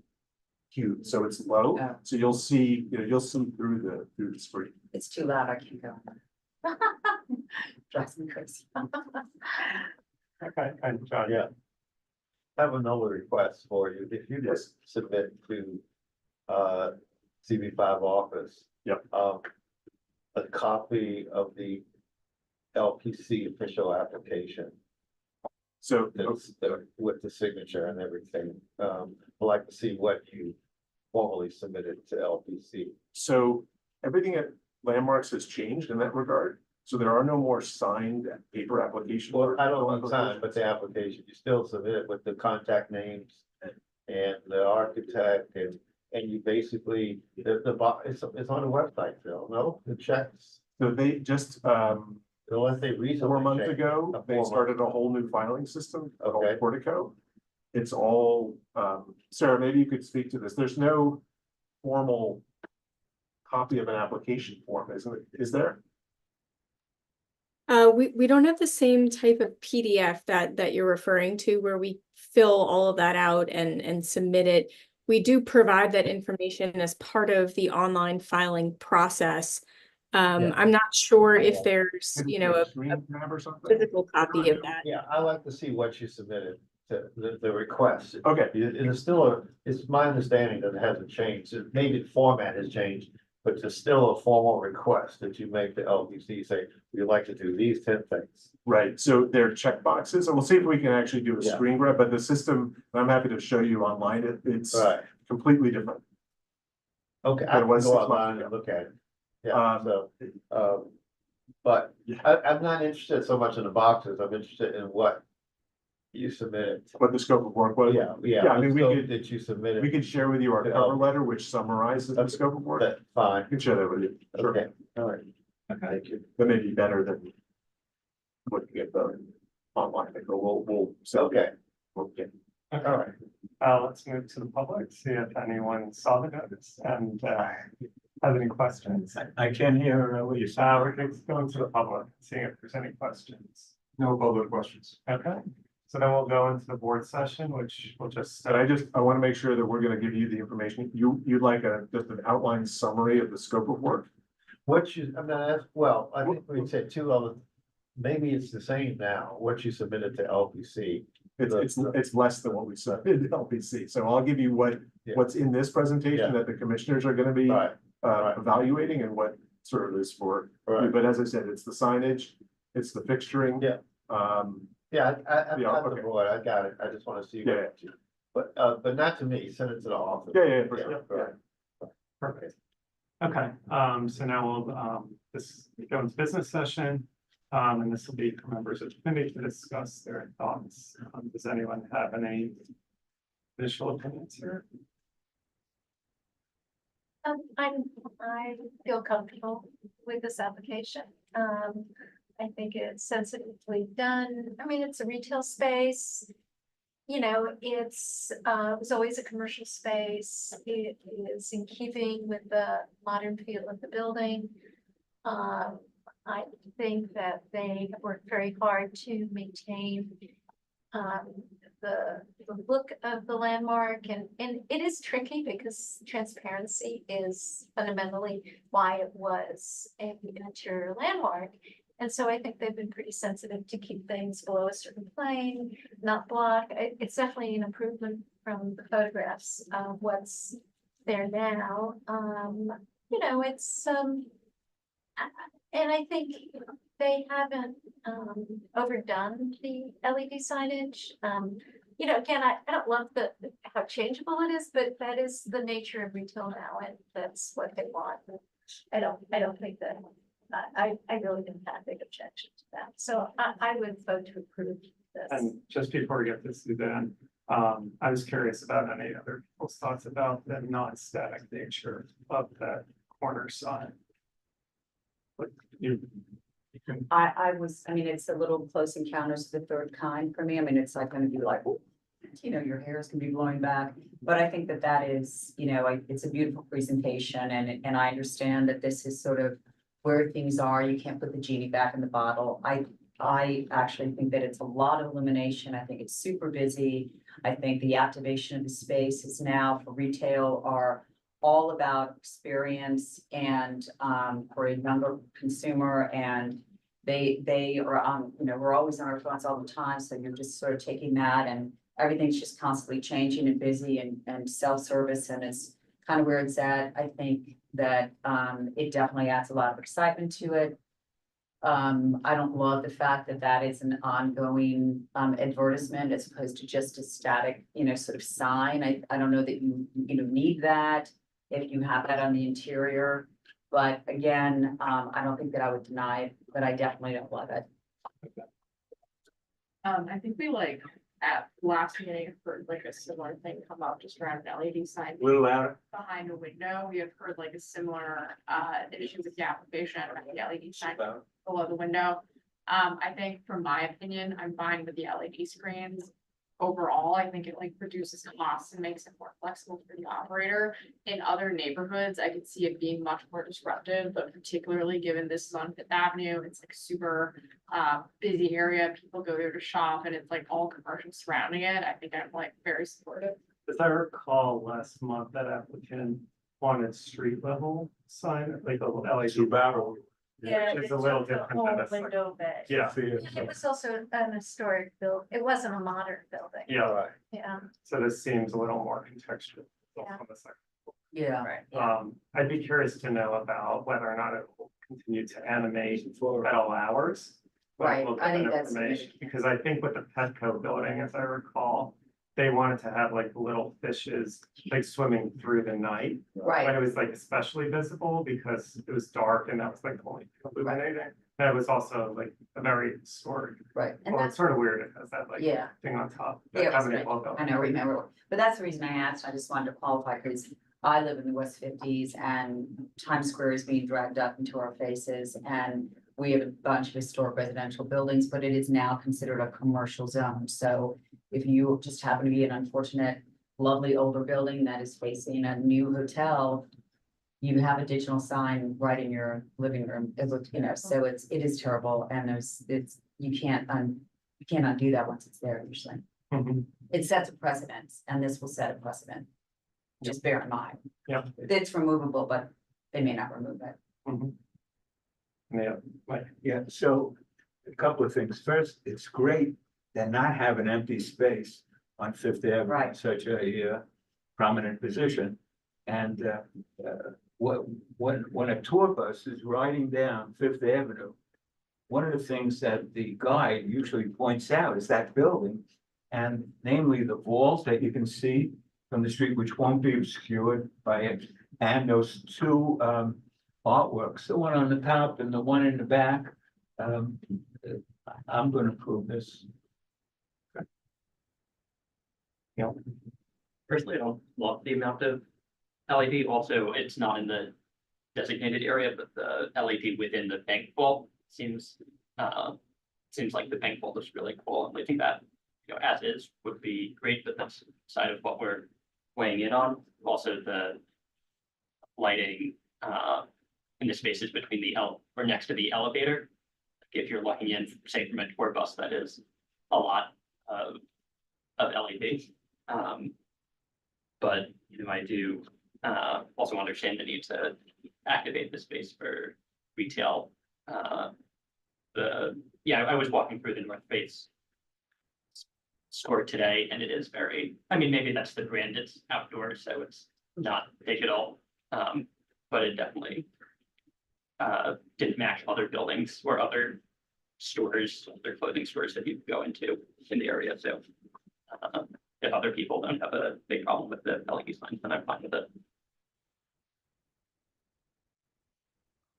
cubes, so it's low. Oh. So you'll see, you'll see through the screen. It's too loud, I can't go. Drives me crazy. Okay, and John, Yeah. I have another request for you. If you Yes. just submit to CB5 office. Yep. A copy of the LPC official application. So, With the signature and everything. I'd like to see what you formally submitted to LPC. so everything at Landmarks has changed in that regard. So there are no more signed paper applications. Well, I don't want time, but the application, you still submit it with the contact names and the architect and you basically, it's on the website, Phil, no? The checks, So they just, unless they recently. 4 months changed. ago, 4 they months. started a whole new filing system called Okay. Portico. It's all, Sarah, maybe you could speak to this. There's no formal copy of an application form, isn't it? Is there? We don't have the same type of PDF that you're referring to where we fill all of that out and submit it. We do provide that information as part of the online filing process. Yeah. I'm not sure if there's, Maybe a screen grab or something? physical copy of that. Yeah, I like to see what you submitted to the request. Okay, It is still it's my understanding that it hasn't changed. Maybe the format has changed, but there's still a formal request that you make to LPC, say, we'd like to do these 10 things. right. So they're check boxes, and we'll see if we can actually do a Yeah. screen grab, but the system, and I'm happy to show you online, it's Right, completely different. okay, But I it can was go 6 months online ago. and look at it. Yeah, Um, but Yeah. I'm not interested so much in the boxes, I'm interested in what you submitted. What the scope of work was. Yeah, Yeah, I mean, we so could- that you submitted. We could share with you our To cover help. letter, which summarizes the Okay. scope of work. That's fine, I can share that with you. Sure. okay, all right, okay, thank you. That may be better than looking at the online, like, we'll sell. Okay. We'll get Okay, All right. let's move to the public, see if anyone saw the notice and, have any questions. I can't hear what you're saying. We're going to the public, seeing if there's any questions. No public questions. Okay, so then we'll go into the board session, which will just. And I want to make sure that we're gonna give you the information. You'd like just an outline summary of the scope of work? What you, I'm gonna ask, well, I think we said two of them, maybe it's the same now, what you submitted to LPC. It's less than what we said in LPC, so I'll give you what's in this presentation that the commissioners are gonna be Right, evaluating and what sort of is for. right. But as I said, it's the signage, it's the fixturing. Yeah. Yeah, I've Yeah, got the okay. board, I got it, I just wanna see. Yeah, But not to me, send it to the office. Yeah, for sure. Right. Perfect. Okay, so now we'll, this go into business session. And this will be for members of the committee to discuss their thoughts. Does anyone have any initial opinions here? I feel comfortable with this application. I think it's sensitively done. I mean, it's a retail space. You know, it was always a commercial space. It is in keeping with the modern feel of the building. I think that they have worked very hard to maintain the look of the landmark, and it is tricky because transparency is fundamentally why it was an interior landmark. And so I think they've been pretty sensitive to keep things below a certain plane, not block. It's definitely an improvement from the photographs of what's there now. You know, it's and I think they haven't overdone the LED signage. You know, again, I don't love how changeable it is, but that is the nature of retail now, and that's what they want. I don't think that I really didn't have a big objection to that. So I would vote to approve this. And just before we get to Suzanne, I was curious about any other people's thoughts about the non-static nature of that corner sign. But you can. I mean, it's a little close encounters of the third kind for me. I mean, it's like gonna be like, ooh, you know, your hair is gonna be blowing back. But I think that is, you know, it's a beautiful presentation, and I understand that this is sort of where things are. You can't put the genie back in the bottle. I actually think that it's a lot of illumination. I think it's super busy. I think the activation of the space is now for retail are all about experience and for a younger consumer, and they are you know, we're always on our phones all the time, so you're just sort of taking that, and everything's just constantly changing and busy and self-service, and it's kind of where it's at. I think that it definitely adds a lot of excitement to it. I don't love the fact that that is an ongoing advertisement as opposed to just a static, you know, sort of sign. I don't know that you need that if you have that on the interior. But again, I don't think that I would deny it, but I definitely don't love it. I think we at last meeting heard a similar thing come up just around an LED sign. A little louder. Behind a window, we have heard a similar issue with the application of the LED sign below the window. I think from my opinion, I'm fine with the LED screens. Overall, I think it reduces costs and makes it more flexible for the operator. In other neighborhoods, I could see it being much more disruptive, but particularly given this is on Fifth Avenue, it's super busy area. People go there to shop, and it's all commercial surrounding it. I think I'm very supportive. As I recall, last month, that applicant wanted street level sign, like a LED battle. Yeah, It's a little different than this. window bay. Yeah. It was also an historic build. It wasn't a modern building. Yeah, Yeah. so this seems a little more contextual. Yeah. on the side. Yeah. I'd be curious to know about whether or not it will continue to animate at all hours. But Right, we'll I get think that that's information, because I think with the Petco building, as I recall, they wanted to have little fishes swimming through the night. Right. But it was especially visible because it was dark and that was the only illuminating. And it was also a very historic. Right. And Well, that's, it's sort of weird. It has that yeah. thing on top. Yeah, that it was cabinet great. logo. I know, remember, but that's the reason I asked. I just wanted to qualify because I live in the West 50s and Times Square is being dragged up into our faces, and we have a bunch of historic residential buildings, but it is now considered a commercial zone. So if you just happen to be an unfortunate, lovely older building that is facing a new hotel, you have a digital sign right in your living room, it looks, you know, so it is terrible, and you can't undo that once it's there usually. Mhm. It sets a precedent, and this will set a precedent. Just bear in mind. Yeah. It's removable, but they may not remove it. Mhm. Yeah, like, Yeah, so a couple of things. First, it's great to not have an empty space on Fifth Avenue in Right. such a prominent position. And when a tour bus is riding down Fifth Avenue, one of the things that the guide usually points out is that building, and namely the walls that you can see from the street, which won't be obscured by it, and those two artworks, the one on the top and the one in the back. I'm gonna approve this. Personally, I don't love the amount of LED. Also, it's not in the designated area, but the LED within the bank vault seems like the bank vault is really cool. And I think that, you know, as is would be great, but that's side of what we're weighing in on. Also, the lighting in the spaces between or next to the elevator. If you're looking in, say from a tour bus, that is a lot of LED. But, you know, I do also understand the need to activate the space for retail. I was walking through the North Face store today, and it is very, I mean, maybe that's the brand, it's outdoors, so it's not digital. But it definitely didn't match other buildings or other stores, other clothing stores that you go into in the area, so. If other people don't have a big problem with the LED signs, then I'm fine with it.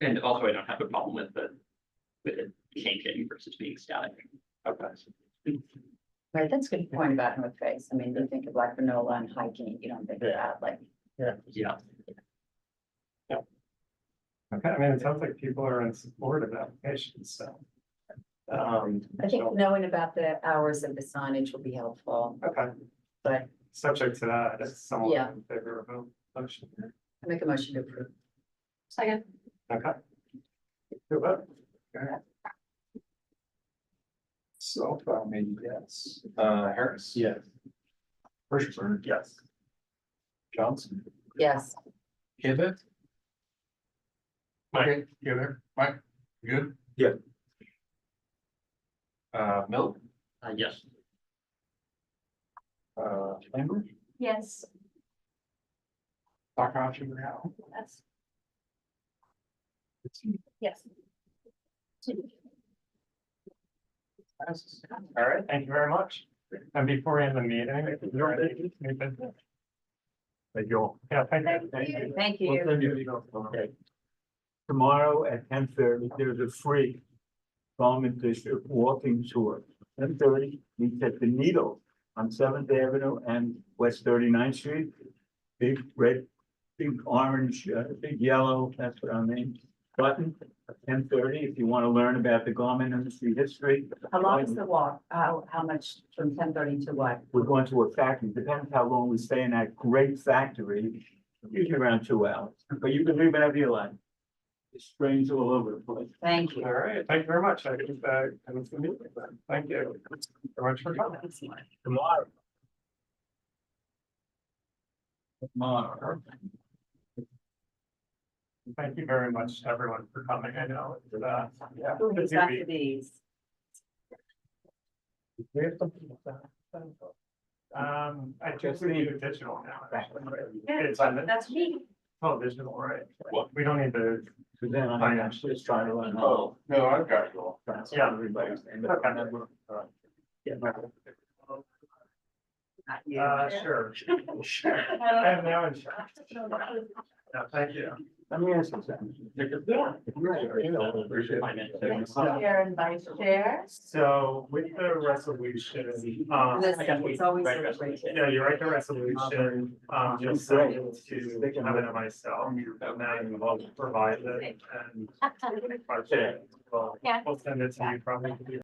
And also, I don't have a problem with it changing versus being static. Okay. Right, that's a good point about North Face. I mean, you think of like granola and hiking, you don't think of that, like. Yeah. okay, I mean, it sounds like people are in support of applications, so. I think knowing about the hours of the signage will be helpful, Okay, but subject to that, it's someone Yeah. in favor of a motion. I make a motion to approve. Second. Okay. Good vote. Okay. So, yes, Harris. Yes. Hirschberg, yes. Johnson. Yes. Kivett. Mike, you there? Mike, you good? Yeah. Mill, Yes. Amber, Yes. Dr. Archie, Yes. Yes. All right, thank you very much. And before we end the meeting. Thank you all. Yeah, thank you. Thank you. Okay. Tomorrow at 10:30, there's a free Garment District walking tour. 10:30, meet at the Needle on 7th Avenue and West 39th Street. Big red, big orange, big yellow, that's what I mean, button at 10:30 if you want to learn about the garment industry history. How long is the walk? How much from 10:30 to what? We're going to a factory, depends how long we stay in that great factory, usually around 2 hours, but you can leave whenever you like. It strains all over the place. Thank you. All right, thank you very much. I think that ends the meeting then. Thank you very much for coming. Tomorrow. Tomorrow. Thank you very much to everyone for coming. I know it's yeah. Who has busy got week. to these? We have something like that. I just need a digital now. actually. It's on the, That's me. oh, digital, right? We don't need to. So then I'm just trying to learn. Oh, no, I've got you all. Yeah. Everybody's. Sure. Sure. I have no insurance. No, thank you. Let me ask you something. Chair and vice chair. So with the resolution, Listen, it's always so great. yeah, you write the resolution, just send it to Kevin and myself, and then we'll provide it and. Yeah. We'll send it to you probably.